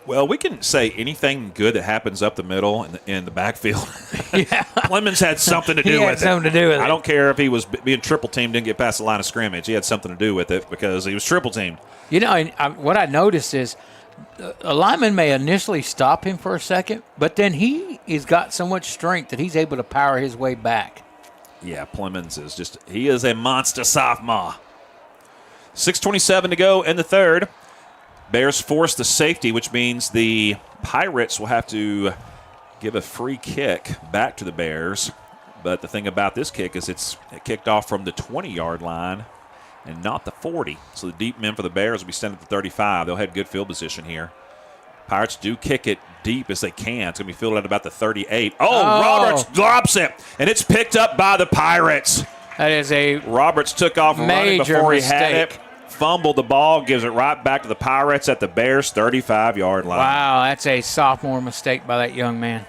Well, we can say anything good that happens up the middle in the backfield. Yeah. Clemens had something to do with it. I don't care if he was being triple teamed, didn't get past the line of scrimmage. He had something to do with it because he was triple teamed. You know, what I noticed is a lineman may initially stop him for a second, but then he's got so much strength that he's able to power his way back. Yeah, Plemons he is a monster sophomore. 6:27 to go in the third. Bears force the safety, which means the Pirates will have to give a free kick back to the Bears. But the thing about this kick is it kicked off from the 20-yard line and not the 40. So the deep men for the Bears will be sent at the 35. They'll have good field position here. Pirates do kick it deep as they can. It's going to be fielded at about the 38. Oh, Roberts drops it, and it's picked up by the Pirates. That is a Roberts took off running before he had it. Fumbled the ball, gives it right back to the Pirates at the Bears' 35-yard line. Wow, that's a sophomore mistake by that young man.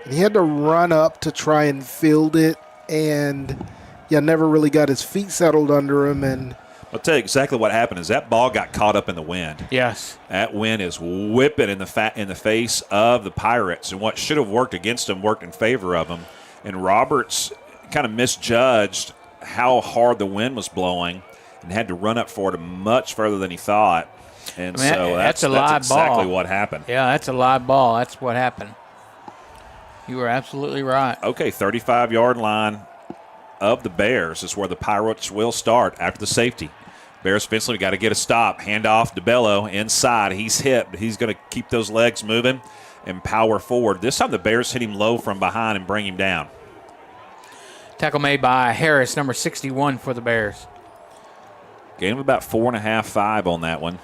He had to run up to try and field it, and never really got his feet settled under him. And I'll tell you exactly what happened is that ball got caught up in the wind. Yes. That wind is whipping in the face of the Pirates, and what should have worked against them worked in favor of them. And Roberts kind of misjudged how hard the wind was blowing and had to run up for it much further than he thought. And so that's a live exactly ball. what happened. Yeah, that's a live ball. That's what happened. You were absolutely right. Okay, 35-yard line of the Bears is where the Pirates will start after the safety. Bears eventually got to get a stop. Handoff to Bello inside. He's hit, but he's going to keep those legs moving and power forward. This time the Bears hit him low from behind and bring him down. Tackle made by Harris, number 61 for the Bears. Gain of about 4.5, 5 on that one.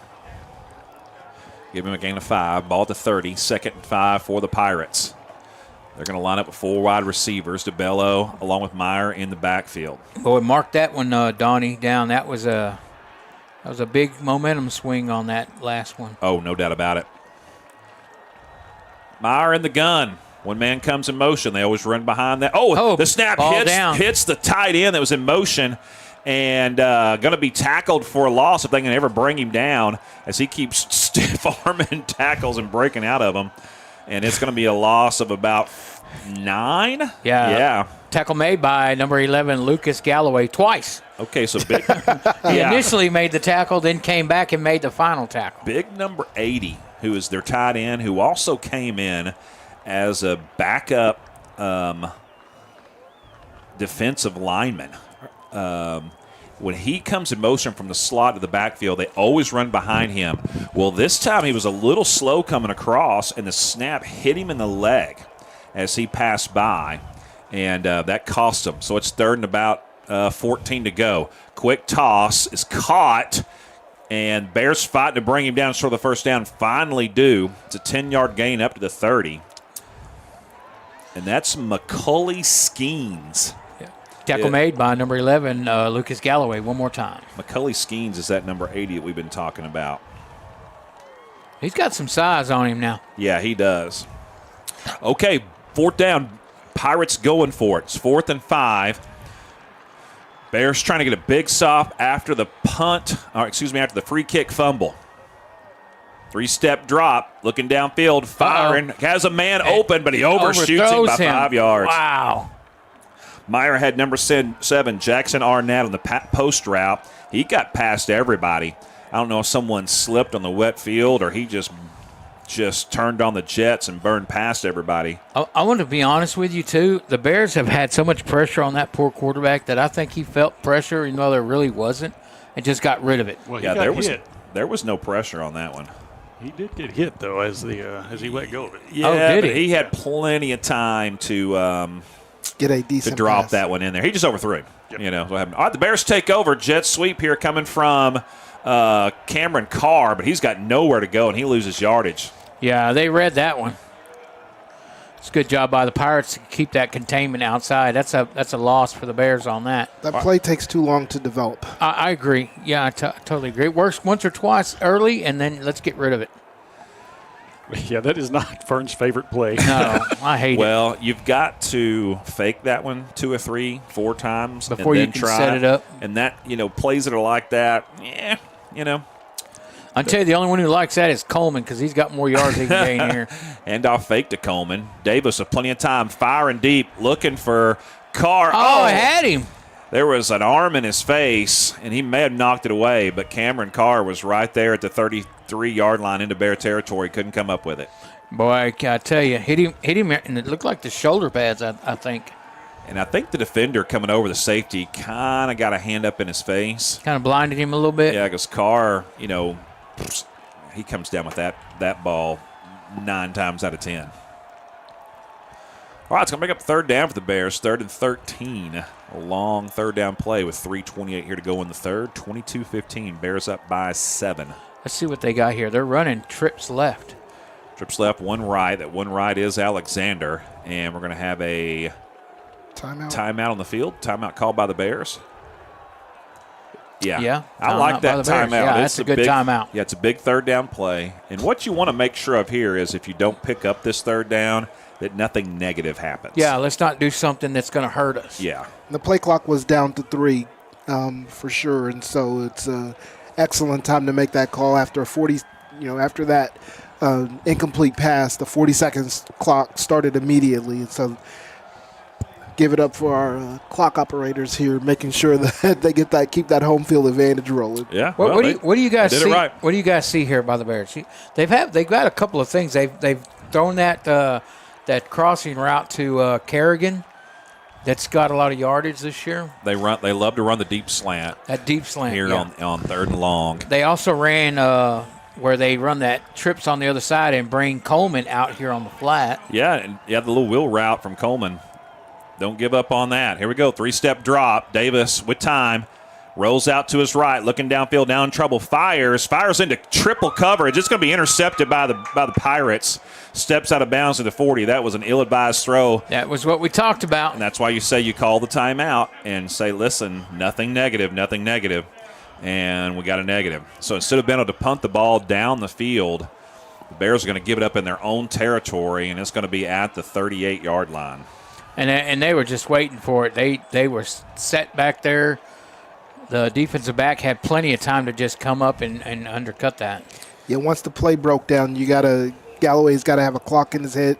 Give him a gain of 5. Ball to 30. 2nd and 5 for the Pirates. They're going to line up with 4 wide receivers. DeBello along with Meyer in the backfield. Boy, mark that one, Donnie, down. That was a big momentum swing on that last one. Oh, no doubt about it. Meyer in the gun. When man comes in motion, they always run behind that. Oh, the snap hits the tight end that was in motion and going to be tackled for a loss if they can ever bring him down as he keeps stiff-arming tackles and breaking out of them. And it's going to be a loss of about 9? Yeah. Tackle made by number 11, Lucas Galloway, twice. Okay, so big. He initially made the tackle, then came back and made the final tackle. Big number 80, who is their tight end, who also came in as a backup defensive lineman. When he comes in motion from the slot to the backfield, they always run behind him. Well, this time he was a little slow coming across, and the snap hit him in the leg as he passed by, and that cost him. So it's 3rd and about 14 to go. Quick toss is caught, and Bears fighting to bring him down for the first down. Finally do. It's a 10-yard gain up to the 30. And that's Macaulay Skeens. Tackle made by number 11, Lucas Galloway, one more time. Macaulay Skeens is that number 80 that we've been talking about. He's got some size on him now. Yeah, he does. Okay, 4th down. Pirates going for it. It's 4th and 5. Bears trying to get a big stop after the after the free kick fumble. 3-step drop, looking downfield, firing. Has a man open, but he overshoots him by 5 yards. Wow. Meyer had number 7, Jackson Arnett, on the post route. He got past everybody. I don't know if someone slipped on the wet field or he just turned on the jets and burned past everybody. I want to be honest with you, too. The Bears have had so much pressure on that poor quarterback that I think he felt pressure, even though there really wasn't, and just got rid of it. Well, yeah, there was no pressure on that one. He did get hit, though, as he let go of it. Yeah, did he had plenty of time to get a decent to drop pass. That one in there. He just overthrew him. Yep. You know what happened. All right, the Bears take over. Jet sweep here coming from Cameron Carr, but he's got nowhere to go, and he loses yardage. Yeah, they read that one. It's a good job by the Pirates to keep that containment outside. That's a loss for the Bears on that. That play takes too long to develop. I agree. Yeah, I totally agree. It works once or twice early, and then let's get rid of it. Yeah, that is not Fern's favorite play. No, I hate it. Well, you've got to fake that one 2 or 3, 4 times before and you then can try set it up. And that, plays that are like that, I'll tell you, the only one who likes that is Coleman because he's got more yards he can gain here. Handoff fake to Coleman. Davis with plenty of time, firing deep, looking for Carr. Oh, I had him. There was an arm in his face, and he may have knocked it away, but Cameron Carr was right there at the 33-yard line into Bear territory. Couldn't come up with it. Boy, I tell you, hit him, and it looked like the shoulder pads, I think. And I think the defender coming over the safety kind of got a hand up in his face. Kind of blinded him a little bit. Yeah, because Carr, he comes down with that ball 9 times out of 10. All right, it's going to make up 3rd down for the Bears, 3rd and 13. A long 3rd down play with 3:28 here to go in the 3rd. 22-15, Bears up by 7. Let's see what they got here. They're running trips left. Trips left, one right. That one right is Alexander. And we're going to have a timeout on the field. Timeout called by the Bears. Yeah. I like that timeout. Yeah, that's a good timeout. Yeah, it's a big 3rd down play. And what you want to make sure of here is if you don't pick up this 3rd down, that nothing negative happens. Yeah, let's not do something that's going to hurt us. Yeah. The play clock was down to 3 for sure. And so it's an excellent time to make that call after after that incomplete pass. The 40 seconds clock started immediately, and so give it up for our clock operators here, making sure that they keep that home field advantage rolling. Yeah. What do you guys see? Right. What do you guys see here by the Bears? They've got a couple of things. They've thrown that crossing route to Kerrigan. That's got a lot of yardage this year. They love to run the deep slant. That deep slant here on 3rd and long. They also ran where they run that trips on the other side and bring Coleman out here on the flat. Yeah, and the little wheel route from Coleman. Don't give up on that. Here we go. 3-step drop. Davis with time. Rolls out to his right, looking downfield, now in trouble. Fires into triple coverage. It's going to be intercepted by the Pirates. Steps out of bounds to the 40. That was an ill-advised throw. That was what we talked about. And that's why you say you call the timeout and say, listen, nothing negative. And we got a negative. So instead of being able to punt the ball down the field, the Bears are going to give it up in their own territory, and it's going to be at the 38-yard line. And they were just waiting for it. They were set back there. The defensive back had plenty of time to just come up and undercut that. Yeah, once the play broke down, Galloway's got to have a clock in his head,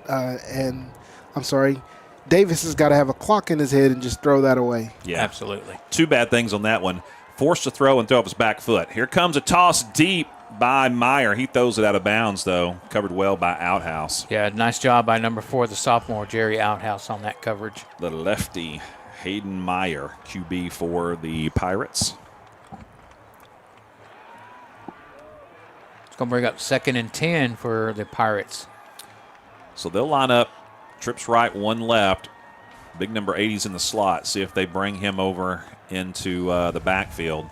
Davis has got to have a clock in his head and just throw that away. Yeah, absolutely. Two bad things on that one. Forced to throw and throw up his back foot. Here comes a toss deep by Meyer. He throws it out of bounds, though. Covered well by Outhouse. Yeah, nice job by number 4, the sophomore, Jerry Outhouse, on that coverage. The lefty, Hayden Meyer, QB for the Pirates. It's going to bring up 2nd and 10 for the Pirates. So they'll line up. Trips right, 1 left. Big number 80's in the slot. See if they bring him over into the backfield.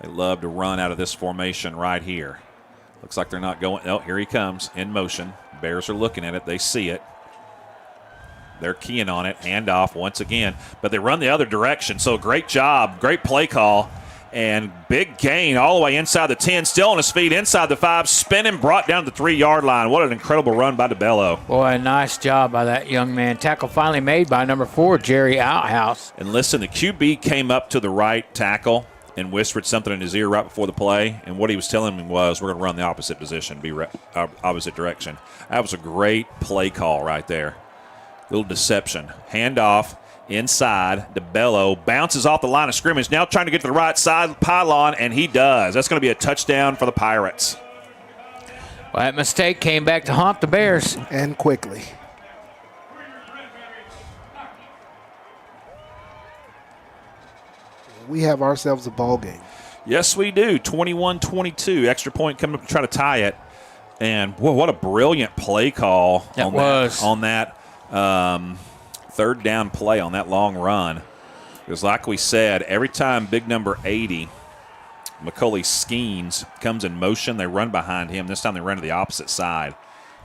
They love to run out of this formation right here. Looks like they're not going. Oh, here he comes in motion. Bears are looking at it. They see it. They're keying on it. Handoff once again. But they run the other direction. So great job. Great play call. And big gain all the way inside the 10. Still on his feet inside the 5. Spinning, brought down to the 3-yard line. What an incredible run by DeBello. Boy, nice job by that young man. Tackle finally made by number 4, Jerry Outhouse. And listen, the QB came up to the right tackle and whispered something in his ear right before the play. And what he was telling him was, we're going to run the opposite position, opposite direction. That was a great play call right there. Little deception. Handoff inside. DeBello bounces off the line of scrimmage. Now trying to get to the right side pylon, and he does. That's going to be a touchdown for the Pirates. Well, that mistake came back to haunt the Bears. And quickly. We have ourselves a ball game. Yes, we do. 21-22. Extra point coming up to try to tie it. And, boy, what a brilliant play call on that 3rd down play on that long run. Because like we said, every time big number 80, Macaulay Skeens, comes in motion, they run behind him. This time they run to the opposite side.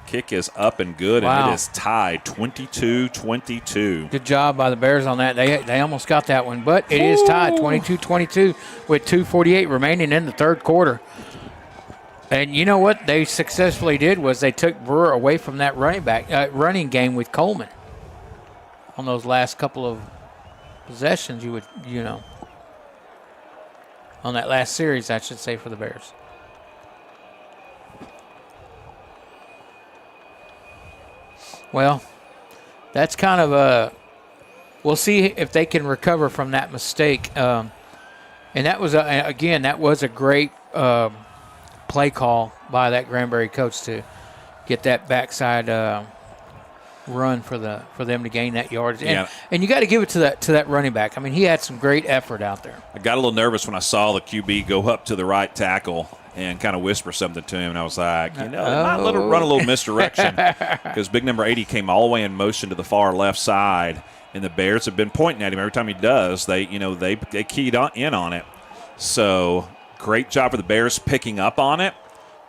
Kick is up and good, and it is tied 22-22. Good job by the Bears on that. They almost got that one, but it is tied 22-22 with 2:48 remaining in the 3rd quarter. And you know what they successfully did was they took Brewer away from that running game with Coleman. On those last couple of possessions, on that last series, I should say, for the Bears. Well, that's kind of we'll see if they can recover from that mistake. And that was, that was a great play call by that Granbury coach to get that backside run for them to gain that yardage. And you got to give it to that running back. I mean, he had some great effort out there. I got a little nervous when I saw the QB go up to the right tackle and kind of whisper something to him, and I was like, might run a little misdirection, because big number 80 came all the way in motion to the far left side, and the Bears have been pointing at him every time he does. They keyed in on it. So great job for the Bears picking up on it.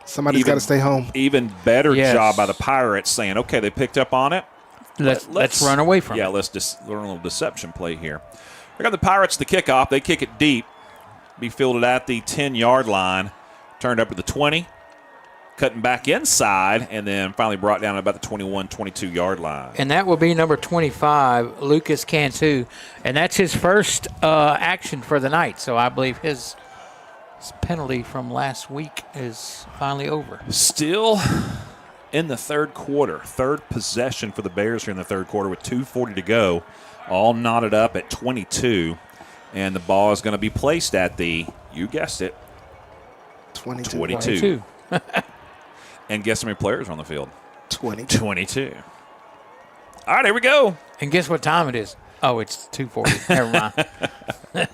Somebody's got to stay home. Even better job by the Pirates saying, okay, they picked up on it. Let's run away from it. Yeah, let's just learn a little deception play here. We got the Pirates the kickoff. They kick it deep. Be fielded at the 10-yard line. Turned up to the 20. cutting back inside, and then finally brought down at about the 21, 22-yard line. And that will be number 25, Lucas Cantu. And that's his first action for the night. So I believe his penalty from last week is finally over. Still in the third quarter. Third possession for the Bears here in the third quarter with 2:40 to go. All knotted up at 22. And the ball is going to be placed at you guessed it, 22. And guess how many players are on the field? 22. All right, here we go. And guess what time it is? Oh, it's 2:40. Never mind.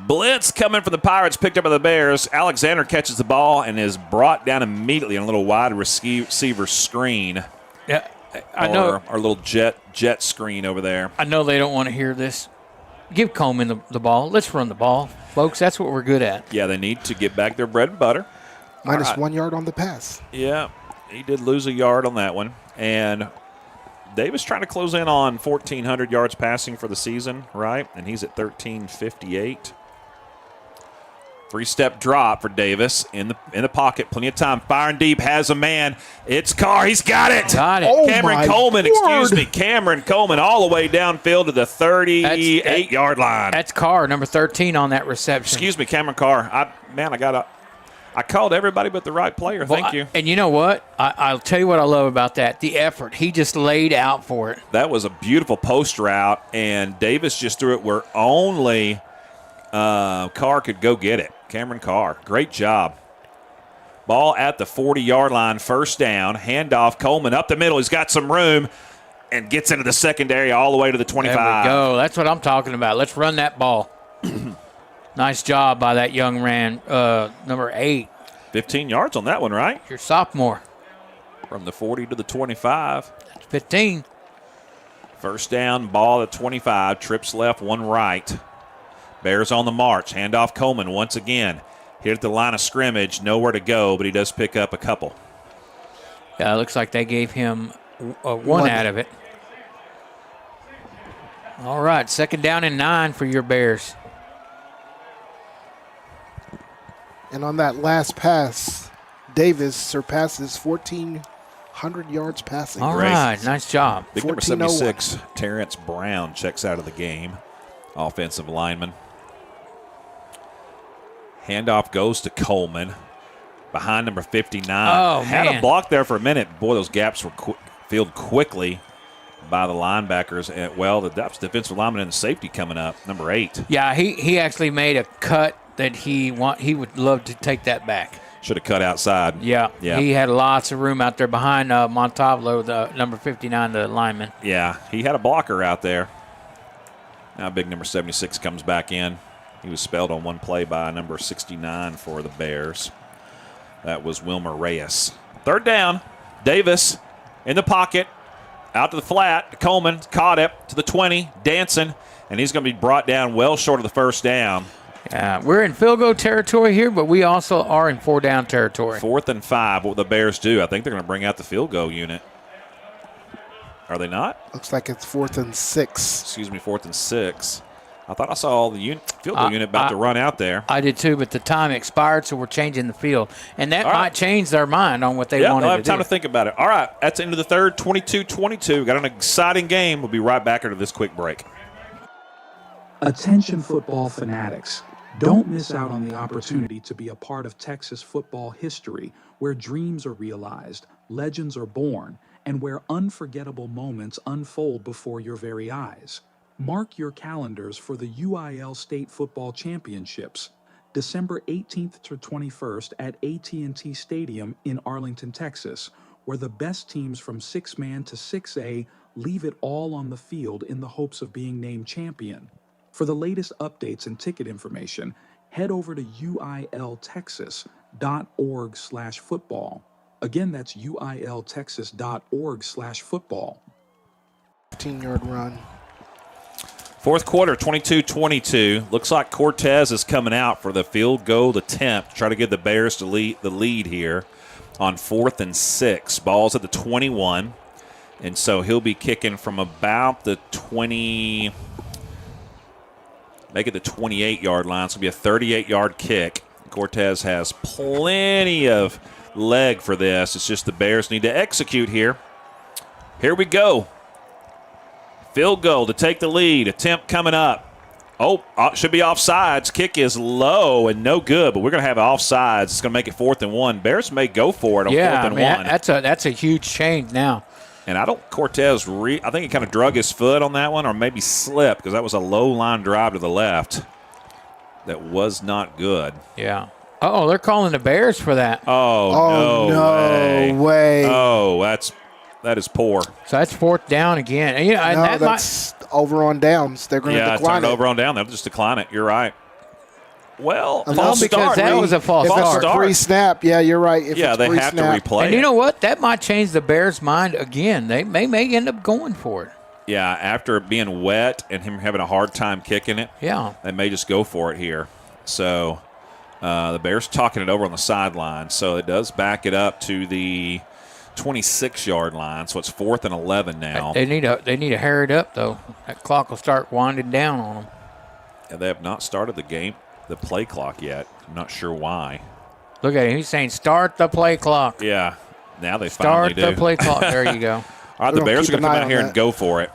Blitz coming from the Pirates, picked up by the Bears. Alexander catches the ball and is brought down immediately on a little wide receiver screen. Yeah, I know. Our little jet screen over there. I know they don't want to hear this. Give Coleman the ball. Let's run the ball, folks. That's what we're good at. Yeah, they need to get back their bread and butter. Minus 1 yard on the pass. Yeah, he did lose a yard on that one. And Davis trying to close in on 1,400 yards passing for the season, right? And he's at 1,358. Three-step drop for Davis in the pocket. Plenty of time. Firing deep. Has a man. It's Carr. He's got it. Got it. Oh Cameron Coleman, Cameron Coleman all the way downfield to the 38-yard line. That's Carr, number 13 on that reception. Excuse me, Cameron Carr. I called everybody but the right player. Thank you. And you know what? I'll tell you what I love about that. The effort. He just laid out for it. That was a beautiful post route, and Davis just threw it where only Carr could go get it. Cameron Carr, great job. Ball at the 40-yard line, first down. Handoff, Coleman up the middle. He's got some room and gets into the secondary all the way to the 25. There we go. That's what I'm talking about. Let's run that ball. Nice job by that young man, number 8. 15 yards on that one, right? Your sophomore. From the 40 to the 25. That's 15. First down, ball at 25. Trips left, one right. Bears on the march. Handoff Coleman once again. Hit at the line of scrimmage. Nowhere to go, but he does pick up a couple. Yeah, it looks like they gave him one out of it. All right, second down and 9 for your Bears. And on that last pass, Davis surpasses 1,400 yards passing. All right, nice job. Big number 76, Terrence Brown checks out of the game. Offensive lineman. Handoff goes to Coleman. Behind number 59. Oh, Had man. a block there for a minute. Boy, those gaps were filled quickly by the linebackers. And, the defensive lineman and the safety coming up, number 8. Yeah, he actually made a cut that he would love to take that back. Should have cut outside. Yeah. He had lots of room out there behind Montalvo, the number 59, the lineman. Yeah, he had a blocker out there. Now big number 76 comes back in. He was spelled on one play by number 69 for the Bears. That was Wilmer Reyes. Third down, Davis in the pocket, out to the flat. Coleman caught it to the 20, dancing, and he's going to be brought down well short of the first down. We're in field goal territory here, but we also are in 4-down territory. 4th and 5, what the Bears do. I think they're going to bring out the field goal unit. Are they not? Looks like it's 4th and 6. Excuse me, 4th and 6. I thought I saw the field goal unit about to run out there. I did too, but the time expired, so we're changing the field. And that might change their mind on what they wanted to do. They'll have time to think about it. All right, that's the end of the third, 22-22. Got an exciting game. We'll be right back after this quick break. Attention football fanatics. Don't miss out on the opportunity to be a part of Texas football history, where dreams are realized, legends are born, and where unforgettable moments unfold before your very eyes. Mark your calendars for the UIL State Football Championships, December 18th to 21st at AT&T Stadium in Arlington, Texas, where the best teams from 6-man to 6A leave it all on the field in the hopes of being named champion. For the latest updates and ticket information, head over to uiltexas.org/football. Again, that's uiltexas.org/football. 15-yard run. Fourth quarter, 22-22. Looks like Cortez is coming out for the field goal attempt to try to give the Bears the lead here on 4th and 6. Ball's at the 21, and so he'll be kicking from about the 20, make it the 28-yard line. So it'll be a 38-yard kick. Cortez has plenty of leg for this. It's just the Bears need to execute here. Here we go. Field goal to take the lead. Attempt coming up. Oh, should be offsides. Kick is low and no good, but we're going to have offsides. It's going to make it 4th and 1. Bears may go for it on 4th and 1. That's a huge change now. And I think he kind of drug his foot on that one or maybe slipped because that was a low line drive to the left. That was not good. Yeah. Oh, they're calling the Bears for that. Oh, no way. Oh, that is poor. So that's 4th down again. And, that's over on downs. They're going to decline turn it over on down. They'll just decline it. You're right. Well, because that was a false start. If it's a free snap, yeah, you're right. If it's they have to replay and you know what? That might change the Bears' mind again. They may end up going for it. Yeah, after it being wet and him having a hard time kicking it, they may just go for it here. So the Bears talking it over on the sideline. So it does back it up to the 26-yard line. So it's 4th and 11 now. They need to hurry it up, though. That clock will start winding down on them. Yeah, they have not started the play clock yet. I'm not sure why. Look at him. He's saying start the play clock. Yeah, now they finally do. Start the play clock. There you go. All right, the Bears are going to come out here and go for it.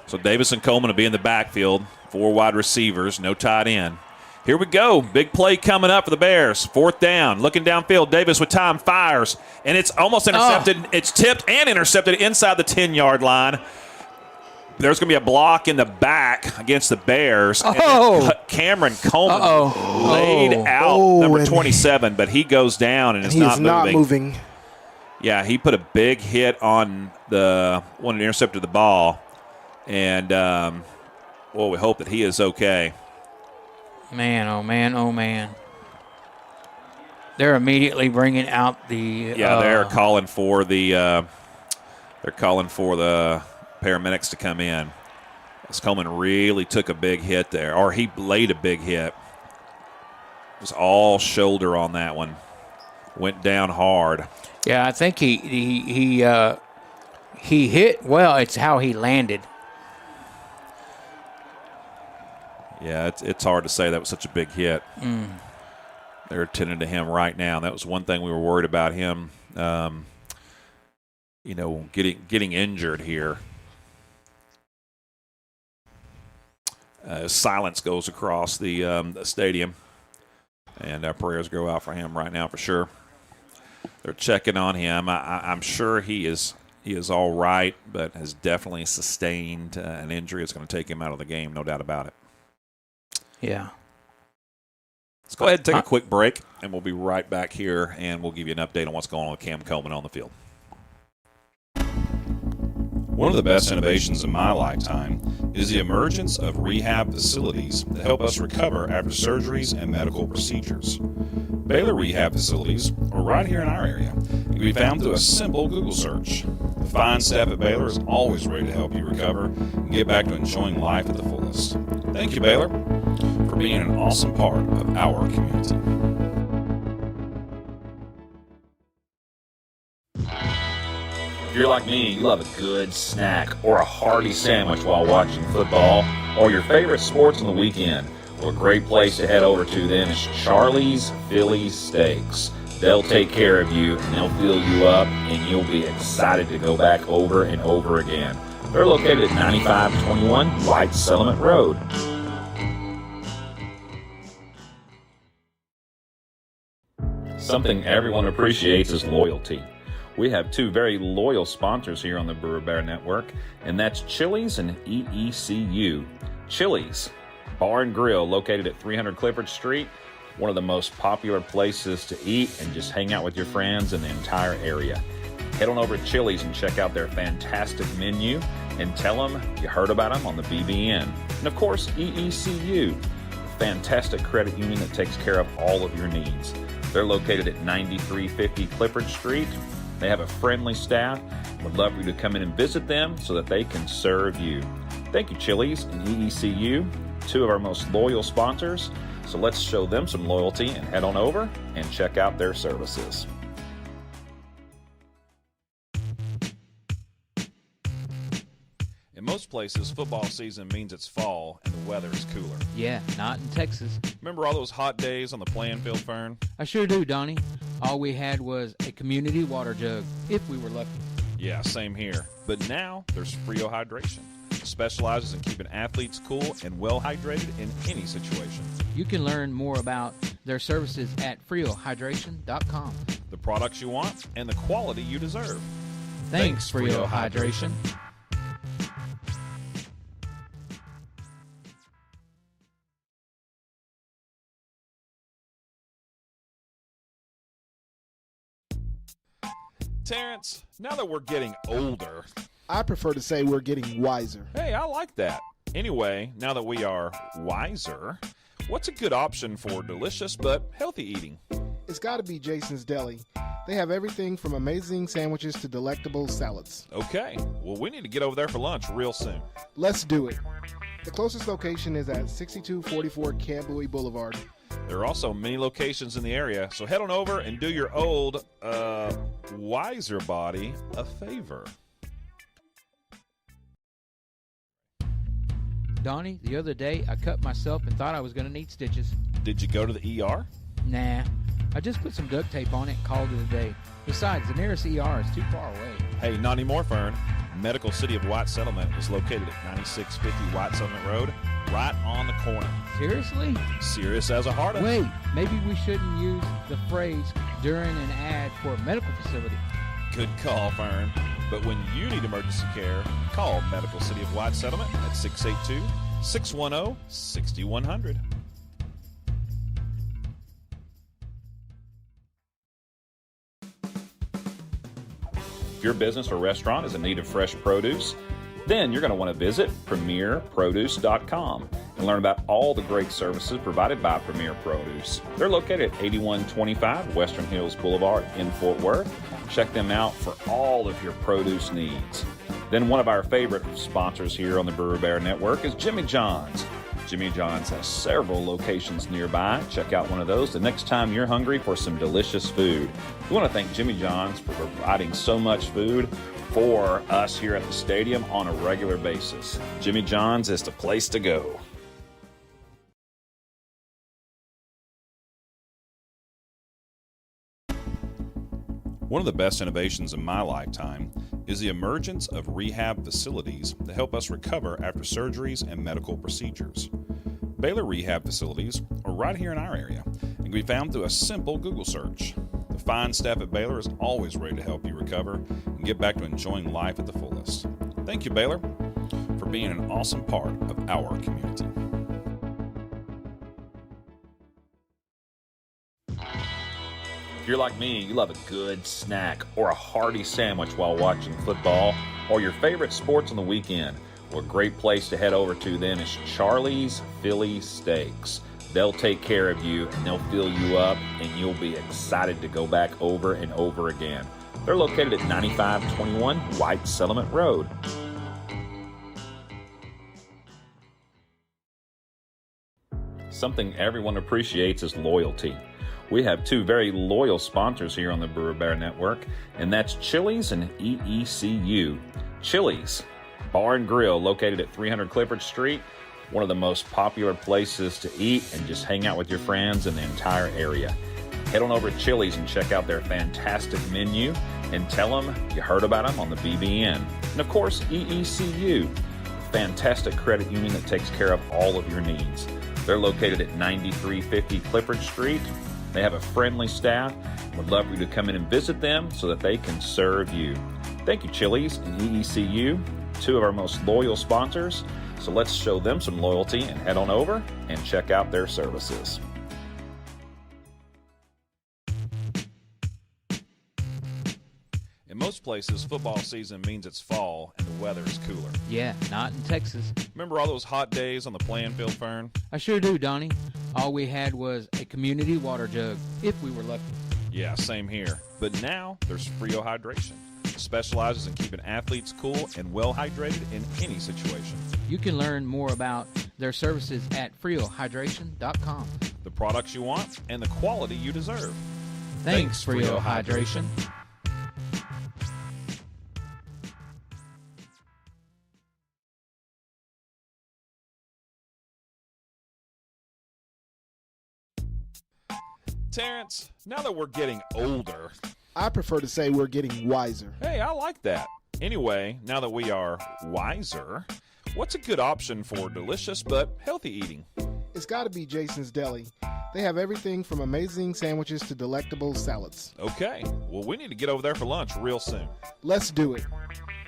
So Davis and Coleman will be in the backfield. 4 wide receivers, no tight end. Here we go. Big play coming up for the Bears. 4th down. Looking downfield. Davis with time fires. And it's almost intercepted. It's tipped and intercepted inside the 10-yard line. There's going to be a block in the back against the Bears. Oh. And Cameron Coleman laid out number 27, but he goes down and is not moving. Yeah, he put a big hit on the one that intercepted the ball. And, we hope that he is okay. Man, oh, man, oh, man. They're immediately bringing out the they're calling for the paramedics to come in. As Coleman really took a big hit there, or he laid a big hit. It was all shoulder on that one. Went down hard. Yeah, I think he hit well. It's how he landed. Yeah, it's hard to say that was such a big hit. They're attending to him right now. That was one thing we were worried about him, getting injured here. Silence goes across the stadium, and our prayers go out for him right now for sure. They're checking on him. I'm sure he is all right, but has definitely sustained an injury. It's going to take him out of the game, no doubt about it. Yeah. Let's go ahead and take a quick break, and we'll be right back here, and we'll give you an update on what's going on with Cam Coleman on the field. One of the best innovations in my lifetime is the emergence of rehab facilities that help us recover after surgeries and medical procedures. Baylor Rehab Facilities are right here in our area and can be found through a simple Google search. The fine staff at Baylor is always ready to help you recover and get back to enjoying life at the fullest. Thank you, Baylor, for being an awesome part of our community. If you're like me, you love a good snack or a hearty sandwich while watching football or your favorite sports on the weekend. Well, a great place to head over to then is Charlie's Philly Steaks. They'll take care of you and they'll fill you up and you'll be excited to go back over and over again. They're located at 9521 White Settlement Road. Something everyone appreciates is loyalty. We have 2 very loyal sponsors here on the Brewer Bear Network, and that's Chili's and EECU. Chili's Bar and Grill, located at 300 Clifford Street, one of the most popular places to eat and just hang out with your friends in the entire area. Head on over to Chili's and check out their fantastic menu and tell them you heard about them on the BBN. And of course, EECU, a fantastic credit union that takes care of all of your needs. They're located at 9350 Clifford Street. They have a friendly staff and would love for you to come in and visit them so that they can serve you. Thank you, Chili's and EECU, 2 of our most loyal sponsors. So let's show them some loyalty and head on over and check out their services. In most places, football season means it's fall and the weather is cooler. Yeah, not in Texas. Remember all those hot days on the playing field, Fern? I sure do, Donnie. All we had was a community water jug, if we were lucky. Yeah, same here. But now there's Frio Hydration. It specializes in keeping athletes cool and well hydrated in any situation. You can learn more about their services at FrioHydration.com. The products you want and the quality you deserve. Thanks, Frio Hydration. Terrence, now that we're getting older, I prefer to say we're getting wiser. hey, I like that. Anyway, now that we are wiser, what's a good option for delicious but healthy eating? It's got to be Jason's Deli. They have everything from amazing sandwiches to delectable salads. Okay, well, we need to get over there for lunch real soon. Let's do it. The closest location is at 6244 Camp Louis Boulevard. There are also many locations in the area, so head on over and do your old, wiser body a favor. Donnie, the other day I cut myself and thought I was going to need stitches. Did you go to the ER? Nah, I just put some duct tape on it and called it a day. Besides, the nearest ER is too far away. Hey, not anymore, Fern. Medical City of White Settlement is located at 9650 White Settlement Road, right on the corner. Seriously? Serious as a heart attack. Wait, maybe we shouldn't use the phrase during an ad for a medical facility. Good call, Fern. But when you need emergency care, call Medical City of White Settlement at 682-610-6100. If your business or restaurant is in need of fresh produce, then you're going to want to visit premierproduce.com and learn about all the great services provided by Premier Produce. They're located at 8125 Western Hills Boulevard in Fort Worth. Check them out for all of your produce needs. Then one of our favorite sponsors here on the Brewer Bear Network is Jimmy John's. Jimmy John's has several locations nearby. Check out one of those the next time you're hungry for some delicious food. We want to thank Jimmy John's for providing so much food for us here at the stadium on a regular basis. Jimmy John's is the place to go. One of the best innovations in my lifetime is the emergence of rehab facilities that help us recover after surgeries and medical procedures. Baylor Rehab Facilities are right here in our area and can be found through a simple Google search. The fine staff at Baylor is always ready to help you recover and get back to enjoying life at the fullest. Thank you, Baylor, for being an awesome part of our community. If you're like me, you love a good snack or a hearty sandwich while watching football or your favorite sports on the weekend, well, a great place to head over to then is Charlie's Philly Steaks. They'll take care of you and they'll fill you up and you'll be excited to go back over and over again. They're located at 9521 White Settlement Road. Something everyone appreciates is loyalty. We have two very loyal sponsors here on the Brewer Bear Network, and that's Chili's and EECU. Chili's Bar and Grill, located at 300 Clifford Street, one of the most popular places to eat and just hang out with your friends in the entire area. Head on over to Chili's and check out their fantastic menu and tell them you heard about them on the BBN. And of course, EECU, a fantastic credit union that takes care of all of your needs. They're located at 9350 Clifford Street. They have a friendly staff and would love for you to come in and visit them so that they can serve you. Thank you, Chili's and EECU, two of our most loyal sponsors. So let's show them some loyalty and head on over and check out their services. In most places, football season means it's fall and the weather is cooler. Yeah, not in Texas. Remember all those hot days on the playing field, Fern? I sure do, Donnie. All we had was a community water jug, if we were lucky. Yeah, same here. But now there's Frio Hydration. It specializes in keeping athletes cool and well hydrated in any situation. You can learn more about their services at FrioHydration.com. The products you want and the quality you deserve. Thanks, Frio Hydration. Terrence, now that we're getting older, I prefer to say we're getting wiser. hey, I like that. Anyway, now that we are wiser, what's a good option for delicious but healthy eating? It's got to be Jason's Deli. They have everything from amazing sandwiches to delectable salads. Okay, well, we need to get over there for lunch real soon. Let's do it.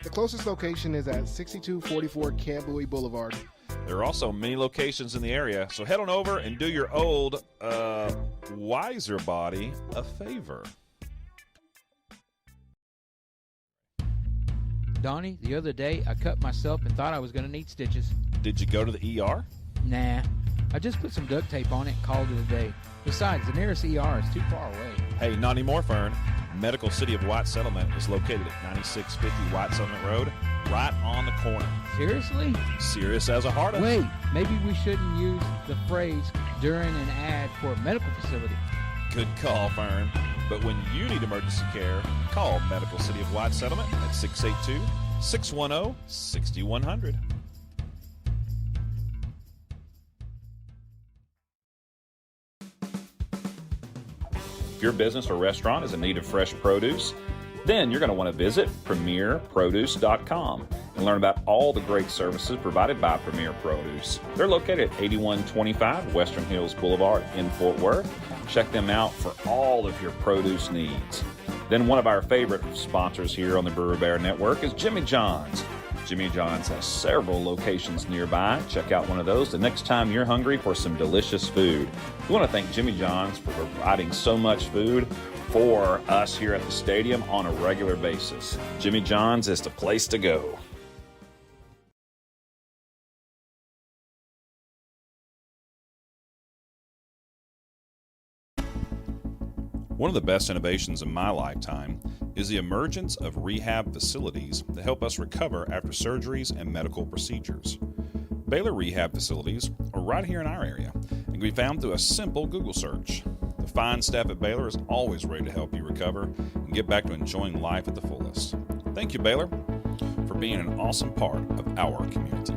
The closest location is at 6244 Camp Bowie Boulevard. There are also many locations in the area, so head on over and do your old, wiser body a favor. Donnie, the other day I cut myself and thought I was going to need stitches. Did you go to the ER? Nah, I just put some duct tape on it and called it a day. Besides, the nearest ER is too far away. Hey, not anymore, Fern. Medical City of White Settlement is located at 9650 White Settlement Road, right on the corner. Seriously? Serious as a heart of. Wait, maybe we shouldn't use the phrase during an ad for a medical facility. Good call, Fern. But when you need emergency care, call Medical City of White Settlement at 682-610-6100. If your business or restaurant is in need of fresh produce, then you're going to want to visit premierproduce.com and learn about all the great services provided by Premier Produce. They're located at 8125 Western Hills Boulevard in Fort Worth. Check them out for all of your produce needs. Then one of our favorite sponsors here on the Brewer Bear Network is Jimmy John's. Jimmy John's has several locations nearby. Check out one of those the next time you're hungry for some delicious food. We want to thank Jimmy John's for providing so much food for us here at the stadium on a regular basis. Jimmy John's is the place to go. One of the best innovations in my lifetime is the emergence of rehab facilities that help us recover after surgeries and medical procedures. Baylor Rehab Facilities are right here in our area and can be found through a simple Google search. The fine staff at Baylor is always ready to help you recover and get back to enjoying life at the fullest. Thank you, Baylor, for being an awesome part of our community.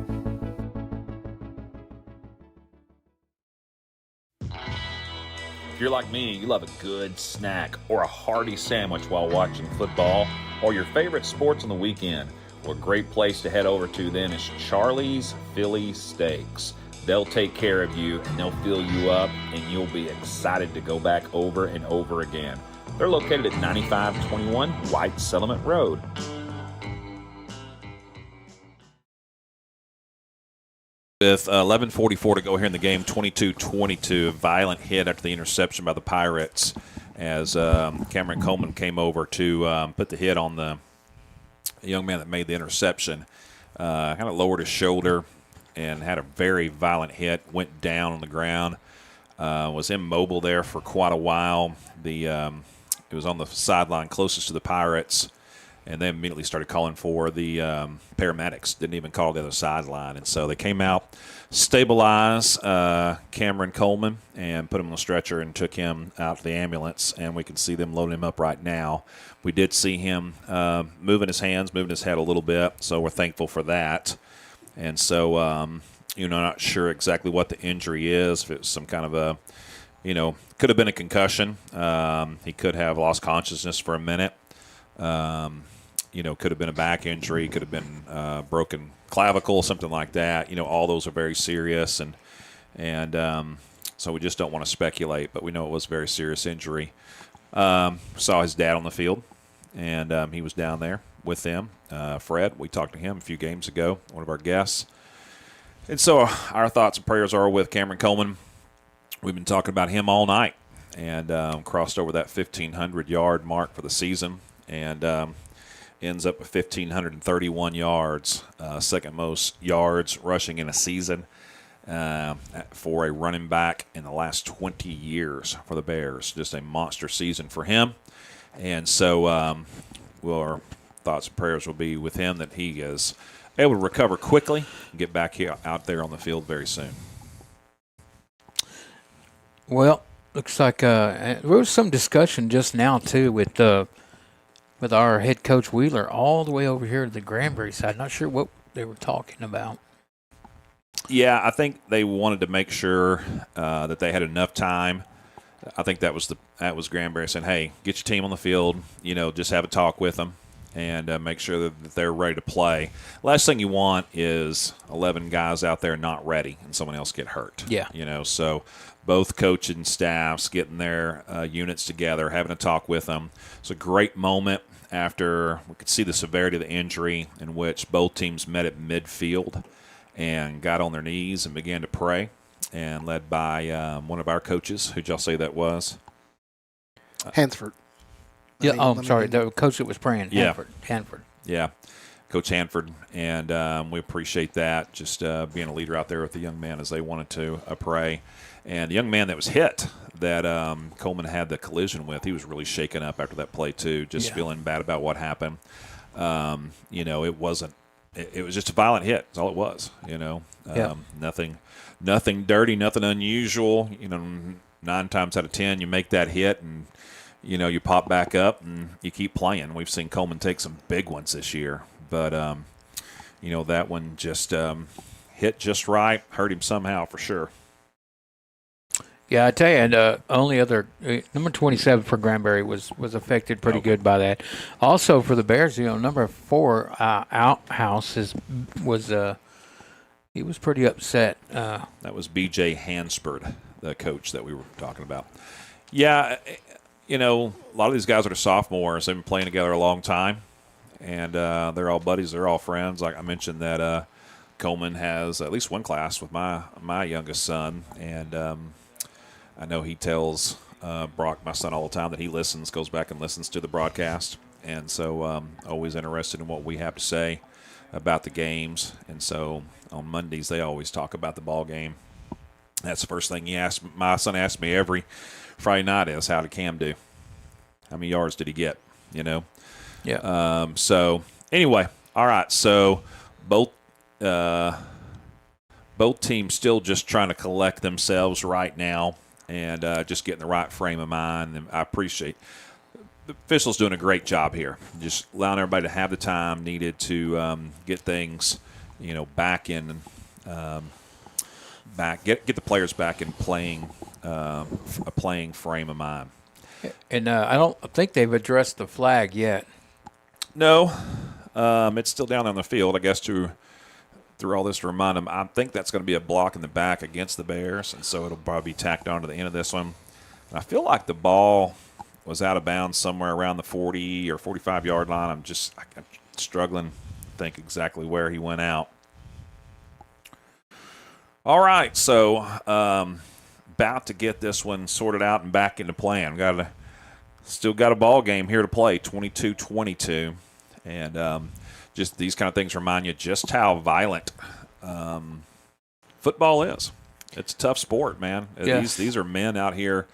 If you're like me, you love a good snack or a hearty sandwich while watching football or your favorite sports on the weekend, well, a great place to head over to then is Charlie's Philly Steaks. They'll take care of you and they'll fill you up and you'll be excited to go back over and over again. They're located at 9521 White Settlement Road. With 11:44 to go here in the game, 22-22, a violent hit after the interception by the Pirates as Cameron Coleman came over to put the hit on the young man that made the interception. Kind of lowered his shoulder and had a very violent hit, went down on the ground, was immobile there for quite a while. It was on the sideline closest to the Pirates, and they immediately started calling for the paramedics. Didn't even call the other sideline. And so they came out, stabilized Cameron Coleman, and put him on the stretcher and took him out to the ambulance. And we can see them loading him up right now. We did see him moving his hands, moving his head a little bit, so we're thankful for that. And so, not sure exactly what the injury is, if it's some kind of a, could have been a concussion. He could have lost consciousness for a minute. Could have been a back injury, could have been broken clavicle, something like that. All those are very serious, and so we just don't want to speculate, but we know it was a very serious injury. Saw his dad on the field, and he was down there with them. Fred, we talked to him a few games ago, one of our guests. And so our thoughts and prayers are with Cameron Coleman. We've been talking about him all night, and crossed over that 1,500-yard mark for the season, and ends up with 1,531 yards, second most yards rushing in a season for a running back in the last 20 years for the Bears. Just a monster season for him. And so our thoughts and prayers will be with him that he is able to recover quickly and get back here out there on the field very soon. Well, looks like there was some discussion just now, too, with our head coach Wheeler all the way over here to the Granbury side. Not sure what they were talking about. Yeah, I think they wanted to make sure that they had enough time I think that was Granbury saying, hey, get your team on the field, just have a talk with them and make sure that they're ready to play. Last thing you want is 11 guys out there not ready and someone else get hurt. Yeah. So both coaching staffs getting their units together, having a talk with them. It's a great moment after we could see the severity of the injury in which both teams met at midfield and got on their knees and began to pray, and led by one of our coaches. Who'd y'all say that was? Hansford. Yeah. I'm sorry. The coach that was praying. Yeah. Hanford. Yeah. Coach Hanford. And we appreciate that, just being a leader out there with the young man as they wanted to pray. And the young man that was hit that Coleman had the collision with, he was really shaken up after that play too, just feeling bad about what happened. It wasn't. It was just a violent hit. That's all it was. Nothing dirty, nothing unusual. 9 times out of 10, you make that hit and you pop back up and you keep playing. We've seen Coleman take some big ones this year, but that one just hit just right, hurt him somehow for sure. Yeah, I tell you, and only other number 27 for Granbury was affected pretty good by that. Also for the Bears, number 4 Outhouse he was pretty upset. That was B.J. Hansford, the coach that we were talking about. Yeah, a lot of these guys are sophomores. They've been playing together a long time, and they're all buddies. They're all friends. Like I mentioned that Coleman has at least one class with my youngest son, and I know he tells Brock, my son, all the time that he goes back and listens to the broadcast. And so always interested in what we have to say about the games. And so on Mondays, they always talk about the ball game. That's the first thing my son asks me every Friday night is, how did Cam do? How many yards did he get? Yeah. So anyway, all right. So both teams still just trying to collect themselves right now. And just getting the right frame of mind. And I appreciate the officials doing a great job here, just allowing everybody to have the time needed to get things, back in, get the players back in playing a playing frame of mind. And I don't think they've addressed the flag yet. No, it's still down on the field, I guess, through all this to remind them. I think that's going to be a block in the back against the Bears, and so it'll probably be tacked on to the end of this one. And I feel like the ball was out of bounds somewhere around the 40 or 45-yard line. I'm struggling to think exactly where he went out. All right, so about to get this one sorted out and back into playing. Still got a ball game here to play, 22-22, and just these kind of things remind you just how violent football is. It's a tough sport, man. Yeah. These are men out here.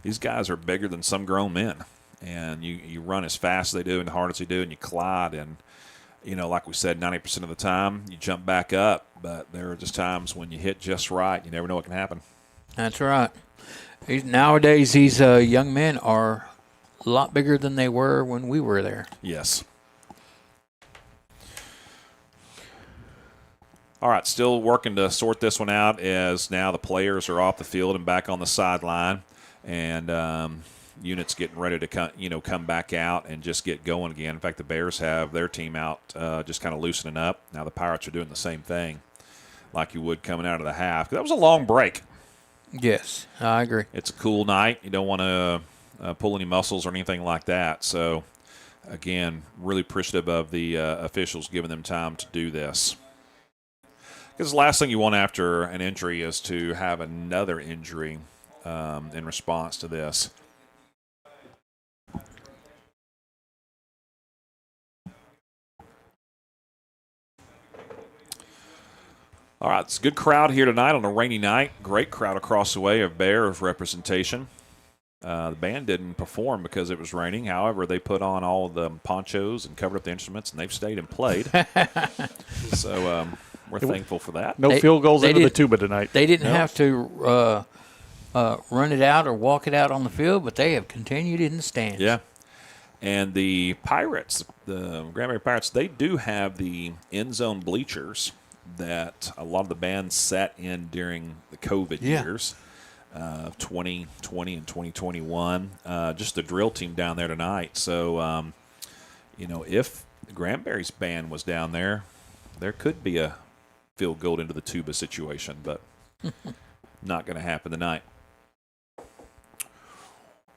These guys are bigger than some grown men. And you run as fast as they do and hard as they do, and you collide. And, like we said, 90% of the time you jump back up. But there are just times when you hit just right. You never know what can happen. That's right. Nowadays, these young men are a lot bigger than they were when we were there. Yes. All right, still working to sort this one out as now the players are off the field and back on the sideline, and units getting ready to come back out and just get going again. In fact, the Bears have their team out just kind of loosening up. Now the Pirates are doing the same thing like you would coming out of the half. That was a long break. Yes, I agree. It's a cool night. You don't want to pull any muscles or anything like that. So, again, really appreciative of the officials giving them time to do this. Because the last thing you want after an injury is to have another injury in response to this. All right, it's a good crowd here tonight on a rainy night. Great crowd across the way of Bears representation. The band didn't perform because it was raining. However, they put on all of the ponchos and covered up the instruments, and they've stayed and played. So we're thankful for that. No field goals into the tuba tonight. They didn't have to run it out or walk it out on the field, but they have continued in the stands. Yeah. And the Pirates, the Granbury Pirates, they do have the end zone bleachers that a lot of the bands sat in during the COVID years. 2020 and 2021. Just the drill team down there tonight. So, if Granbury's band was down there, there could be a field goal into the tuba situation, but not going to happen tonight.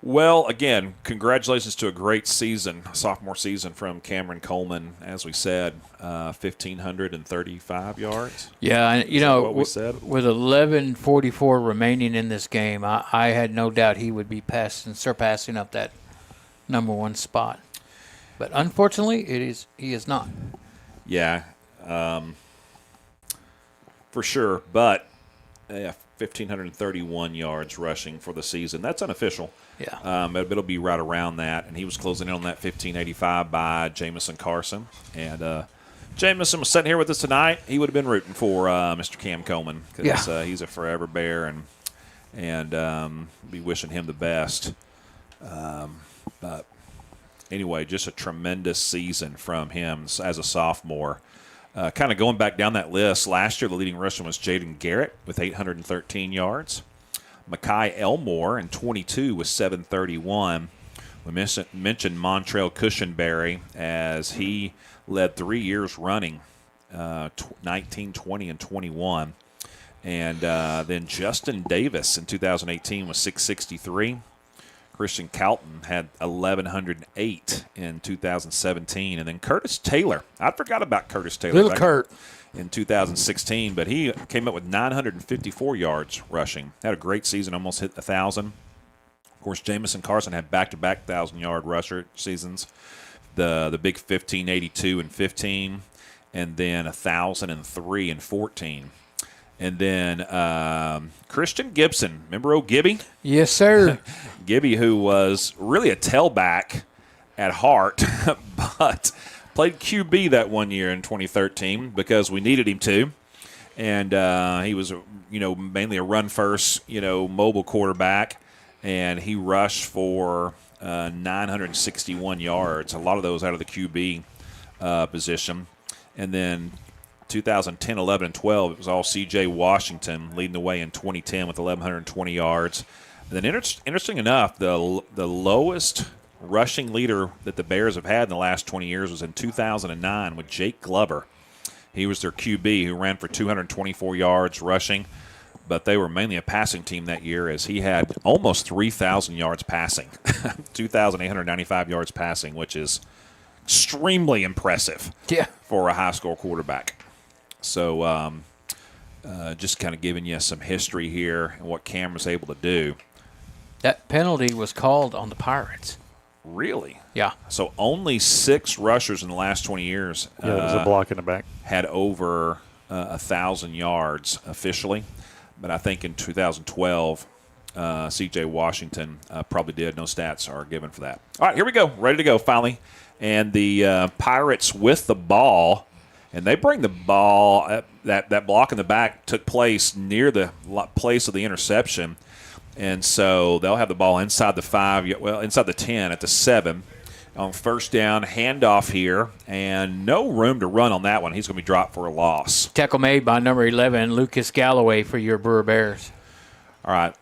Well, again, congratulations to a great season, sophomore season from Cameron Coleman. As we said, 1,535 yards. Yeah, what we said? With 11:44 remaining in this game, I had no doubt he would be surpassing up that number one spot. But unfortunately, he is not. Yeah, for sure. But 1,531 yards rushing for the season. That's unofficial. Yeah. It'll be right around that. And he was closing in on that 1,585 by Jamison Carson. And Jamison was sitting here with us tonight. He would have been rooting for Mr. Cam Coleman because he's a forever Bear and be wishing him the best. But anyway, just a tremendous season from him as a sophomore. Kind of going back down that list, last year the leading rusher was Jaden Garrett with 813 yards. Makai Elmore in 22 with 731. We mentioned Montrell Cushenberry as he led 3 years running, 19, 20, and 21. And then Justin Davis in 2018 was 663. Christian Calton had 1,108 in 2017. And then Curtis Taylor. I forgot about Curtis Taylor. Little Kurt. In 2016, but he came up with 954 yards rushing. Had a great season, almost hit 1,000. Of course, Jamison Carson had back-to-back 1,000-yard rusher seasons. The big 1,582 and 15, and then 1,003 and 14. And then Christian Gibson. Remember old Gibby? Yes, sir. Gibby, who was really a tailback at heart, but played QB that one year in 2013 because we needed him to. And he was, mainly a run-first, mobile quarterback. And he rushed for 961 yards, a lot of those out of the QB position. And then 2010, 11, and 12, it was all C.J. Washington leading the way in 2010 with 1,120 yards. And then interesting enough, the lowest rushing leader that the Bears have had in the last 20 years was in 2009 with Jake Glover. He was their QB who ran for 224 yards rushing, but they were mainly a passing team that year as he had almost 3,000 yards passing, 2,895 yards passing, which is extremely impressive for a high school quarterback. So just kind of giving you some history here and what Cam was able to do. That penalty was called on the Pirates. Really? Yeah. So only 6 rushers in the last 20 years. Yeah, there was a block in the back. Had over 1,000 yards officially. But I think in 2012, C.J. Washington probably did. No stats are given for that. All right, here we go. Ready to go finally. And the Pirates with the ball. And they bring the ball. That block in the back took place near the place of the interception. And so they'll have the ball inside inside the 10 at the 7 on first down, handoff here, and no room to run on that one. He's going to be dropped for a loss. Tackle made by number 11, Lucas Galloway for your Brewer Bears. All right.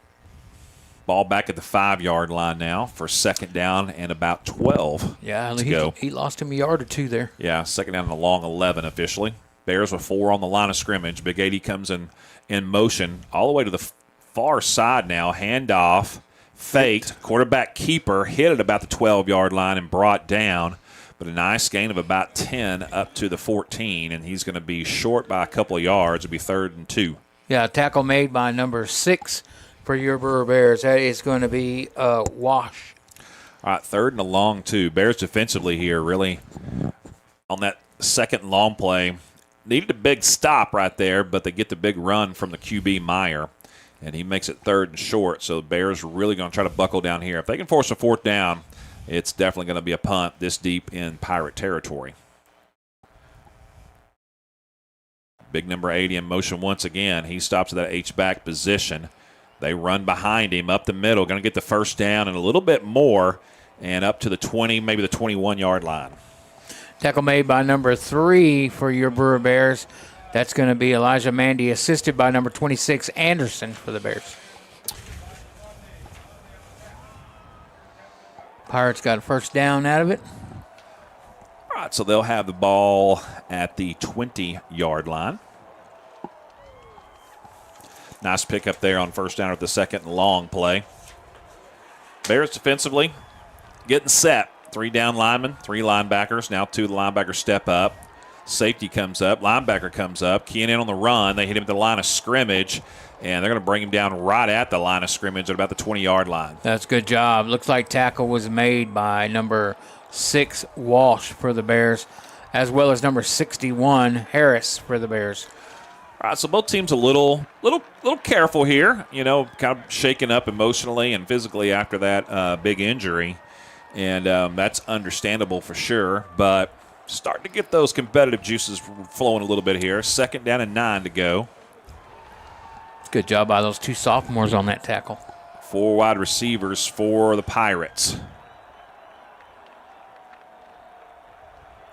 Ball back at the 5-yard line now for second down and about 12 to go. He lost him a yard or two there. Yeah, second down and a long 11 officially. Bears with 4 on the line of scrimmage. Big 80 comes in motion all the way to the far side now, handoff, faked, quarterback keeper, hit at about the 12-yard line and brought down, but a nice gain of about 10 up to the 14, and he's going to be short by a couple of yards. It'll be 3rd and 2. Yeah, tackle made by number 6 for your Brewer Bears. That is going to be a wash. All right, 3rd and a long 2. Bears defensively here really on that second long play. Needed a big stop right there, but they get the big run from the QB Meyer. And he makes it 3rd and short, so the Bears are really going to try to buckle down here. If they can force a 4th down, it's definitely going to be a punt this deep in Pirate territory. Big number 80 in motion once again. He stops at that H-back position. They run behind him up the middle, going to get the first down and a little bit more, and up to the 20, maybe the 21-yard line. Tackle made by number 3 for your Brewer Bears. That's going to be Elijah Mandy, assisted by number 26, Anderson, for the Bears. Pirates got a first down out of it. All right, so they'll have the ball at the 20-yard line. Nice pickup there on first down at the second and long play. Bears defensively getting set. 3 down linemen, 3 linebackers. Now 2 of the linebackers step up. Safety comes up. Linebacker comes up. Keying in on the run. They hit him at the line of scrimmage, and they're going to bring him down right at the line of scrimmage at about the 20-yard line. That's a good job. Looks like tackle was made by number 6, Walsh, for the Bears, as well as number 61, Harris, for the Bears. All right, so both teams a little careful here, kind of shaken up emotionally and physically after that big injury, and that's understandable for sure, but starting to get those competitive juices flowing a little bit here. 2nd down and 9 to go. Good job by those 2 sophomores on that tackle. 4 wide receivers for the Pirates.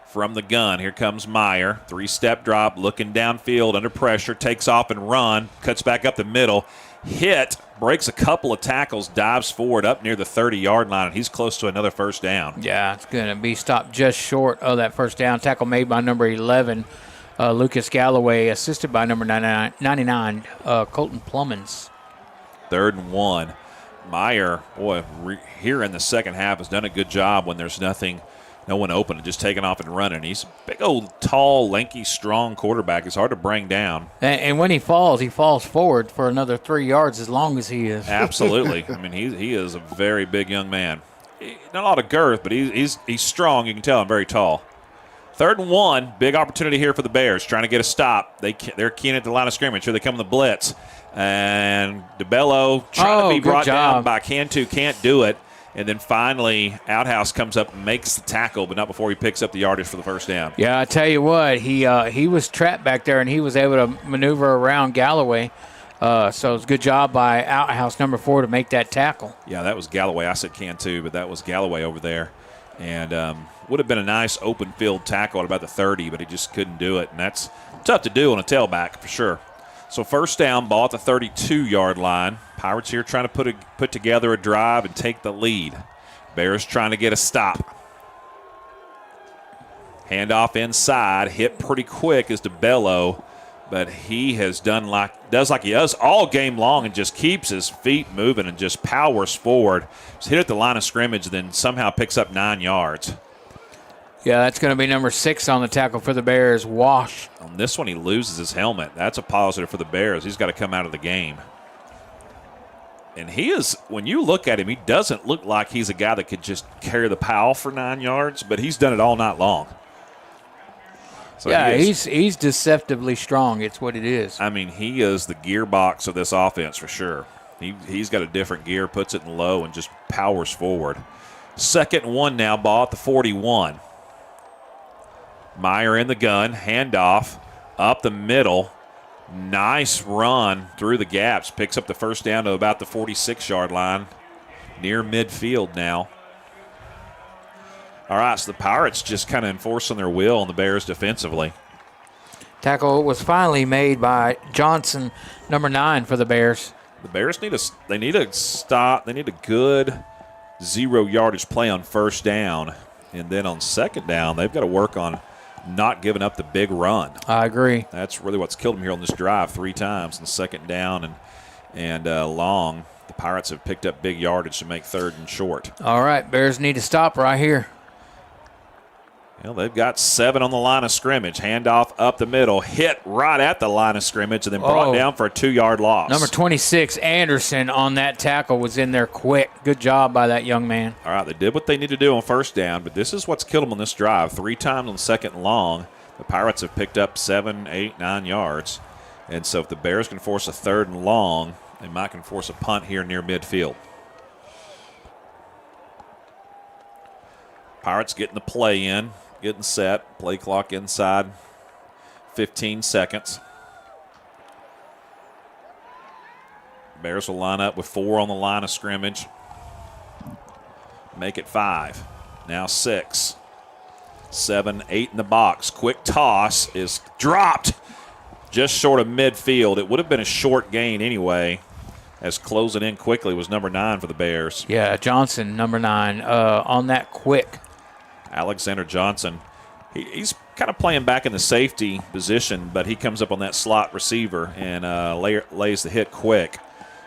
From the gun, here comes Meyer. 3-step drop, looking downfield, under pressure, takes off and run, cuts back up the middle, hit, breaks a couple of tackles, dives forward up near the 30-yard line, and he's close to another first down. Yeah, it's going to be stopped just short of that first down. Tackle made by number 11, Lucas Galloway, assisted by number 99, Colton Plummins. 3rd and 1. Meyer, here in the second half has done a good job when there's no one open and just taking off and running. He's a big old, tall, lanky, strong quarterback. It's hard to bring down. And when he falls forward for another 3 yards as long as he is. Absolutely. I mean, he is a very big young man. Not a lot of girth, but he's strong. You can tell, and very tall. 3rd and 1, big opportunity here for the Bears, trying to get a stop. They're keying at the line of scrimmage. Here they come in the blitz. And DeBello trying to be brought down by Cantu, can't do it. And then finally, Outhouse comes up and makes the tackle, but not before he picks up the yardage for the first down. Yeah, I tell you what, he was trapped back there, and he was able to maneuver around Galloway. So it was a good job by Outhouse number 4 to make that tackle. Yeah, that was Galloway. I said Cantu, but that was Galloway over there. And would have been a nice open field tackle at about the 30, but he just couldn't do it. And that's tough to do on a tailback for sure. So first down, ball at the 32-yard line. Pirates here trying to put together a drive and take the lead. Bears trying to get a stop. Handoff inside, hit pretty quick is DeBello, but he has does like he does all game long and just keeps his feet moving and just powers forward. Just hit at the line of scrimmage, then somehow picks up 9 yards. Yeah, that's going to be number 6 on the tackle for the Bears, Wash. On this one, he loses his helmet. That's a positive for the Bears. He's got to come out of the game. And he is, when you look at him, he doesn't look like he's a guy that could just carry the pile for 9 yards, but he's done it all night long. So yeah, he's deceptively strong. It's what it is. I mean, he is the gearbox of this offense for sure. He's got a different gear, puts it in low, and just powers forward. 2nd and 1 now, ball at the 41. Meyer in the gun, handoff, up the middle. Nice run through the gaps. Picks up the first down to about the 46-yard line. Near midfield now. All right, so the Pirates just kind of enforcing their will on the Bears defensively. Tackle was finally made by Johnson, number 9 for the Bears. The Bears need a stop. They need a good 0-yardage play on first down. And then on second down, they've got to work on not giving up the big run. I agree. That's really what's killed them here on this drive 3 times. And 2nd down and long, the Pirates have picked up big yardage to make 3rd and short. All right, Bears need to stop right here. Well, they've got 7 on the line of scrimmage. Handoff up the middle, hit right at the line of scrimmage, and then brought down for a 2-yard loss. Number 26, Anderson, on that tackle was in there quick. Good job by that young man. All right, they did what they need to do on first down, but this is what's killed them on this drive. 3 times on 2nd and long, the Pirates have picked up 7, 8, 9 yards. And so if the Bears can force a 3rd and long, they might can force a punt here near midfield. Pirates getting the play in. Getting set. Play clock inside 15 seconds. Bears will line up with 4 on the line of scrimmage. Make it 5. Now 6. 7, 8 in the box. Quick toss is dropped just short of midfield. It would have been a short gain anyway. as closing in quickly was number 9 for the Bears. Yeah, Johnson, number 9, on that quick. Alexander Johnson. He's kind of playing back in the safety position, but he comes up on that slot receiver and lays the hit quick.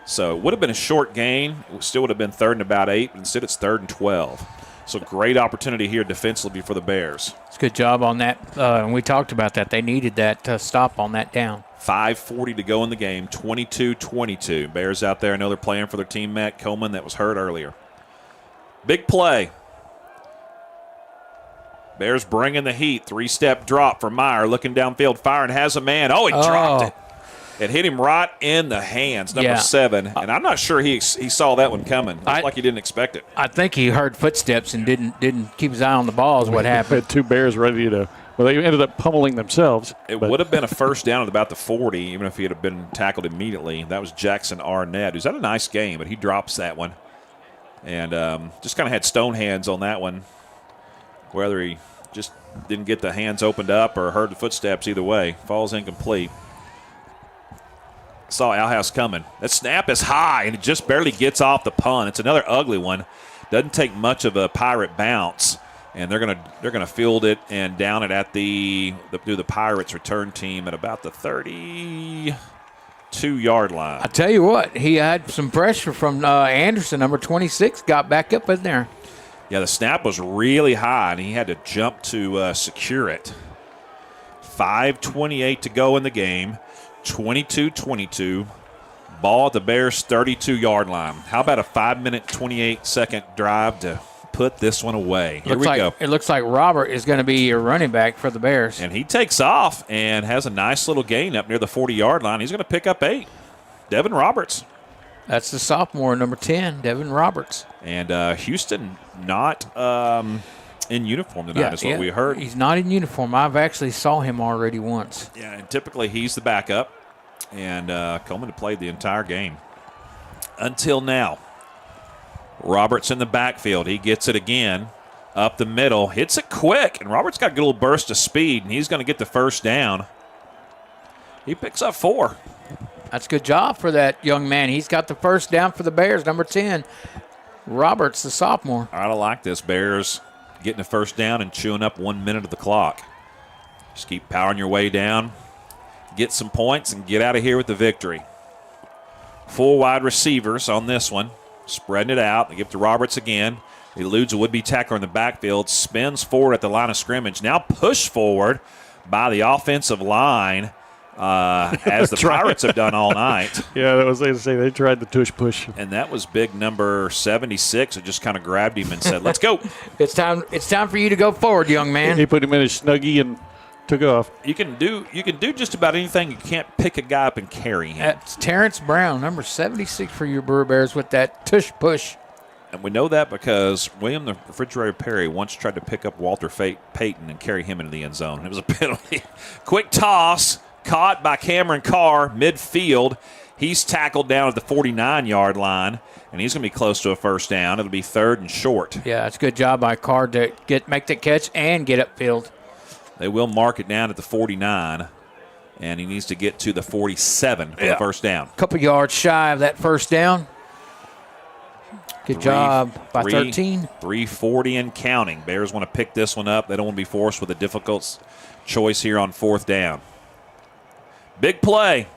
So it would have been a short gain. It still would have been 3rd and about 8, but instead it's 3rd and 12. So great opportunity here defensively for the Bears. It's a good job on that, and we talked about that. They needed that stop on that down. 5:40 to go in the game, 22-22. Bears out there, I know they're playing for their teammate Coleman that was hurt earlier. Big play. Bears bringing the heat. 3-step drop for Meyer, looking downfield, firing, has a man. Oh, he dropped it. It hit him right in the hands, number 7. And I'm not sure he saw that one coming. Looked like he didn't expect it. I think he heard footsteps and didn't keep his eye on the ball is what happened. Had 2 Bears ready to – well, they ended up pummeling themselves. It would have been a first down at about the 40, even if he had been tackled immediately. That was Jackson Arnett, who's had a nice game, but he drops that one. And just kind of had stone hands on that one, whether he just didn't get the hands opened up or heard the footsteps. Either way, falls incomplete. Saw Alhouse coming. That snap is high, and it just barely gets off the punt. It's another ugly one. Doesn't take much of a Pirate bounce, and they're gonna field it and down it at the Pirates return team at about the 32-yard line. I tell you what, he had some pressure from Anderson, number 26, got back up in there. Yeah, the snap was really high, and he had to jump to secure it. 5:28 to go in the game. 22-22. Ball at the Bears' 32-yard line. How about a 5-minute, 28-second drive to put this one away? Here we go. It looks like Robert is going to be your running back for the Bears. And he takes off and has a nice little gain up near the 40-yard line. He's going to pick up 8. Devin Roberts. That's the sophomore, number 10, Devin Roberts. And Houston not in uniform tonight is what we heard. He's not in uniform. I've actually saw him already once. Yeah, and typically he's the backup. And Coleman had played the entire game. Until now. Roberts in the backfield. He gets it again. Up the middle. Hits it quick. And Roberts got a good little burst of speed. And he's going to get the first down. He picks up 4. That's a good job for that young man. He's got the first down for the Bears, number 10. Roberts, the sophomore. I like this. Bears getting the first down and chewing up 1 minute of the clock. Just keep powering your way down. Get some points and get out of here with the victory. 4 wide receivers on this one. Spreading it out. They give it to Roberts again. He eludes a would-be tackler in the backfield. Spins forward at the line of scrimmage. Now pushed forward by the offensive line. As the Pirates have done all night. Yeah, that was they say they tried the tush push. And that was big number 76 who just kind of grabbed him and said, let's go. It's time for you to go forward, young man. He put him in his Snuggie and took off. You can do just about anything. You can't pick a guy up and carry him. That's Terrence Brown, number 76 for your Brewer Bears with that tush push. And we know that because William the Refrigerator Perry once tried to pick up Walter Payton and carry him into the end zone. It was a penalty. Quick toss. Caught by Cameron Carr, midfield. He's tackled down at the 49-yard line, and he's going to be close to a first down. It'll be 3rd and short. Yeah, it's a good job by Carr to make the catch and get upfield. They will mark it down at the 49, and he needs to get to the 47 for the first down. A couple yards shy of that first down. Good job by 13. 3:40 and counting. Bears want to pick this one up. They don't want to be forced with a difficult choice here on 4th down. Big play.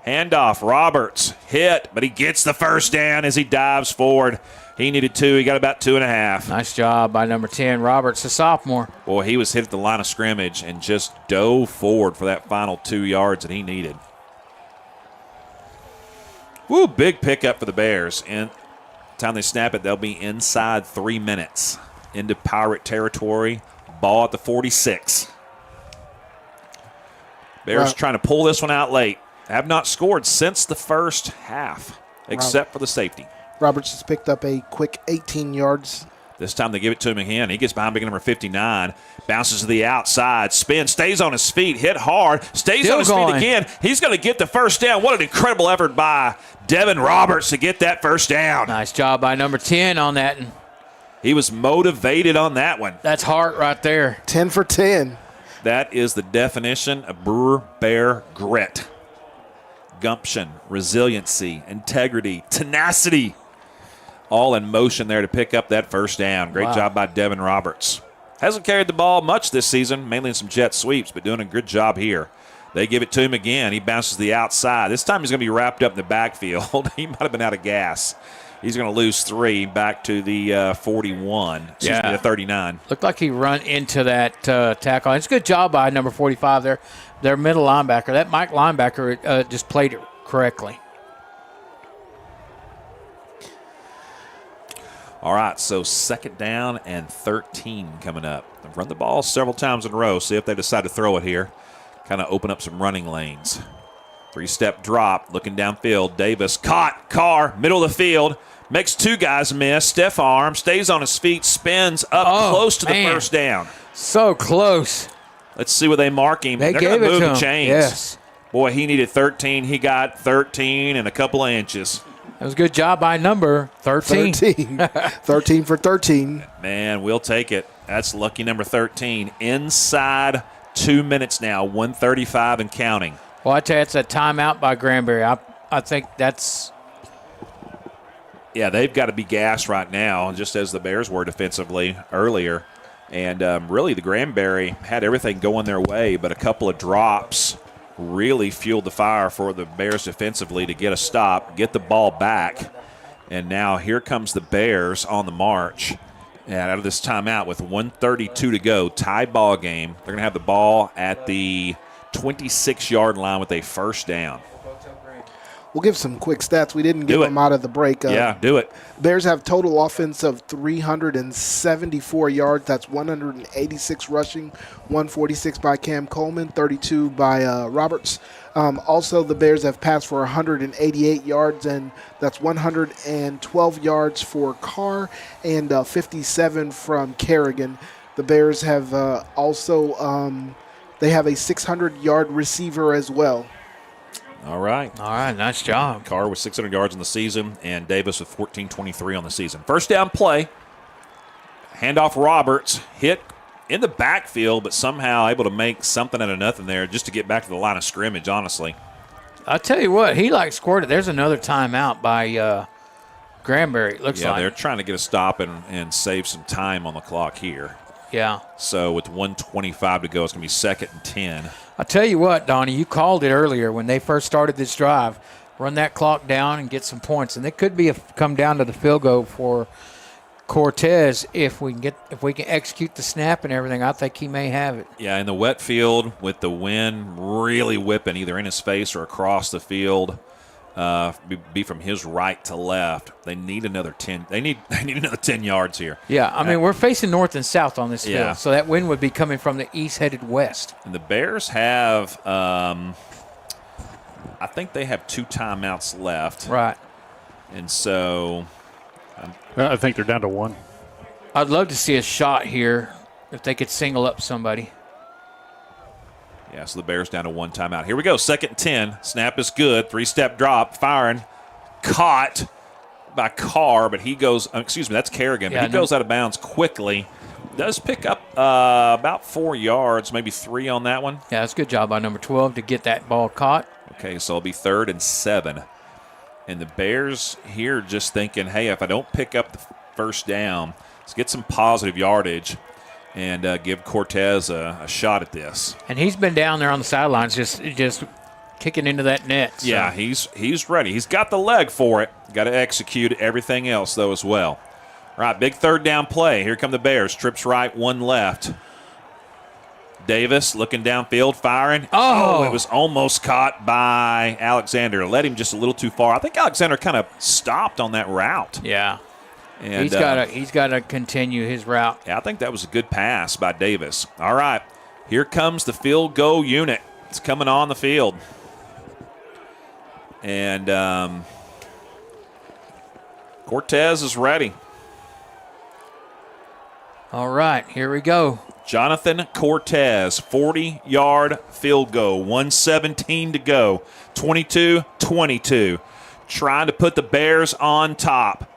Handoff. Roberts hit, but he gets the first down as he dives forward. He needed 2. He got about 2.5. Nice job by number 10, Roberts, the sophomore. Boy, he was hit at the line of scrimmage and just dove forward for that final 2 yards that he needed. Woo, big pickup for the Bears. And by the time they snap it, they'll be inside 3 minutes into Pirate territory. Ball at the 46. Bears trying to pull this one out late. Have not scored since the first half, except for the safety. Roberts has picked up a quick 18 yards. This time they give it to him again. He gets behind big number 59, bounces to the outside, spins, stays on his feet, hit hard, stays on his feet again. He's going to get the first down. What an incredible effort by Devin Roberts to get that first down. Nice job by number 10 on that. He was motivated on that one. That's heart right there. 10 for 10. That is the definition of Brewer Bear grit. gumption, resiliency, integrity, tenacity, all in motion there to pick up that first down. Great job by Devin Roberts. Hasn't carried the ball much this season, mainly in some jet sweeps, but doing a good job here. They give it to him again. He bounces the outside. This time he's going to be wrapped up in the backfield. He might have been out of gas. He's going to lose 3 back to the 41. Excuse me, the 39. Looked like he run into that tackle. It's a good job by number 45 there. Their middle linebacker. That Mike linebacker just played it correctly. All right, so 2nd down and 13 coming up. They've run the ball several times in a row. See if they decide to throw it here. Kind of open up some running lanes. 3-step drop, looking downfield. Davis caught. Carr, middle of the field. Makes 2 guys miss. Stiff arm, stays on his feet, spins up close to the first down. So close. Let's see where they mark him. They're going to move the chains. Yes. Boy, he needed 13. He got 13 and a couple of inches. That was a good job by number 13. 13 for 13. Man, we'll take it. That's lucky number 13. Inside 2 minutes now, 1:35 and counting. Well, I tell you, it's a timeout by Granbury. I think that's... Yeah, they've got to be gassed right now, just as the Bears were defensively earlier. And really, the Granbury had everything going their way, but a couple of drops really fueled the fire for the Bears defensively to get a stop, get the ball back. And now here comes the Bears on the march. And out of this timeout with 1:32 to go, tie ball game. They're going to have the ball at the 26-yard line with a first down. We'll give some quick stats. We didn't give them out of the break. Yeah, do it. Bears have total offense of 374 yards. That's 186 rushing, 146 by Cam Coleman, 32 by Roberts. Also, the Bears have passed for 188 yards, and that's 112 yards for Carr and 57 from Kerrigan. The Bears have they have a 600-yard receiver as well. All right. Nice job. Carr with 600 yards in the season, and Davis with 1,423 on the season. First down play. Handoff Roberts. Hit in the backfield, but somehow able to make something out of nothing there just to get back to the line of scrimmage, honestly. I'll tell you what, he scored it. There's another timeout by Granbury, it looks like. Yeah, they're trying to get a stop and save some time on the clock here. Yeah. So with 1:25 to go, it's going to be 2nd and 10. I'll tell you what, Donnie, you called it earlier when they first started this drive. Run that clock down and get some points. And it could be come down to the field goal for Cortez if we can execute the snap and everything. I think he may have it. Yeah, in the wet field with the wind really whipping either in his face or across the field. Be from his right to left. They need another 10. They need another 10 yards here. Yeah, I mean, we're facing north and south on this Yeah. field, so that wind would be coming from the east headed west. And the Bears have, I think they have 2 timeouts left. Right. And so, I think they're down to 1. I'd love to see a shot here if they could single up somebody. yeah, so the Bears down to 1 timeout. Here we go, 2nd and 10. Snap is good. 3-step drop, firing, caught by Carr, but he goes. That's Kerrigan. But he goes out of bounds quickly. Does pick up about 4 yards, maybe 3 on that one. Yeah, that's a good job by number 12 to get that ball caught. Okay, so it'll be 3rd and 7. And the Bears here just thinking, hey, if I don't pick up the first down, let's get some positive yardage and give Cortez a shot at this. And he's been down there on the sidelines just kicking into that net. So. Yeah, he's ready. He's got the leg for it. Got to execute everything else, though, as well. All right, big 3rd down play. Here come the Bears. Trips right, 1 left. Davis looking downfield, firing. Oh, it was almost caught by Alexander. Led him just a little too far. I think Alexander kind of stopped on that route. Yeah. And he's got to continue his route. Yeah, I think that was a good pass by Davis. All right, here comes the field goal unit. It's coming on the field. And Cortez is ready. All right, here we go. Jonathan Cortez, 40-yard field goal, 1:17 to go, 22-22. Trying to put the Bears on top.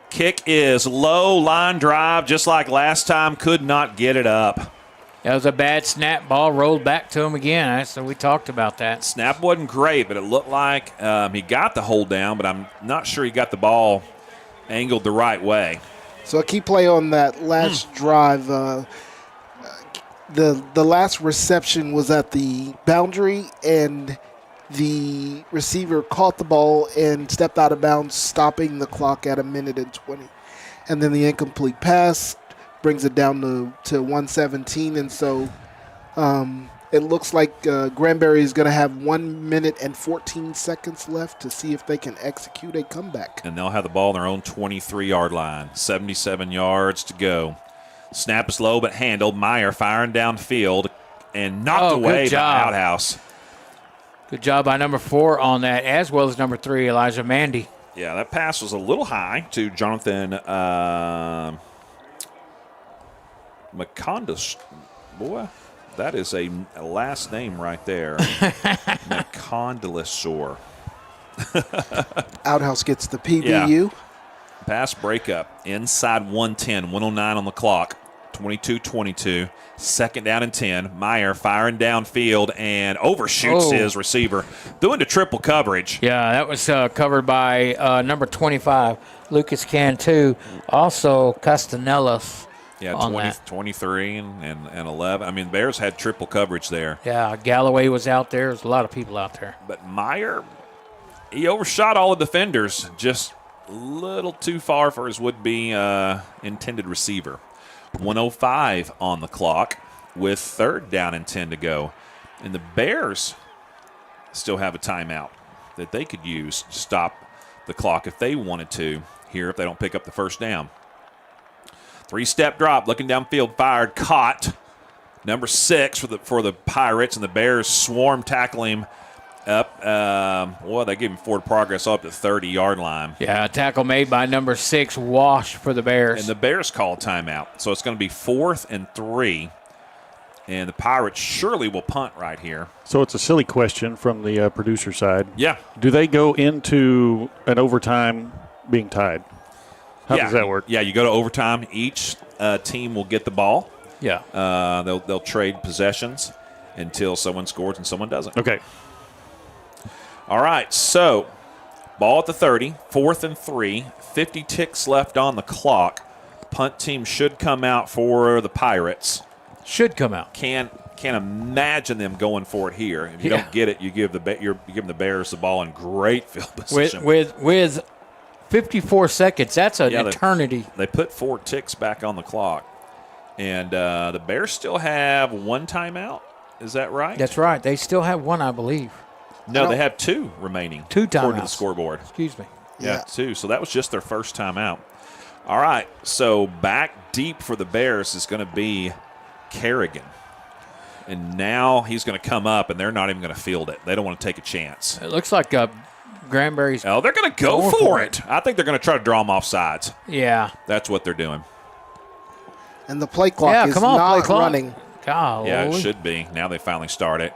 Kick is low, line drive, just like last time, could not get it up. That was a bad snap. Ball rolled back to him again. So we talked about that. Snap wasn't great, but it looked like he got the hold down, but I'm not sure he got the ball angled the right way. So a key play on that last drive, the last reception was at the boundary, and the receiver caught the ball and stepped out of bounds, stopping the clock at 1:20. And then the incomplete pass brings it down to 1:17, and so it looks like Granbury is going to have 1 minute and 14 seconds left to see if they can execute a comeback. And they'll have the ball on their own 23-yard line. 77 yards to go. Snap is low but handled. Meyer firing downfield and knocked away by Outhouse. Good job by number 4 on that, as well as number 3, Elijah Mandy. Yeah, that pass was a little high to Jonathan McCondas. Boy, that is a last name right there. McCondalusor. Outhouse gets the PBU. Yeah. Pass breakup inside 110, 109 on the clock, 22-22. Second down and 10. Meyer firing downfield and overshoots his receiver. Threw into triple coverage. Yeah, that was covered by number 25, Lucas Cantu. Also, Castanelos. Yeah, 23 and 11. I mean, Bears had triple coverage there. Yeah, Galloway was out there. There's a lot of people out there. But Meyer, he overshot all the defenders, just a little too far for his would-be intended receiver. 1:05 on the clock with third down and 10 to go. And the Bears still have a timeout that they could use to stop the clock if they wanted to here if they don't pick up the first down. 3-step drop, looking downfield, fired, caught. Number 6 for the Pirates, and the Bears swarm tackle him up. They gave him forward progress up to the 30-yard line. Yeah, a tackle made by number 6, Wash for the Bears. And the Bears call a timeout. So it's going to be 4th and 3. And the Pirates surely will punt right here. So it's a silly question from the producer side. Yeah. Do they go into an overtime being tied? How does that work? Yeah, you go to overtime. Each team will get the ball. Yeah. They'll trade possessions until someone scores and someone doesn't. Okay. All right, so ball at the 30, 4th and 3, 50 ticks left on the clock. Punt team should come out for the Pirates. Should come out. Can't imagine them going for it here. If you don't get it, you give the Bears the ball in great field position. With 54 seconds, that's an eternity. They put 4 ticks back on the clock. And the Bears still have 1 timeout. Is that right? That's right. They still have 1, I believe. No, they have 2 remaining. 2 timeouts. According to the scoreboard. Excuse me. Yeah, 2. So that was just their first timeout. All right, so back deep for the Bears is going to be Kerrigan. And now he's going to come up, and they're not even going to field it. They don't want to take a chance. It looks like Granbury's. Oh, they're going to go for it. I think they're going to try to draw them off sides. Yeah. That's what they're doing. And the play clock is not running. Golly. Yeah, it should be. Now they finally start it.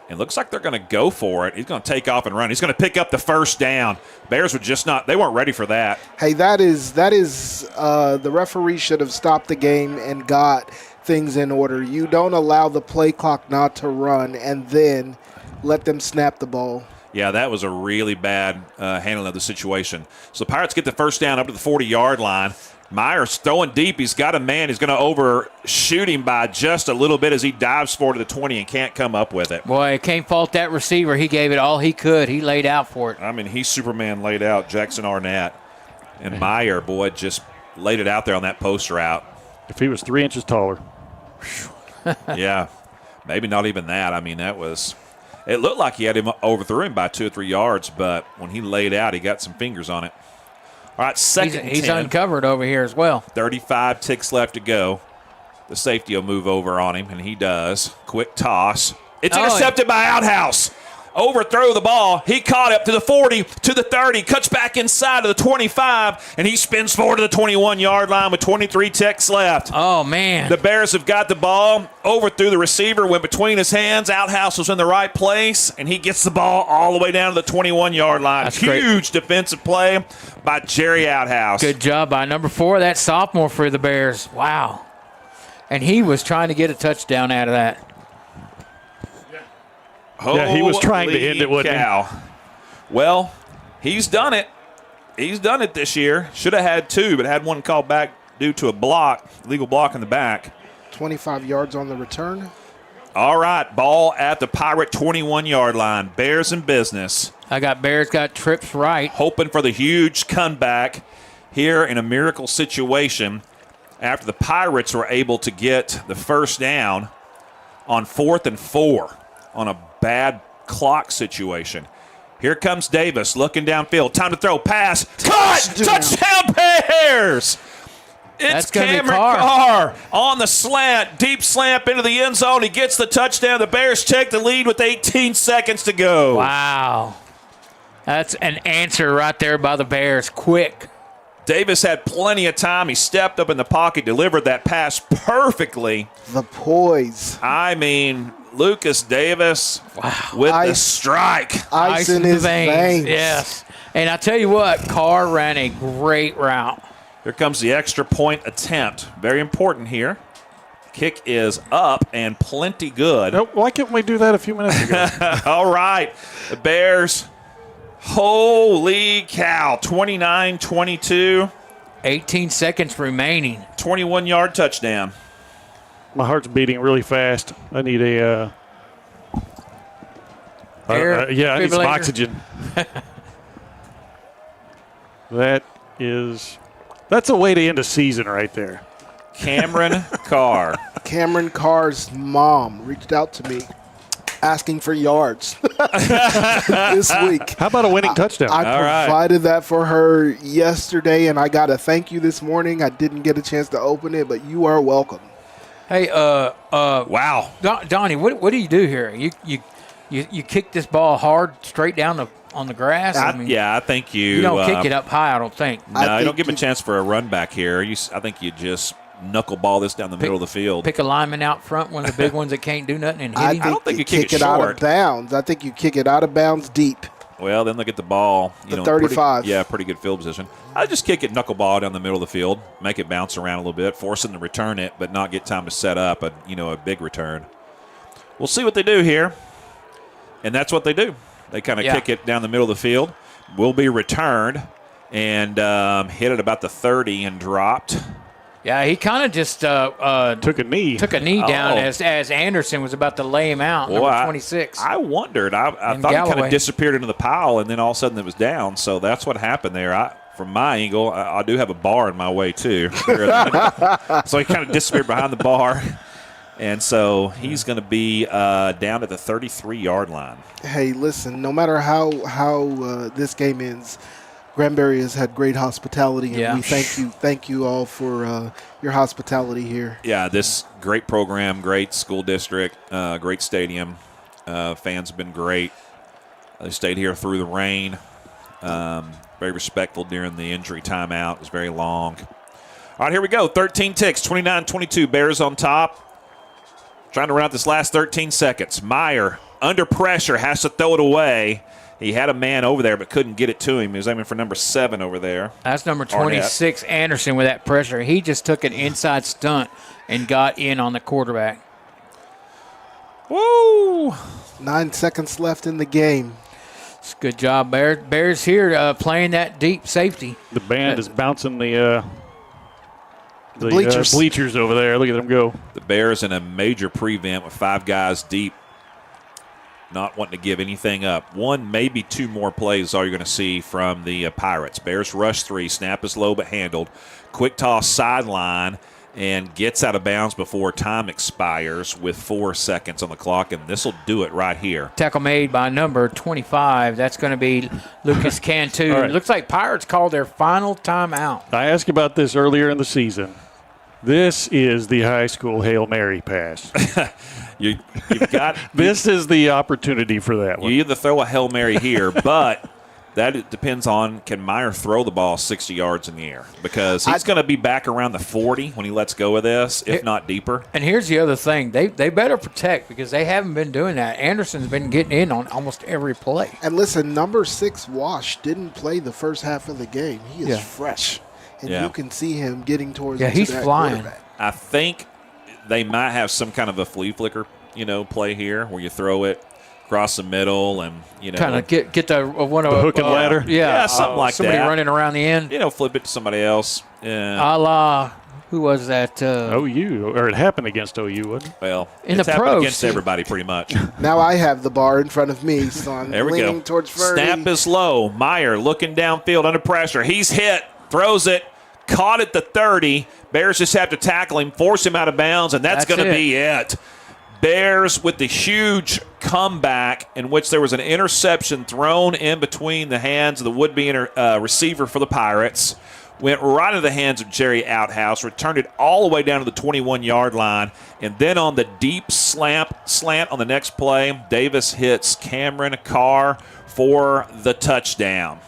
It looks like they're going to go for it. He's going to take off and run. He's going to pick up the first down. Bears were just not – they weren't ready for that. Hey, that is the referee should have stopped the game and got things in order. You don't allow the play clock not to run and then let them snap the ball. Yeah, that was a really bad handling of the situation. So the Pirates get the first down up to the 40-yard line. Meyer's throwing deep. He's got a man. He's going to overshoot him by just a little bit as he dives forward to the 20 and can't come up with it. Boy, I can't fault that receiver. He gave it all he could. He laid out for it. I mean, he Superman laid out Jackson Arnett. And Meyer, boy, just laid it out there on that post route. If he was 3 inches taller. Yeah, maybe not even that. I mean, that was – it looked like he had him overthrew him by 2 or 3 yards, but when he laid out, he got some fingers on it. All right, second and 10. He's uncovered over here as well. 35 ticks left to go. The safety will move over on him, and he does. Quick toss. It's intercepted by Outhouse. Overthrow the ball. He caught up to the 40, to the 30, cuts back inside of the 25, and he spins forward to the 21-yard line with 23 ticks left. Oh, man. The Bears have got the ball. Overthrew the receiver, went between his hands. Outhouse was in the right place, and he gets the ball all the way down to the 21-yard line. That's huge defensive play by Jerry Outhouse. Good job by number 4, that sophomore for the Bears. Wow. And he was trying to get a touchdown out of that. Yeah, he was trying to end it, wasn't he? Well, he's done it. He's done it this year. Should have had 2, but had one called back due to a legal block in the back. 25 yards on the return. All right, ball at the Pirate 21-yard line. Bears in business. Bears got trips right. Hoping for the huge comeback here in a miracle situation after the Pirates were able to get the first down on 4th and 4 on a bad clock situation. Here comes Davis looking downfield. Time to throw. Pass. Caught! Touchdown Bears! It's Cameron Carr on the slant. Deep slant into the end zone. He gets the touchdown. The Bears take the lead with 18 seconds to go. Wow. That's an answer right there by the Bears. Quick. Davis had plenty of time. He stepped up in the pocket, delivered that pass perfectly. The poise. I mean, Lucas Davis with the strike. Ice in his veins. Yes. And I tell you what, Carr ran a great route. Here comes the extra point attempt. Very important here. Kick is up and plenty good. Why couldn't we do that a few minutes ago? All right. The Bears, holy cow, 29-22. 18 seconds remaining. 21-yard touchdown. My heart's beating really fast. I need a I need some oxygen. That's a way to end a season right there. Cameron Carr. Cameron Carr's mom reached out to me asking for yards this week. How about a winning touchdown? I provided that for her yesterday, and I got a thank you this morning. I didn't get a chance to open it, but you are welcome. Hey, wow, Donnie, what do you do here? You kick this ball hard straight down on the grass? I think you don't kick it up high, I don't think. No, you don't give him a chance for a run back here. I think you just knuckleball this down the middle of the field. Pick a lineman out front, one of the big ones that can't do nothing, and hit him. I don't think you kick it out of bounds. I think you kick it out of bounds deep. Well, then they get the ball. The 35. Pretty good field position. I just kick it knuckleball down the middle of the field, make it bounce around a little bit, force them to return it, but not get time to set up a big return. We'll see what they do here, and that's what they do. They kind of kick it down the middle of the field. Will be returned and hit at about the 30 and dropped. Yeah, he kind of just took a knee down as Anderson was about to lay him out. Well, number 26. I wondered. I thought he kind of disappeared into the pile, and then all of a sudden it was down. So that's what happened there. From my angle, I do have a bar in my way too. So he kind of disappeared behind the bar. And so he's going to be down at the 33-yard line. Hey, listen, no matter how this game ends, Granbury has had great hospitality, and we thank you all for your hospitality here. Yeah, this great program, great school district, great stadium. Fans have been great. They stayed here through the rain. Very respectful during the injury timeout. It was very long. All right, here we go. 13 ticks, 29-22. Bears on top. Trying to run out this last 13 seconds. Meyer, under pressure, has to throw it away. He had a man over there but couldn't get it to him. He was aiming for number 7 over there. That's number 26, Arnett. Anderson, with that pressure. He just took an inside stunt and got in on the quarterback. Woo! 9 seconds left in the game. It's a good job, Bears. Bears here playing that deep safety. The band is bouncing the bleachers over there. Look at them go. The Bears in a major prevent with 5 guys deep, not wanting to give anything up. 1, maybe 2 more plays is all you're going to see from the Pirates. Bears rush 3, snap is low but handled. Quick toss sideline and gets out of bounds before time expires with 4 seconds on the clock, and this will do it right here. Tackle made by number 25. That's going to be Lucas Cantu. Right. It looks like Pirates called their final timeout. I asked about this earlier in the season. This is the high school Hail Mary pass. You've got this is the opportunity for that one. You either throw a Hail Mary here, but that depends on, can Meyer throw the ball 60 yards in the air? Because he's going to be back around the 40 when he lets go of this, if not deeper. And here's the other thing. They better protect because they haven't been doing that. Anderson's been getting in on almost every play. And listen, number 6, Wash, didn't play the first half of the game. He is fresh. And you can see him getting towards he's flying. I think they might have some kind of a flea flicker, play here where you throw it across the middle and, kind of get the one of the hook and ladder. Yeah, something like somebody that. running around the end. Flip it to somebody else. A la, who was that? OU, or it happened against OU, wasn't it? Well, in it's the happened pros against everybody pretty much. Now I have the bar in front of me, so I'm There we leaning go. towards Ferdy. Snap is low. Meyer looking downfield under pressure. He's hit, throws it, caught at the 30. Bears just have to tackle him, force him out of bounds, and that's going to be it. Bears with the huge comeback in which there was an interception thrown in between the hands of the would-be receiver for the Pirates. Went right into the hands of Jerry Outhouse, returned it all the way down to the 21-yard line, and then on the deep slant on the next play, Davis hits Cameron Carr for the touchdown.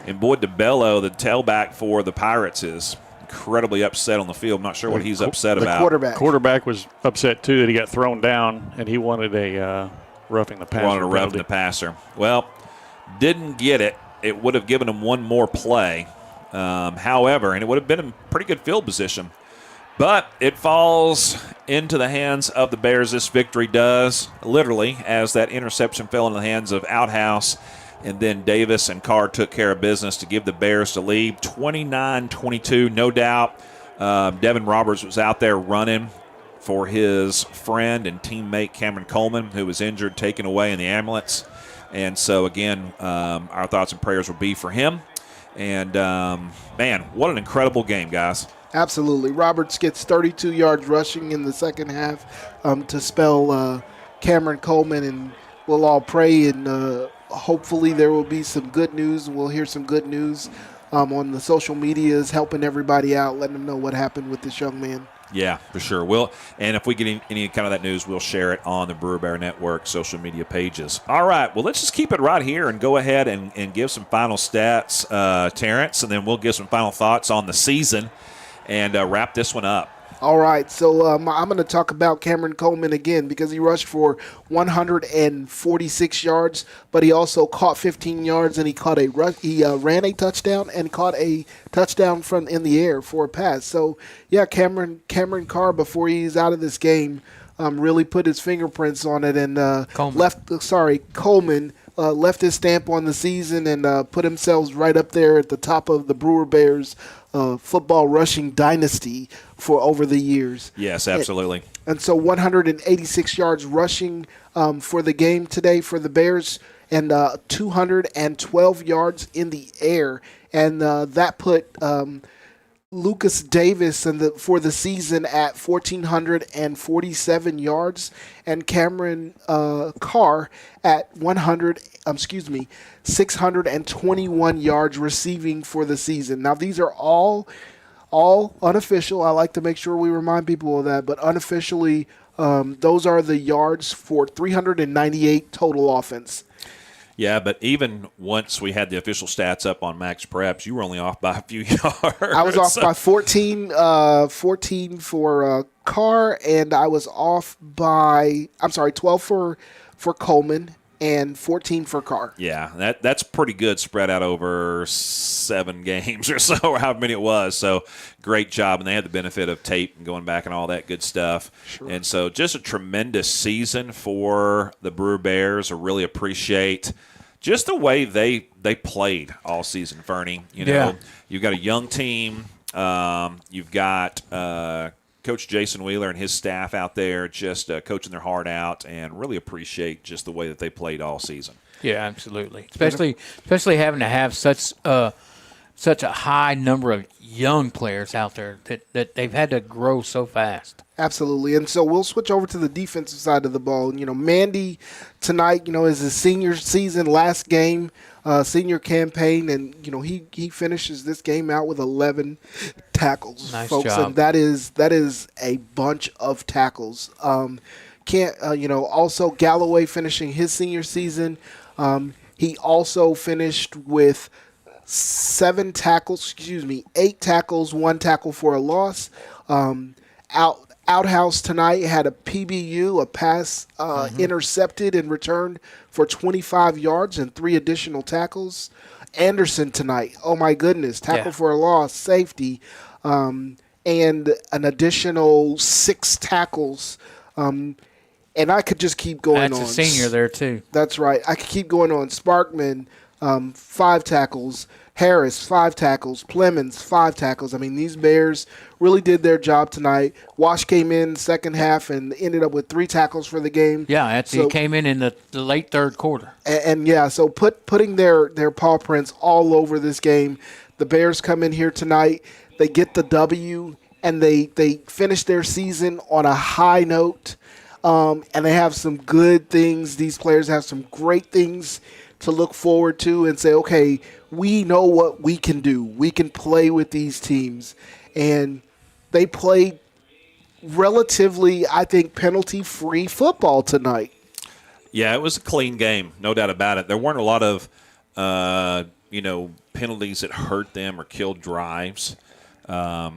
And boy, DeBello, the tailback for the Pirates, is incredibly upset on the field. I'm not sure what he's upset about. Quarterback was upset, too, that he got thrown down, and he wanted a roughing the passer. Wanted a roughing the passer. Well, didn't get it. It would have given him one more play. However, and it would have been in pretty good field position. But it falls into the hands of the Bears. This victory does, literally, as that interception fell in the hands of Outhouse. And then Davis and Carr took care of business to give the Bears the lead, 29-22. No doubt Devin Roberts was out there running for his friend and teammate Cameron Coleman, who was injured, taken away in the ambulance. And so, again, our thoughts and prayers will be for him. And, man, what an incredible game, guys. Absolutely. Roberts gets 32 yards rushing in the second half to spell Cameron Coleman, and we'll all pray and hopefully there will be some good news. We'll hear some good news on the social medias, helping everybody out, letting them know what happened with this young man. Yeah, for sure. And if we get any kind of that news, we'll share it on the Brewer Bear Network social media pages. All right, well, let's just keep it right here and go ahead and give some final stats, Terrence, and then we'll give some final thoughts on the season and wrap this one up. All right, so I'm going to talk about Cameron Coleman again because he rushed for 146 yards, but he also caught 15 yards and he ran a touchdown and caught a touchdown from in the air for a pass. So yeah, Cameron Carr, before he's out of this game, really put his fingerprints on it and Coleman left his stamp on the season and put himself right up there at the top of the Brewer Bears football rushing dynasty for over the years. Yes, absolutely. And so 186 yards rushing for the game today for the Bears and 212 yards in the air. And that put Lucas Davis for the season at 1,447 yards and Cameron Carr at 621 yards receiving for the season. Now, these are all unofficial. I like to make sure we remind people of that, but unofficially, those are the yards for 398 total offense. Yeah, but even once we had the official stats up on Max Preps, you were only off by a few yards. I was off by 14 for Carr, and I was off by 12 for Coleman and 14 for Carr. Yeah, that's pretty good spread out over 7 games or so, or however many it was. So great job, and they had the benefit of tape and going back and all that good stuff. Sure. And so just a tremendous season for the Brewer Bears. I really appreciate just the way they played all season, Fernie. You've got a young team. You've got Coach Jason Wheeler and his staff out there just coaching their heart out, and really appreciate just the way that they played all season. Yeah, absolutely. Especially having to have such a high number of young players out there that they've had to grow so fast. Absolutely. And so we'll switch over to the defensive side of the ball. Mandy tonight, is his senior season, last game, senior campaign, and he finishes this game out with 11 tackles, nice folks, job. and that is a bunch of tackles. Also Galloway finishing his senior season. He also finished with 8 tackles, 1 tackle for a loss. Outhouse tonight had a PBU, a pass intercepted and returned for 25 yards and 3 additional tackles. Anderson tonight, oh my goodness, tackle for a loss, safety. and an additional 6 tackles. And I could just keep going on. That's a senior there, too. That's right. I could keep going on. Sparkman, 5 tackles. Harris, 5 tackles. Plemons, 5 tackles. I mean, these Bears really did their job tonight. Wash came in second half and ended up with 3 tackles for the game. Yeah, he came in the late third quarter. And so putting their paw prints all over this game. The Bears come in here tonight. They get the W, and they finish their season on a high note. And they have some good things. These players have some great things to look forward to and say, okay, we know what we can do. We can play with these teams. And they played relatively, I think, penalty-free football tonight. Yeah, it was a clean game, no doubt about it. There weren't a lot of, penalties that hurt them or killed drives. There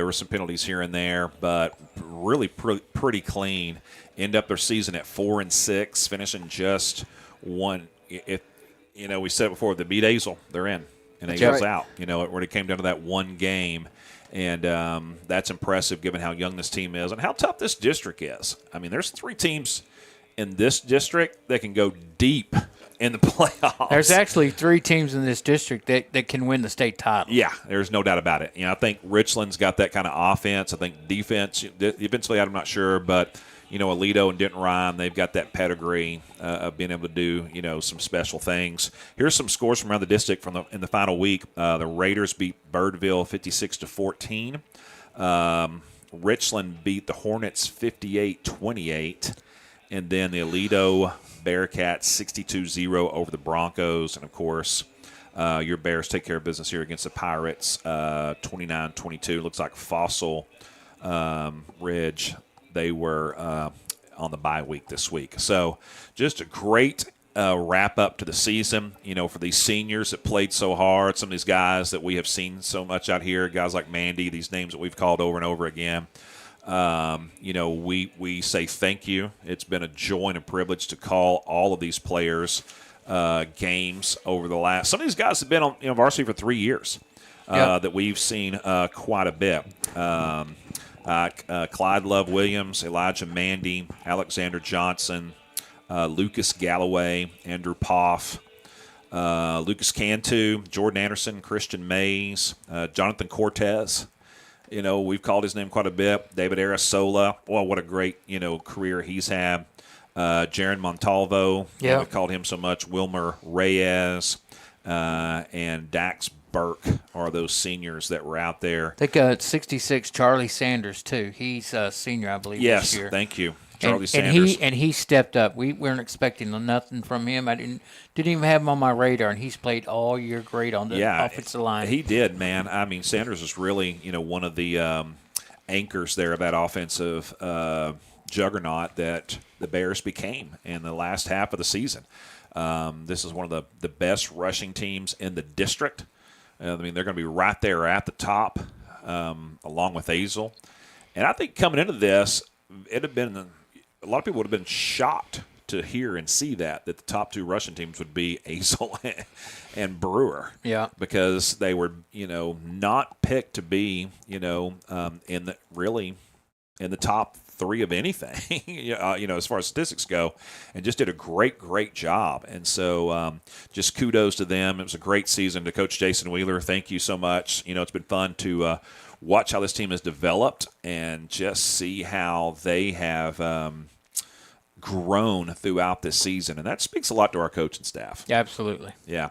were some penalties here and there, but really pretty clean. End up their season at 4-6, finishing just one. We said it before, the beat Azle, they're in, and Azle's out. When it came down to that one game, and that's impressive given how young this team is and how tough this district is. I mean, there's 3 teams in this district that can go deep in the playoffs. There's actually 3 teams in this district that can win the state title. Yeah, there's no doubt about it. I think Richland's got that kind of offense. I think defense, eventually I'm not sure, but Alito and Denton Ryan, they've got that pedigree of being able to do, some special things. Here's some scores from around the district in the final week. The Raiders beat Birdville 56-14. Richland beat the Hornets 58-28. And then the Alito Bearcats 62-0 over the Broncos. And, of course, your Bears take care of business here against the Pirates 29-22. Looks like Fossil Ridge, they were on the bye week this week. So just a great wrap-up to the season, for these seniors that played so hard, some of these guys that we have seen so much out here, guys like Mandy, these names that we've called over and over again. We say thank you. It's been a joy and a privilege to call all of these players games over the last – some of these guys have been on varsity for 3 years that we've seen quite a bit. Clyde Love Williams, Elijah Mandy, Alexander Johnson, Lucas Galloway, Andrew Poff, Lucas Cantu, Jordan Anderson, Christian Mays, Jonathan Cortez. We've called his name quite a bit. David Arasola. Well, what a great, career he's had. Jaron Montalvo. Yeah. We've called him so much. Wilmer Reyes and Dax Burke are those seniors that were out there. I think 66 Charlie Sanders, too. He's a senior, I believe, this year. Yes, thank you. Charlie Sanders. And he stepped up. We weren't expecting nothing from him. I didn't even have him on my radar, and he's played all year great on the offensive line. He did, man. I mean, Sanders is really, one of the anchors there of that offensive juggernaut that the Bears became in the last half of the season. This is one of the best rushing teams in the district. They're going to be right there at the top, along with Azle. And I think coming into this, it had been a lot of people would have been shocked to hear and see that the top 2 Russian teams would be Azle and Brewer. Yeah. Because they were, not picked to be, in the top 3 of anything, as far as statistics go, and just did a great job. And so just kudos to them. It was a great season. To Coach Jason Wheeler, thank you so much. It's been fun to watch how this team has developed and just see how they have grown throughout this season. And that speaks a lot to our coaching staff. Absolutely. Yeah.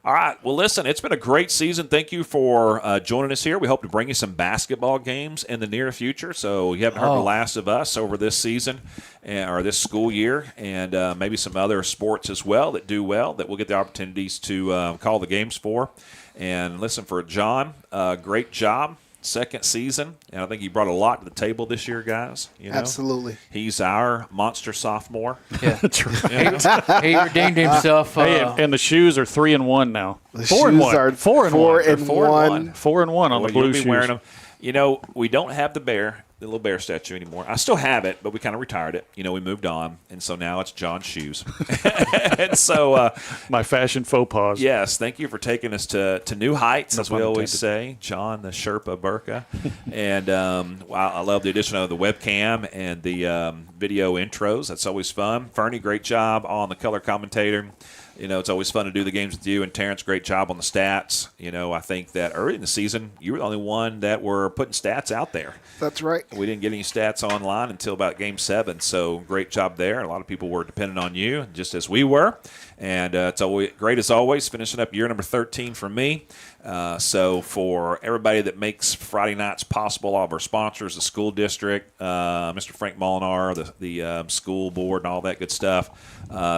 All right. Well, listen, it's been a great season. Thank you for joining us here. We hope to bring you some basketball games in the near future. So you haven't heard the last of us over this season or this school year, and maybe some other sports as well that do well that we'll get the opportunities to call the games for. And listen, for John, great job. Second season, and I think he brought a lot to the table this year, guys. Absolutely. He's our monster sophomore. Yeah, that's right. He redeemed himself. And the shoes are 3-1 now. The 4-1. shoes are 4-1. 4-1. 4-1 on the blue You'll be shoes. wearing them. We don't have the little bear statue anymore. I still have it, but we kind of retired it. We moved on, and so now it's John's shoes. And so my fashion faux pas. Yes, thank you for taking us to new heights, No as we pun always intended. say. John, the Sherpa Burka. And I love the addition of the webcam and the video intros. That's always fun. Fernie, great job on the color commentator. It's always fun to do the games with you. And Terrence, great job on the stats. I think that early in the season, you were the only one that were putting stats out there. That's right. We didn't get any stats online until about Game 7, so great job there. A lot of people were dependent on you, just as we were. And it's always great, as always, finishing up year number 13 for me. So for everybody that makes Friday nights possible, all of our sponsors, the school district, Mr. Frank Molinar, the school board, and all that good stuff,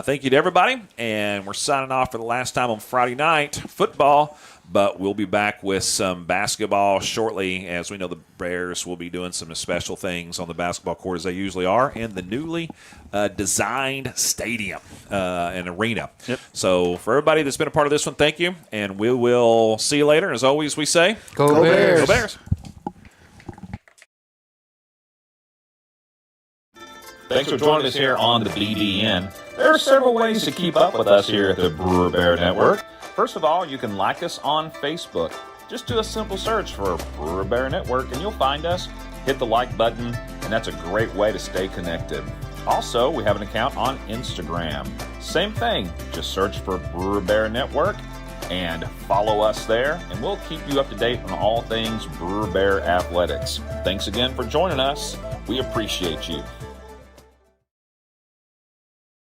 thank you to everybody. And we're signing off for the last time on Friday night football. But we'll be back with some basketball shortly, as we know the Bears will be doing some special things on the basketball court, as they usually are, in the newly designed stadium and arena. Yep. So for everybody that's been a part of this one, thank you, and we will see you later. As always, we say, Go Bears. Go Bears. Thanks for joining us here on the BDN. There are several ways to keep up with us here at the Brewer Bear Network. First of all, you can like us on Facebook. Just do a simple search for Brewer Bear Network and you'll find us. Hit the like button, and that's a great way to stay connected. Also, we have an account on Instagram. Same thing, just search for Brewer Bear Network and follow us there, and we'll keep you up to date on all things Brewer Bear athletics. Thanks again for joining us. We appreciate you.